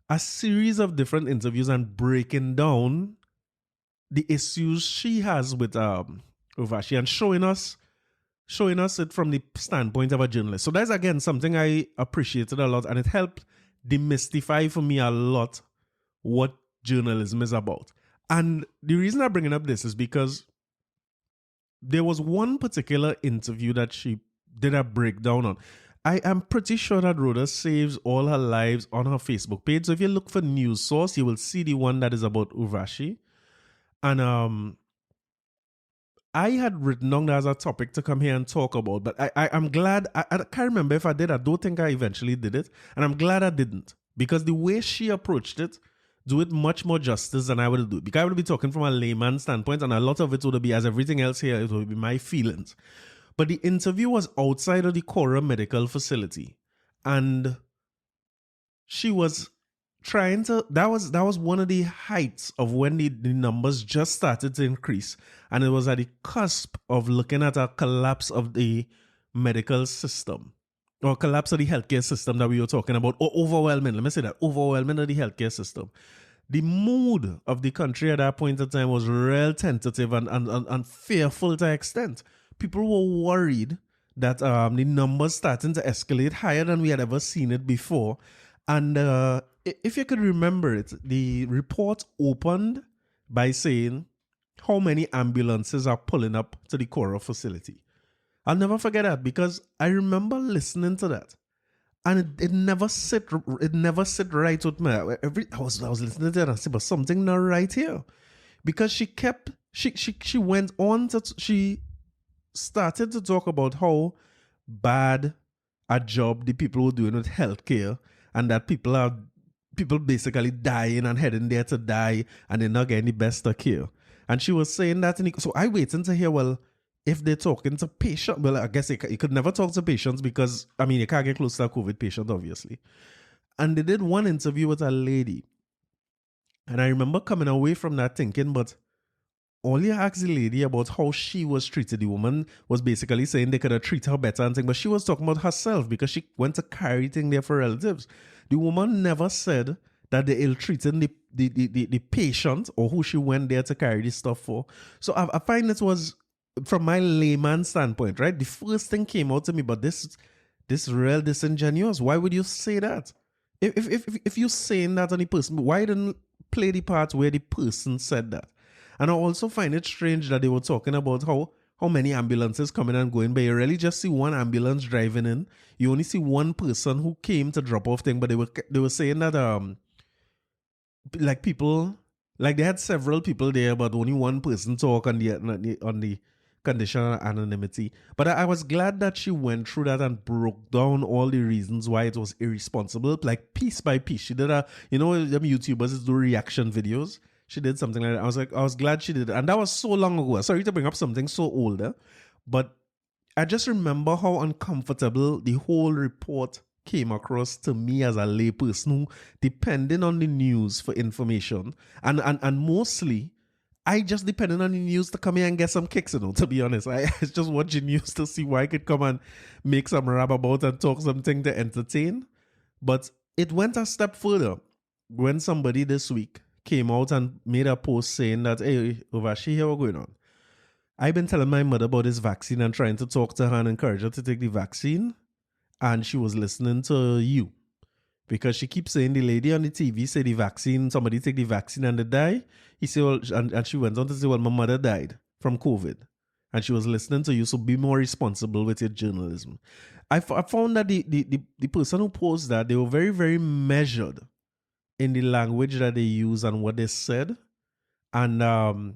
a series of different interviews and breaking down the issues she has with Urvashi and showing us it from the standpoint of a journalist. So that's again something I appreciated a lot, and it helped demystify for me a lot what journalism is about. And the reason I'm bringing up this is because there was one particular interview that she did a breakdown on. I am pretty sure that Rhoda saves all her lives on her Facebook page. So if you look for news source, you will see the one that is about Urvashi. And I had written down that as a topic to come here and talk about, but I'm glad, I can't remember if I did. I don't think I eventually did it. And I'm glad I didn't, because the way she approached it, do it much more justice than I would do. Because I would be talking from a layman standpoint, and a lot of it would be, as everything else here, it would be my feelings. But the interview was outside of the Cora Medical Facility. And she was trying to, that was one of the heights of when the numbers just started to increase. And it was at the cusp of looking at a collapse of the medical system, or collapse of the healthcare system that we were talking about, or overwhelming, let me say that, overwhelming of the healthcare system. The mood of the country at that point in time was real tentative and fearful to an extent. People were worried that the numbers starting to escalate higher than we had ever seen it before. And if you could remember it, the report opened by saying how many ambulances are pulling up to the Cora facility. I'll never forget that, because I remember listening to that, and it never sit right with me. I was listening to it and I said, but something not right here, because she went on to, she started to talk about how bad a job the people were doing with healthcare, and that people basically dying and heading there to die, and they're not getting the best of care. And she was saying that, so I waited to hear, well, if they're talking to patients, well, I guess you could never talk to patients, because, I mean, you can't get close to a COVID patient, obviously. And they did one interview with a lady. And I remember coming away from that thinking, but all you asked the lady about how she was treated. The woman was basically saying they could have treated her better and things, but she was talking about herself because she went to carry things there for relatives. The woman never said that they ill-treating the patient or who she went there to carry this stuff for. So I find it was, from my layman standpoint, right? The first thing came out to me, but this real disingenuous. Why would you say that? If you're saying that on the person, why didn't play the part where the person said that? And I also find it strange that they were talking about how many ambulances coming and going, but you really just see one ambulance driving in. You only see one person who came to drop off thing, but they were saying that like people, like they had several people there, but only one person talk on the condition of anonymity. But I was glad that she went through that and broke down all the reasons why it was irresponsible, like piece by piece. She did them YouTubers do reaction videos. She did something like that. I was glad she did it. And that was so long ago. Sorry to bring up something so older, but I just remember how uncomfortable the whole report came across to me as a layperson who, depending on the news for information, and mostly, I just depended on the news to come here and get some kicks, to be honest. I just watching news to see why I could come and make some rap about and talk something to entertain. But it went a step further when somebody this week came out and made a post saying that, hey, Urvashi, here what's going on. I've been telling my mother about this vaccine and trying to talk to her and encourage her to take the vaccine. And she was listening to you. Because she keeps saying the lady on the TV said the vaccine, somebody take the vaccine and they die. He said, well, and she went on to say, well, my mother died from COVID. And she was listening to you, so be more responsible with your journalism. I found that the person who posed that, they were very, very measured in the language that they use and what they said. And I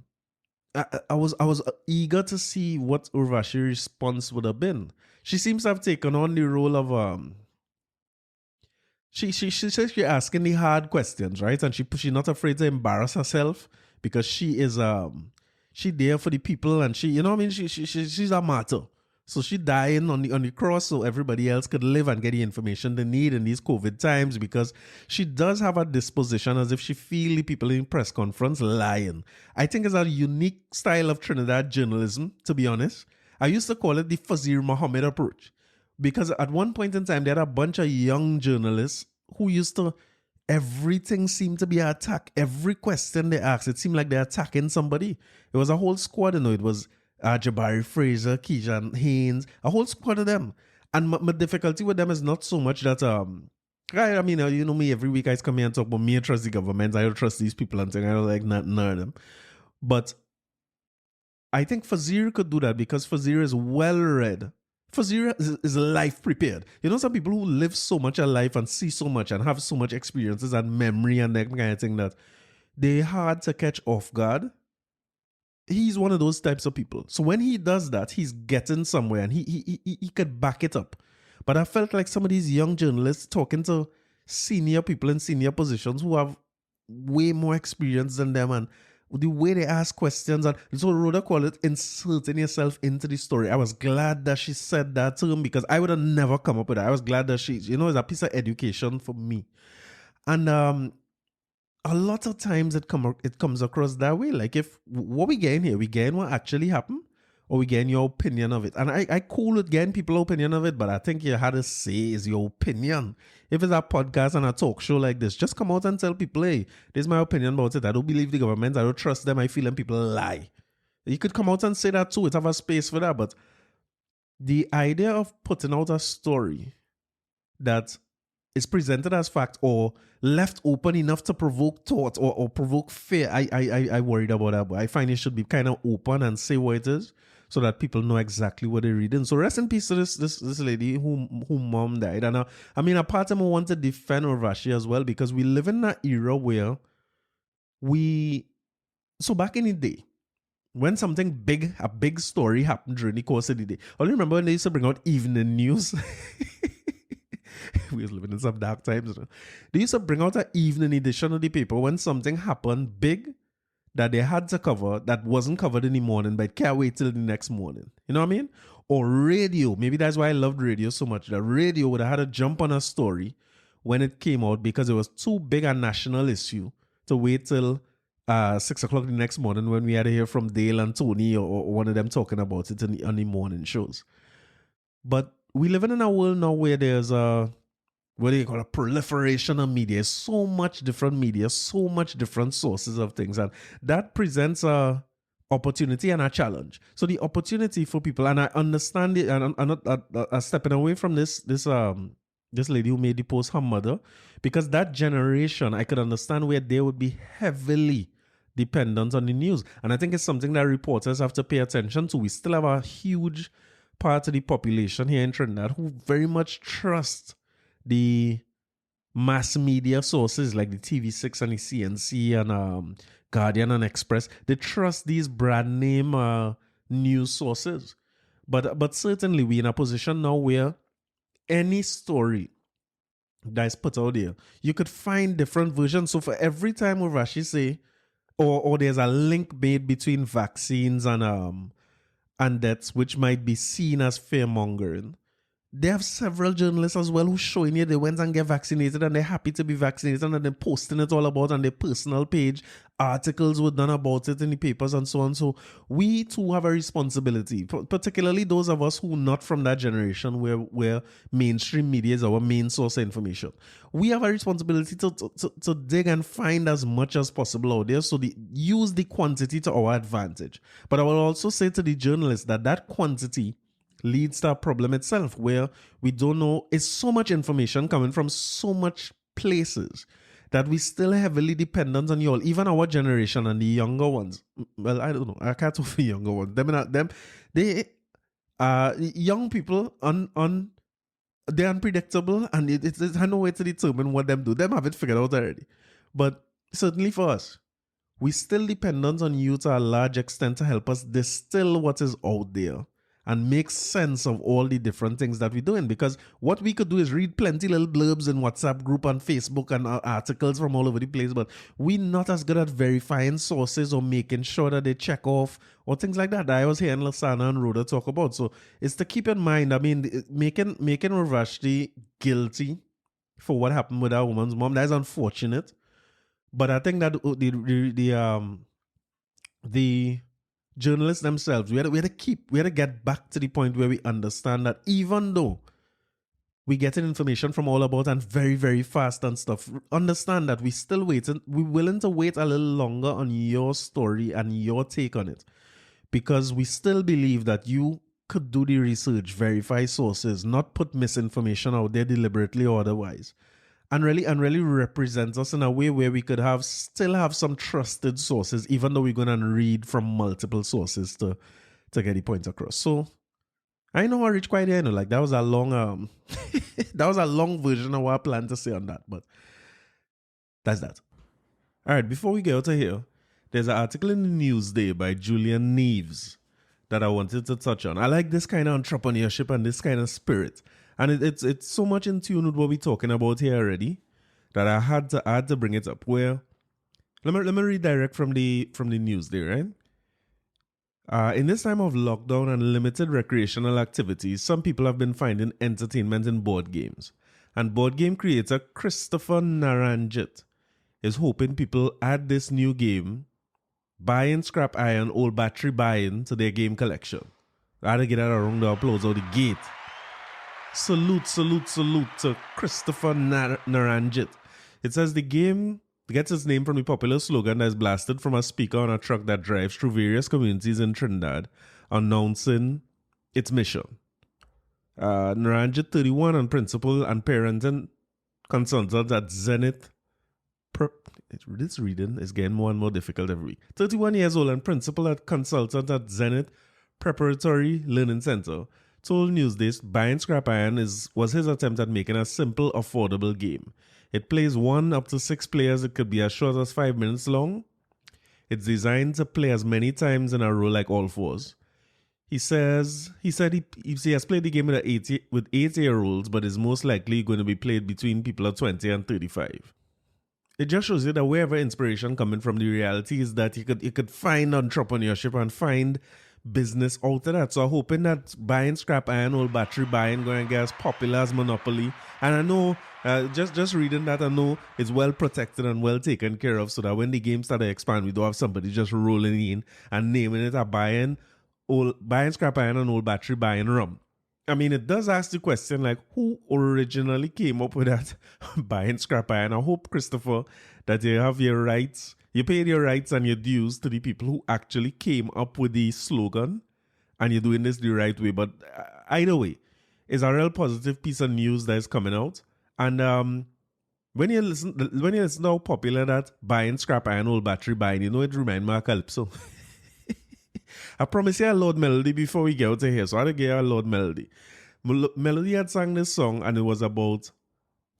was eager to see what Urvashi's response would have been. She seems to have taken on the role of she says she's asking the hard questions, right? And she's not afraid to embarrass herself because she is she there for the people, and she, you know what I mean, she's a martyr. So she dying on the cross so everybody else could live and get the information they need in these COVID times, because she does have a disposition as if she feel the people in press conference lying. I think it's a unique style of Trinidad journalism, to be honest. I used to call it the Fazir Muhammad approach, because at one point in time, there had a bunch of young journalists who used to, everything seemed to be an attack. Every question they asked, it seemed like they're attacking somebody. It was a whole squad, you know. It was Jabari Fraser, Keishan Haynes, a whole squad of them. And my difficulty with them is not so much that, I mean, you know me, every week I come here and talk about me, I trust the government, I don't trust these people and things, I don't like none of them. But I think Fazir could do that because Fazir is well read. Fazir is life prepared. You know, some people who live so much of life and see so much and have so much experiences and memory and that kind of thing that they hard to catch off guard. He's one of those types of people. So when he does that, he's getting somewhere and he could back it up. But I felt like some of these young journalists talking to senior people in senior positions who have way more experience than them, and the way they ask questions, and so Rhoda called it inserting yourself into the story. I was glad that she said that to him because I would have never come up with that. I was glad that she, you know, it's a piece of education for me. And a lot of times it comes across that way. Like, if what we getting here, we getting what actually happened, or we getting your opinion of it. And I cool with getting people's opinion of it, but I think you had to say is your opinion. If it's a podcast and a talk show like this, just come out and tell people, hey, this is my opinion about it. I don't believe the government. I don't trust them. I feel them people lie. You could come out and say that too. It have a space for that. But the idea of putting out a story that is presented as fact or left open enough to provoke thought or provoke fear, I worried about that. But I find it should be kind of open and say what it is, so that people know exactly what they're reading. So rest in peace to this lady who mom died. And I mean, a part of me want to defend Urvashi as well, because we live in that era where so back in the day, when something big, a big story happened during the course of the day. I only remember when they used to bring out evening news. We was living in some dark times. You know? They used to bring out an evening edition of the paper when something happened big that they had to cover that wasn't covered in the morning, but can't wait till the next morning. You know what I mean? Or radio. Maybe that's why I loved radio so much. The radio would have had to jump on a story when it came out because it was too big a national issue to wait till 6 o'clock the next morning when we had to hear from Dale and Tony or one of them talking about it on the morning shows. But we living in a world now where there's what do you call a proliferation of media, so much different media, so much different sources of things, and that presents a opportunity and a challenge. So the opportunity for people, and I understand it, and I'm not stepping away from this lady who made the post, her mother, because that generation, I could understand where they would be heavily dependent on the news, and I think it's something that reporters have to pay attention to. We still have a huge part of the population here in Trinidad who very much trust the mass media sources like the TV6 and the CNC and Guardian and Express. They trust these brand name news sources. But certainly we're in a position now where any story that is put out there, you could find different versions. So for every time Urvashi say, or there's a link made between vaccines and deaths, which might be seen as fear-mongering, they have several journalists as well who showing you they went and get vaccinated and they're happy to be vaccinated and they're posting it all about on their personal page. Articles were done about it in the papers and so on. So we too have a responsibility, particularly those of us who are not from that generation where mainstream media is our main source of information. We have a responsibility to dig and find as much as possible out there, so use the quantity to our advantage. But I will also say to the journalists that quantity leads to a problem itself, where we don't know, it's so much information coming from so much places that we still heavily dependent on you all, even our generation and the younger ones. Well, I don't know, I can't talk for the younger ones. Young people on they're unpredictable, and it's no way to determine what them do. Them have it figured out already. But certainly for us, we still dependent on you to a large extent to help us distill what is out there and make sense of all the different things that we're doing. Because what we could do is read plenty little blurbs in WhatsApp group and Facebook and articles from all over the place, but we're not as good at verifying sources or making sure that they check off or things like that I was hearing Lasana and Rhoda talk about. So it's to keep in mind, I mean, making Urvashi guilty for what happened with that woman's mom, that is unfortunate. But I think that the journalists themselves, we had to get back to the point where we understand that even though we're getting information from all about and very, very fast and stuff, understand that we're willing to wait a little longer on your story and your take on it. Because we still believe that you could do the research, verify sources, not put misinformation out there deliberately or otherwise. And really represent us in a way where we could still have some trusted sources, even though we're going to read from multiple sources to get the points across. So I know I reached quite there, like that was a long that was a long version of what I planned to say on that, but that's that. All right, before we get out of here, there's an article in the Newsday by Julian Neves that I wanted to touch on. I like this kind of entrepreneurship and this kind of spirit. And it's so much in tune with what we're talking about here already that I had to bring it up. Where let me read direct from the Newsday, right? In this time of lockdown and limited recreational activities, some people have been finding entertainment in board games. And board game creator Christopher Naranjit is hoping people add this new game, buying scrap iron, old battery buying, to their game collection. I had to get that around the applause out the gate. Salute to Christopher Naranjit. It says the game gets its name from the popular slogan that is blasted from a speaker on a truck that drives through various communities in Trinidad, announcing its mission. Naranjit, 31, and principal and parenting consultant at Zenith. This reading is getting more and more difficult every week. 31 years old and principal and consultant at Zenith Preparatory Learning Center, told Newsday buying scrap iron was his attempt at making a simple, affordable game. It plays 1 up to 6 players. It could be as short as 5 minutes long. It's designed to play as many times in a row like all fours. He said he has played the game with 8-year-olds, but is most likely going to be played between people of 20 and 35. It just shows you that wherever inspiration coming from, the reality is that you could find entrepreneurship and find business out of that. So I'm hoping that buying scrap iron, old battery buying, going to get as popular as Monopoly. And I know, just reading that, I know it's well protected and well taken care of, so that when the game starts to expand, we don't have somebody just rolling in and naming it a buying scrap iron and old battery buying rum. I mean, it does ask the question, like, who originally came up with that buying scrap iron? I hope, Christopher, that you have your rights. You paid your rights and your dues to the people who actually came up with the slogan, and you're doing this the right way. But either way, it's a real positive piece of news that is coming out. And when you listen to how popular that buying scrap iron, old battery buying, you know, it reminds me of Calypso. I promise you a Lord Melody before we get out of here, so I had to get a Lord Melody. Melody had sang this song, and it was about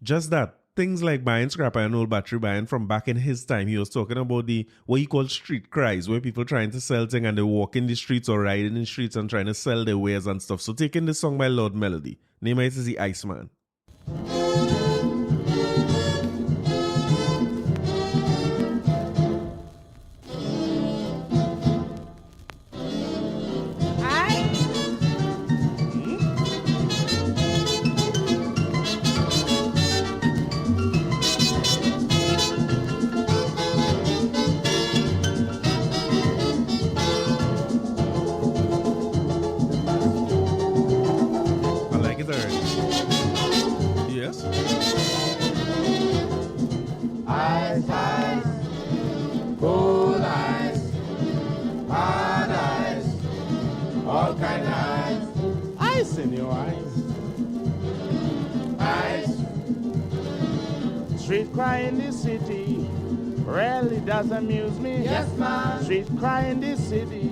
just that. Things like buying scrap iron, old battery buying from back in his time. He was talking about what he called street cries, where people trying to sell things and they walk in the streets or ride in the streets and trying to sell their wares and stuff. So taking this song by Lord Melody. Name it is the Iceman. Street cry in this city rarely does amuse me. Yes, man. Street cry in this city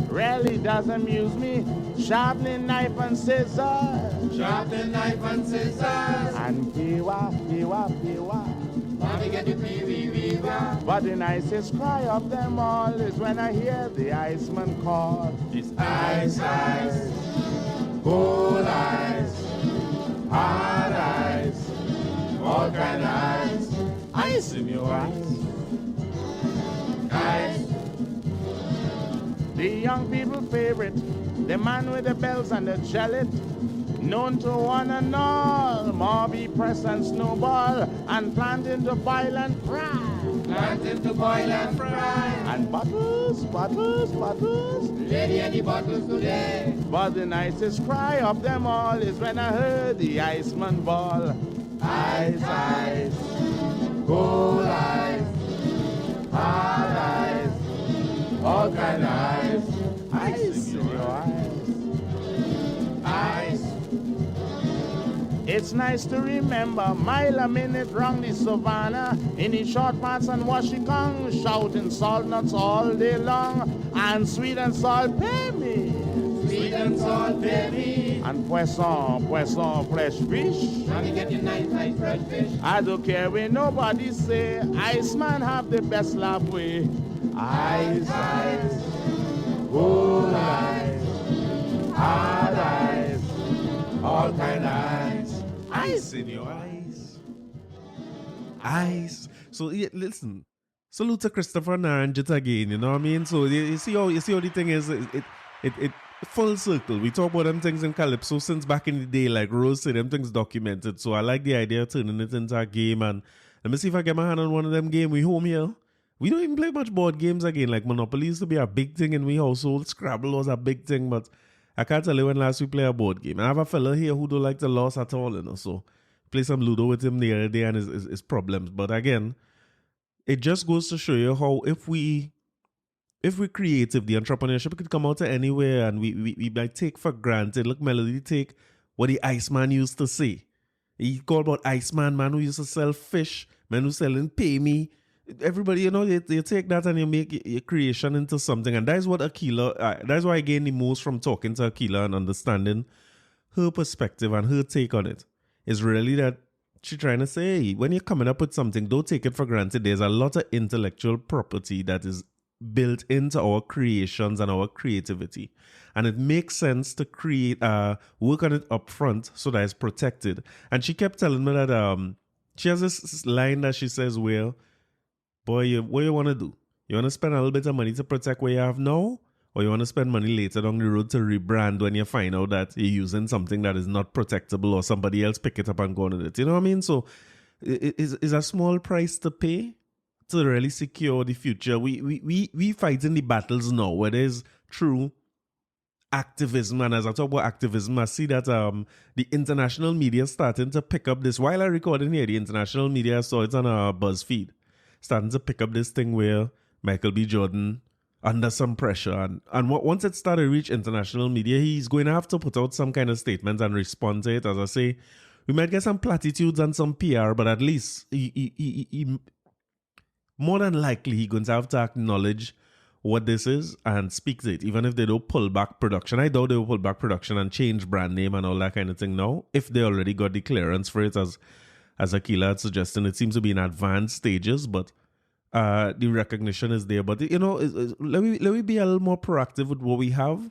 rarely does amuse me. Sharpening knife and scissors. Sharpening knife and scissors. And pee-wah. Mommy get the pee-wee-wee-wah. But the nicest cry of them all is when I hear the Iceman call. It's ice, ice, cold ice, hard ice, all kind of ice. Ice in your eyes. Ice. The young people favorite, the man with the bells and the jelly, known to one and all, Mobby press and snowball, and planting to boil and fry. Planting to boil and fry. And bottles. Lady, any bottles today? But the nicest cry of them all is when I heard the Iceman bawl. Ice, ice, cold ice, hard ice, all kind of ice. Ice in your eyes. Ice. It's nice to remember mile a minute round the savannah, in the short pants and washington, shouting salt nuts all day long, and sweet and salt pay me. Sweet and salt, baby. And poisson, fresh fish. Now you get your nice fresh fish. I don't care when nobody say, Iceman have the best laugh way. Ice, ice, cold ice, hard ice, all kind of ice. Ice in your eyes. Ice. So yeah, listen. Salute to Christopher Naranjit again. You know what I mean? So you see how the thing is. It full circle. We talk about them things in Calypso since back in the day. Like Rose said, them things documented. So I like the idea of turning it into a game. And let me see if I get my hand on one of them games. We home here. We don't even play much board games again. Like Monopoly used to be a big thing in we household. Scrabble was a big thing, but I can't tell you when last we play a board game. I have a fella here who don't like to lose at all, you know. So play some Ludo with him the other day and his problems. But again, it just goes to show you how if we creative, the entrepreneurship could come out of anywhere, and we might take for granted. Look, Melody, take what the Iceman used to say. He called about Iceman, man who used to sell fish, man who selling pay me. Everybody, you know, they take that and you make your creation into something. And that is what Akila, that's why I gain the most from talking to Akila and understanding her perspective and her take on it. Is really that she's trying to say, hey, when you're coming up with something, don't take it for granted. There's a lot of intellectual property that is built into our creations and our creativity. And it makes sense to create, work on it up front so that it's protected. And she kept telling me that she has this line that she says, well, boy, what you want to do? You want to spend a little bit of money to protect what you have now? Or you want to spend money later down the road to rebrand when you find out that you're using something that is not protectable or somebody else pick it up and go on with it? You know what I mean? So it's a small price to pay to really secure the future. We fight in the battles now where there's true activism. And as I talk about activism, I see that the international media starting to pick up this. While I recording here, the international media, I saw it on BuzzFeed, starting to pick up this thing where Michael B. Jordan under some pressure. And once it started to reach international media, he's going to have to put out some kind of statement and respond to it. As I say, we might get some platitudes and some PR, but at least he more than likely he's going to have to acknowledge what this is and speak to it, even if they don't pull back production. I doubt they will pull back production and change brand name and all that kind of thing now, if they already got the clearance for it, as Akila had suggested. It seems to be in advanced stages, but the recognition is there. But, you know, let me be a little more proactive with what we have.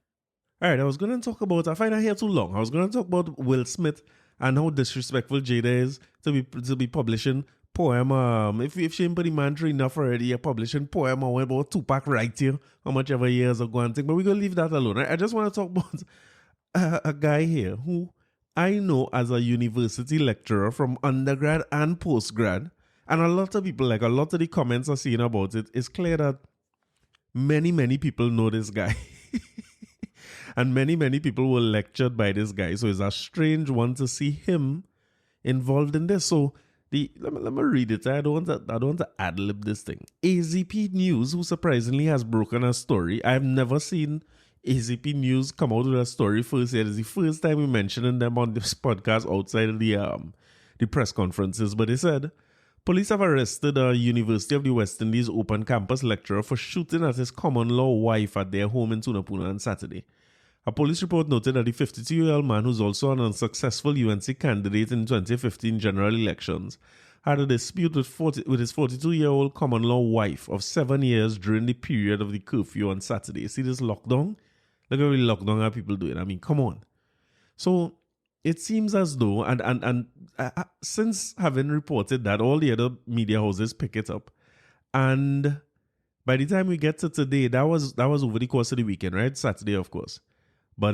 All right, I was going to talk about, I find I here too long. I was going to talk about Will Smith and how disrespectful Jada is to be publishing poem. If she ain't pretty mandatory enough already, you're publishing poem or about Tupac right here, how much ever years ago and thing. But we're going to leave that alone. I just want to talk about a guy here who I know as a university lecturer from undergrad and postgrad. And a lot of people, like a lot of the comments are seeing about it, it's clear that many people know this guy. And many people were lectured by this guy. So it's a strange one to see him involved in this. So let me read it. I don't want to ad-lib this thing. AZP News, who surprisingly has broken a story. I've never seen AZP News come out with a story first yet. It's the first time we're mentioning them on this podcast outside of the press conferences. But they said, police have arrested a University of the West Indies open campus lecturer for shooting at his common law wife at their home in Tunapuna on Saturday. A police report noted that the 52-year-old man, who's also an unsuccessful UNC candidate in 2015 general elections, had a dispute with his 42-year-old common-law wife of 7 years during the period of the curfew on Saturday. See this lockdown? Look at how lockdown are people doing. I mean, come on. So it seems as though, and since having reported that, all the other media houses pick it up. And by the time we get to today, that was over the course of the weekend, right? Saturday, of course. But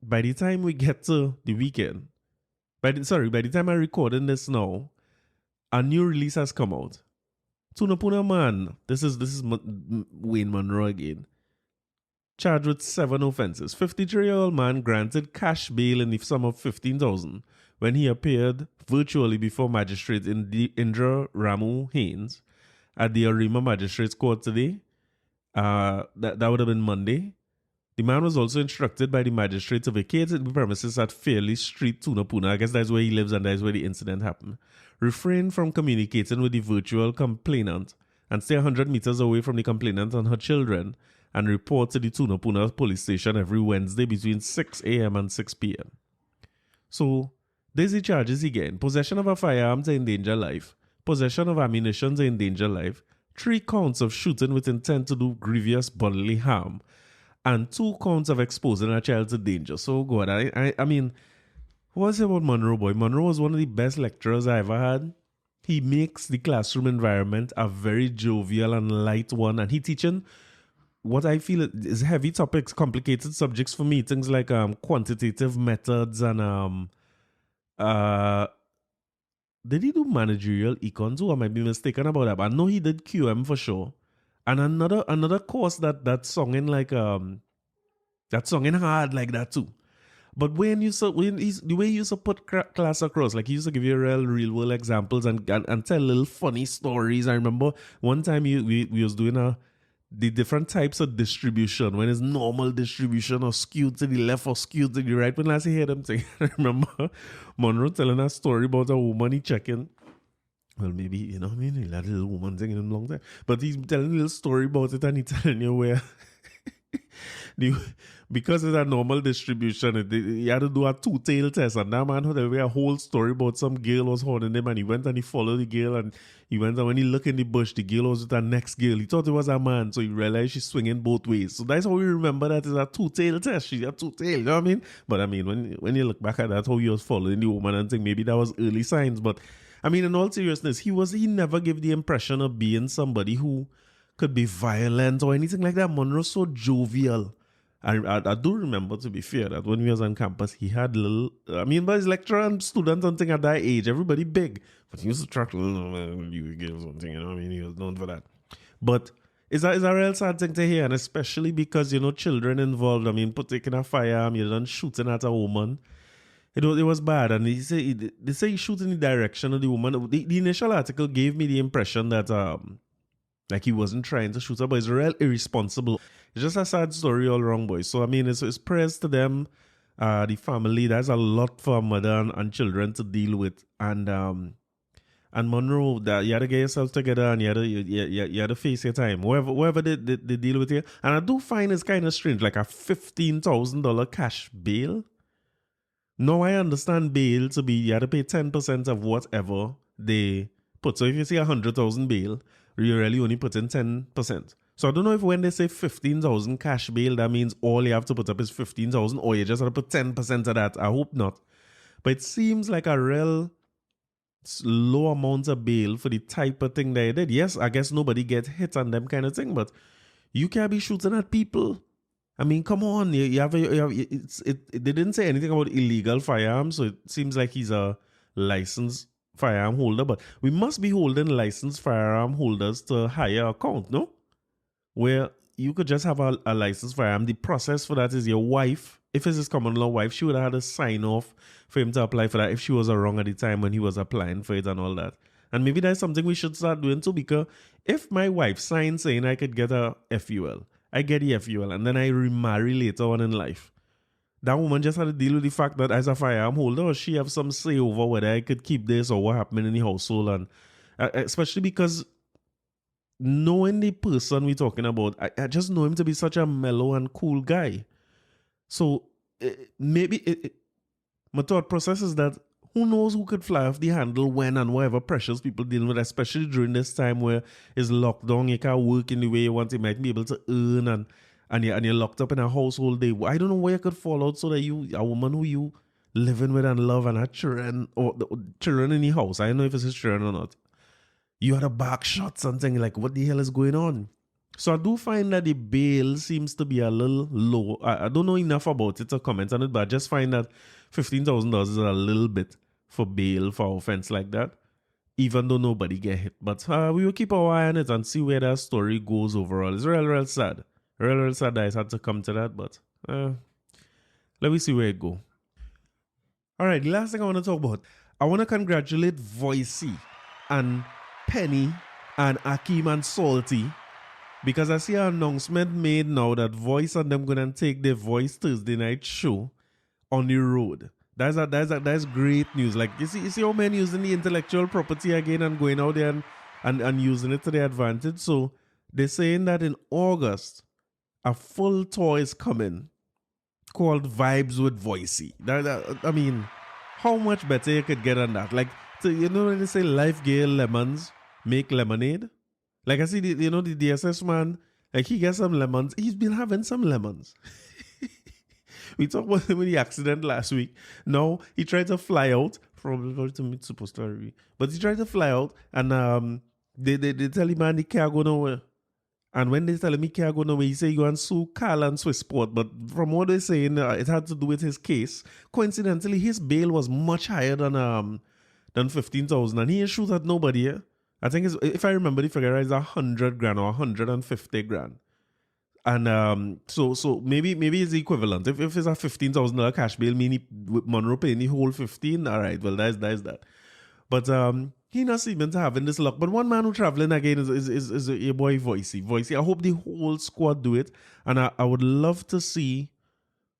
by the time we get to the weekend, by the time I'm recording this now, a new release has come out. Tunapuna man, this is Wayne Munroe again, charged with 7 offenses. 53-year-old man granted cash bail in the sum of $15,000 when he appeared virtually before magistrate Indra Ramu Haynes at the Arima Magistrates Court today. That would have been Monday. The man was also instructed by the magistrate to vacate the premises at Fairley Street, Tunapuna. I guess that's where he lives and that's where the incident happened. Refrain from communicating with the virtual complainant and stay 100 meters away from the complainant and her children, and report to the Tunapuna police station every Wednesday between 6 a.m. and 6 p.m. So, there's the charges again. Possession of a firearm to endanger life. Possession of ammunition to endanger life. 3 counts of shooting with intent to do grievous bodily harm. And 2 counts of exposing a child to danger. So, God, I mean, what was it about Munroe, boy? Munroe was one of the best lecturers I ever had. He makes the classroom environment a very jovial and light one. And he teaching what I feel is heavy topics, complicated subjects for me. Things like quantitative methods and did he do managerial econ too? I might be mistaken about that. But I know he did QM for sure. And another course that sung in like that sung in hard like that too. But the way he used to put class across, like he used to give you real world examples and tell little funny stories. I remember one time we was doing the different types of distribution, when it's normal distribution or skewed to the left or skewed to the right. When last I heard him say, I remember Munroe telling a story about a woman he checking. Well, maybe, you know what I mean? He had a little woman singing him a long time. But he's telling a little story about it and he's telling you where, because it's a normal distribution, he had to do a 2-tail test. And that man had a whole story about some girl was holding him and he went and he followed the girl and he went and when he looked in the bush, the girl was with the next girl. He thought it was a man, so he realized she's swinging both ways. So that's how we remember that it's a 2-tail test. She's a 2-tail, you know what I mean? But I mean, when you look back at that, how he was following the woman and think maybe that was early signs. But I mean, in all seriousness, he never gave the impression of being somebody who could be violent or anything like that. Munroe so jovial. I do remember, to be fair, that when we was on campus, he had little, I mean, by his lecturer and students and thing at that age, everybody big. But he used to track you give something, you know what I mean? He was known for that. But it's a real sad thing to hear, and especially because, you know, children involved. I mean, taking a firearm, you're done shooting at a woman. It was bad, and they say he shoot in the direction of the woman. The initial article gave me the impression that like he wasn't trying to shoot her, but it's real irresponsible. It's just a sad story all wrong, boys. So I mean, it's prayers to them, the family. That's a lot for a mother and children to deal with, and Munroe, that you had to get yourself together and you had to face your time, wherever they deal with you. And I do find it's kind of strange, like a $15,000 cash bail. No, I understand bail to be, you have to pay 10% of whatever they put. So if you say 100,000 bail, you really only put in 10%. So I don't know if when they say 15,000 cash bail, that means all you have to put up is 15,000 or you just have to put 10% of that. I hope not. But it seems like a real low amount of bail for the type of thing they did. Yes, I guess nobody gets hit on them kind of thing, but you can't be shooting at people. I mean, come on. They didn't say anything about illegal firearms, so it seems like he's a licensed firearm holder, but we must be holding licensed firearm holders to a higher account, no? Where you could just have a licensed firearm. The process for that is your wife, if it's his common law wife, she would have had a sign off for him to apply for that if she was wrong at the time when he was applying for it and all that. And maybe that's something we should start doing too, because if my wife signed saying I could get a FUL, I get the FUL, and then I remarry later on in life, that woman just had to deal with the fact that as a firearm holder, or she have some say over whether I could keep this or what happened in the household. And especially because knowing the person we're talking about, I just know him to be such a mellow and cool guy. So maybe my thought process is that who knows who could fly off the handle when and whatever pressures people dealing with, especially during this time where it's lockdown, you can't work in the way you want, you might be able to earn and you're locked up in a household day. I don't know where you could fall out so that you, a woman who you living with and love and have children or children in the house, I don't know if it's his children or not, you had a back shot, something like what the hell is going on? So I do find that the bail seems to be a little low. I don't know enough about it to comment on it, but I just find that $15,000 is a little bit for bail for offense like that, even though nobody get hit. But we will keep our eye on it and see where that story goes overall. It's real sad. Real sad that it had to come to that, but let me see where it go. All right, the last thing I want to talk about, I want to congratulate Voicey and Penny and Akeem and Salty, because I see an announcement made now that Voice and them going to take their Voice Thursday night show on the road. That's great news. Like you see how men using the intellectual property again and going out there and using it to their advantage. So they're saying that in August, a full tour is coming called Vibes with Voicey. I mean, how much better you could get on that? Like, so you know when they say life gave lemons, make lemonade? Like I see, the DSS man, like he gets some lemons. He's been having some lemons. We talked about him in the accident last week. Now he tried to fly out from supposed to, but he tried to fly out, and they tell him, man, he can't go nowhere. And when they tell him he can't go nowhere, he say he go and sue Carl and Swissport. But from what they're saying, it had to do with his case. Coincidentally, his bail was much higher than 15,000, and he ain't shoot at nobody. Yeah? I think if I remember the figure, it's $100,000 or $150,000. And so maybe it's the equivalent. If it's a $15,000 cash bail, meaning Munroe paying the whole 15, all right, well that's that. But he not seeming to having this luck. But one man who traveling again is your boy Voicey. I hope the whole squad do it, and I would love to see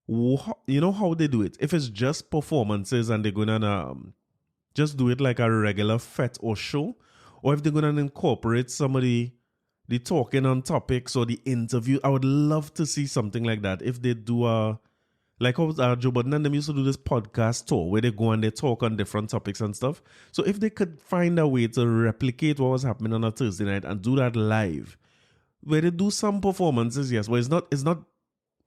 how they do it. If it's just performances and they're gonna just do it like a regular fete or show, or if they're gonna incorporate somebody. The talking on topics or the interview. I would love to see something like that. If they do like how Joe Budden and them used to do this podcast tour where they go and they talk on different topics and stuff. So if they could find a way to replicate what was happening on a Thursday night and do that live, where they do some performances, yes, but it's not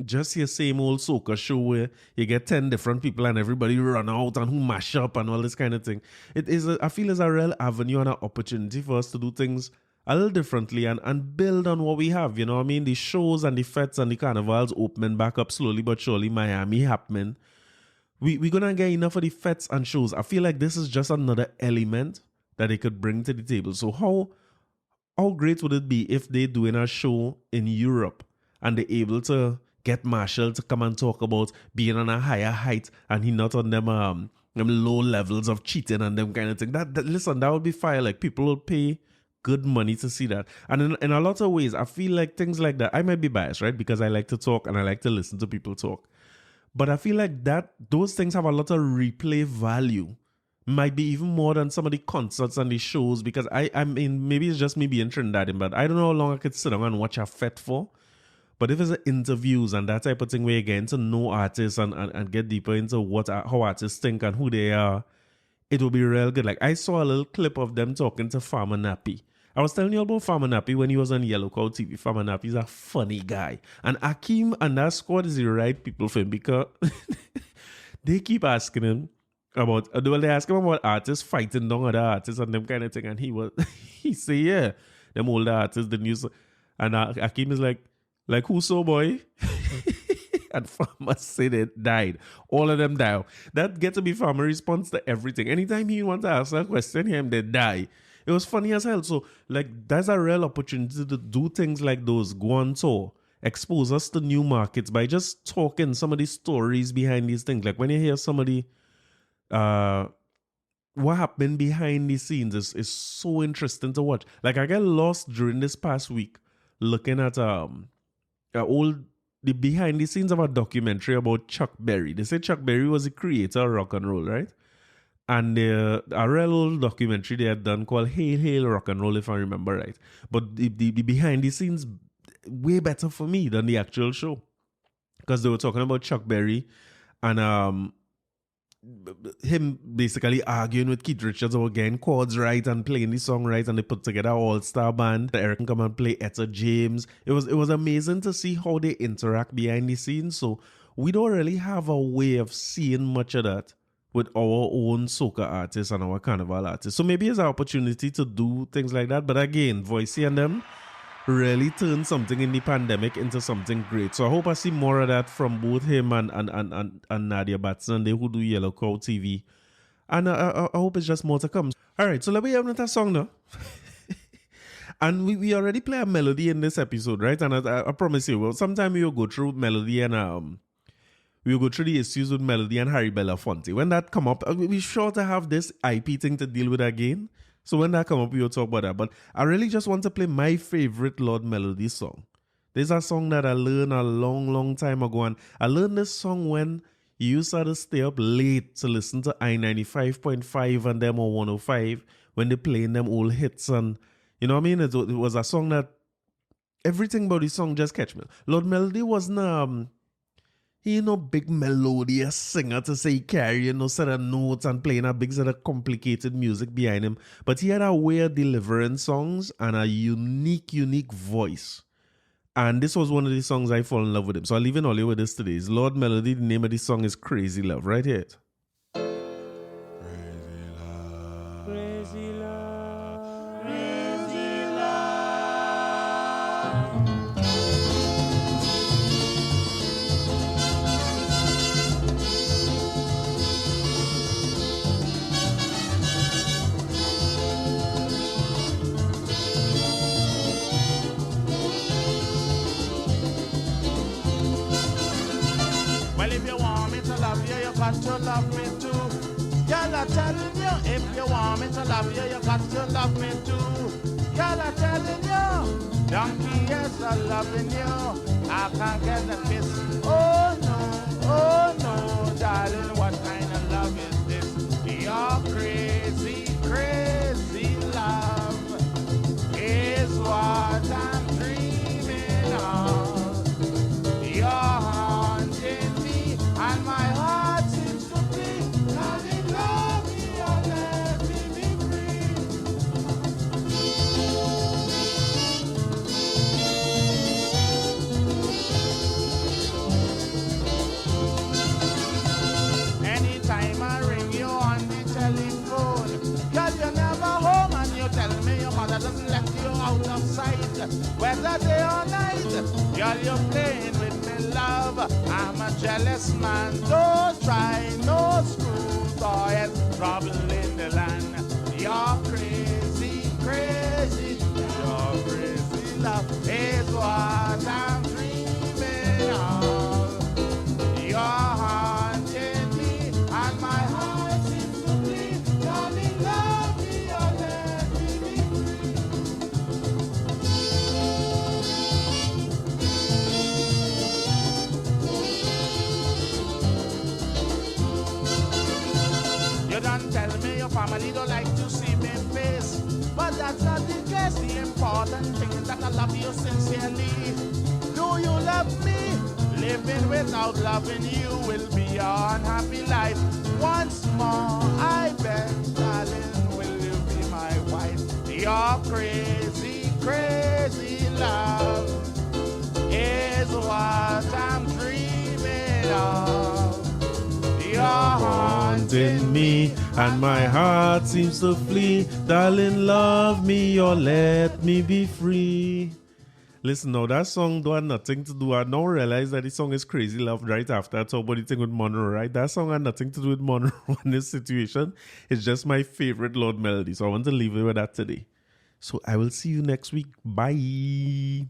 just your same old soca show where you get 10 different people and everybody run out and who mash up and all this kind of thing. I feel it's a real avenue and an opportunity for us to do things a little differently and build on what we have, you know what I mean? The shows and the fetes and the carnivals opening back up slowly but surely, Miami happening. We're going to get enough of the fetes and shows. I feel like this is just another element that they could bring to the table. So how great would it be if they doing a show in Europe and they're able to get Marshall to come and talk about being on a higher height and he not on them low levels of cheating and them kind of thing. Listen, that would be fire. Like people will pay good money to see that. And in a lot of ways, I feel like things like that, I might be biased, right? Because I like to talk and I like to listen to people talk. But I feel like those things have a lot of replay value. Might be even more than some of the concerts and the shows, because I mean, maybe it's just me being Trinidadian, but I don't know how long I could sit down and watch a fete for. But if it's interviews and that type of thing where you're getting to know artists and get deeper into how artists think and who they are, it will be real good. Like I saw a little clip of them talking to Farmer Nappy. I was telling you about Farmer Nappy when he was on Yellow Cow TV. Farmer Nappy's a funny guy. And Akeem and that squad is the right people for him, because they keep asking him about, they ask him about artists fighting down other artists and them kind of thing. And he say, yeah, them older artists, the news. And Akeem is like who so, boy? And Farmer said it died. All of them die. That gets to be Farmer response to everything. Anytime he wants to ask a question, him they die. It was funny as hell. So, like, that's a real opportunity to do things like those. Go on tour. Expose us to new markets by just talking some of the stories behind these things. Like, when you hear somebody, what happened behind the scenes is so interesting to watch. Like, I got lost during this past week looking at the behind the scenes of a documentary about Chuck Berry. They say Chuck Berry was the creator of rock and roll, right? And a real old documentary they had done called Hail Hail Rock and Roll, if I remember right. But the behind the scenes way better for me than the actual show. because they were talking about Chuck Berry and him basically arguing with Keith Richards about getting chords right and playing the song right, and they put together an all-star band. Eric can come and play Etta James. It was amazing to see how they interact behind the scenes. So we don't really have a way of seeing much of that with our own soca artists and our carnival artists. So maybe it's an opportunity to do things like that. But again, Voicey and them really turned something in the pandemic into something great. So I hope I see more of that from both him and Nadia Batson, they who do Yellow Cow TV. And I hope it's just more to come. All right, so let me have another song now. And we already play a melody in this episode, right? And I promise you, well, sometime we will go through melody and we will go through the issues with Melody and Harry Belafonte. When that come up, we're sure to have this IP thing to deal with again. So when that come up, we will talk about that. But I really just want to play my favorite Lord Melody song. There's a song that I learned a long, long time ago. And I learned this song when you used to stay up late to listen to I-95.5 and them on 105 when they playing them old hits. And you know what I mean? It was a song that everything about the song just catch me. Lord Melody wasn't he no big melodious singer to say he carry no set of notes and playing a big set of complicated music behind him. But he had a way of delivering songs and a unique voice. And this was one of the songs I fall in love with him. So I'll leave it all with this today. It's Lord Melody. The name of the song is Crazy Love. Right here. Crazy love. Crazy love. Crazy love. Well, if you want me to love you, you got to love me too. Girl, I'm telling you, if you want me to love you, you got to love me too. Girl, I'm telling you, donkey, yes, I'm loving you. I can't get the kiss. Oh no, darling, what kind of love is this? Your crazy, crazy love is what I'm dreaming of. You're haunting me, and my heart seems to be loving, love me, or let me be free. Anytime I ring you on the telephone, girl, you're never home, and you tell me your mother doesn't let you out of sight. Whether day or night, girl, you're playing with me, love. I'm a jealous man, don't try, no screw toys, trouble in the land. You're crazy, crazy, your crazy love is what I'm dreaming of. You're haunting me, and my heart seems to bleed. Darling, love me, or let me be free. You don't tell me your family don't like to see me face, but that's not the case. The important thing is that I love you sincerely. Do you love me? Living without loving you will be an unhappy life. Once more, I beg, darling, will you be my wife? Your crazy, crazy love is what I'm dreaming of. You're Haunting me, and my heart seems to flee. Darling, love me or let me be free. Listen, now that song don't have nothing to do. I now realize that the song is Crazy Love right after I talk about the thing with Munroe, right? That song had nothing to do with Munroe in this situation. It's just my favorite Lord Melody. So I want to leave it with that today. So I will see you next week. Bye.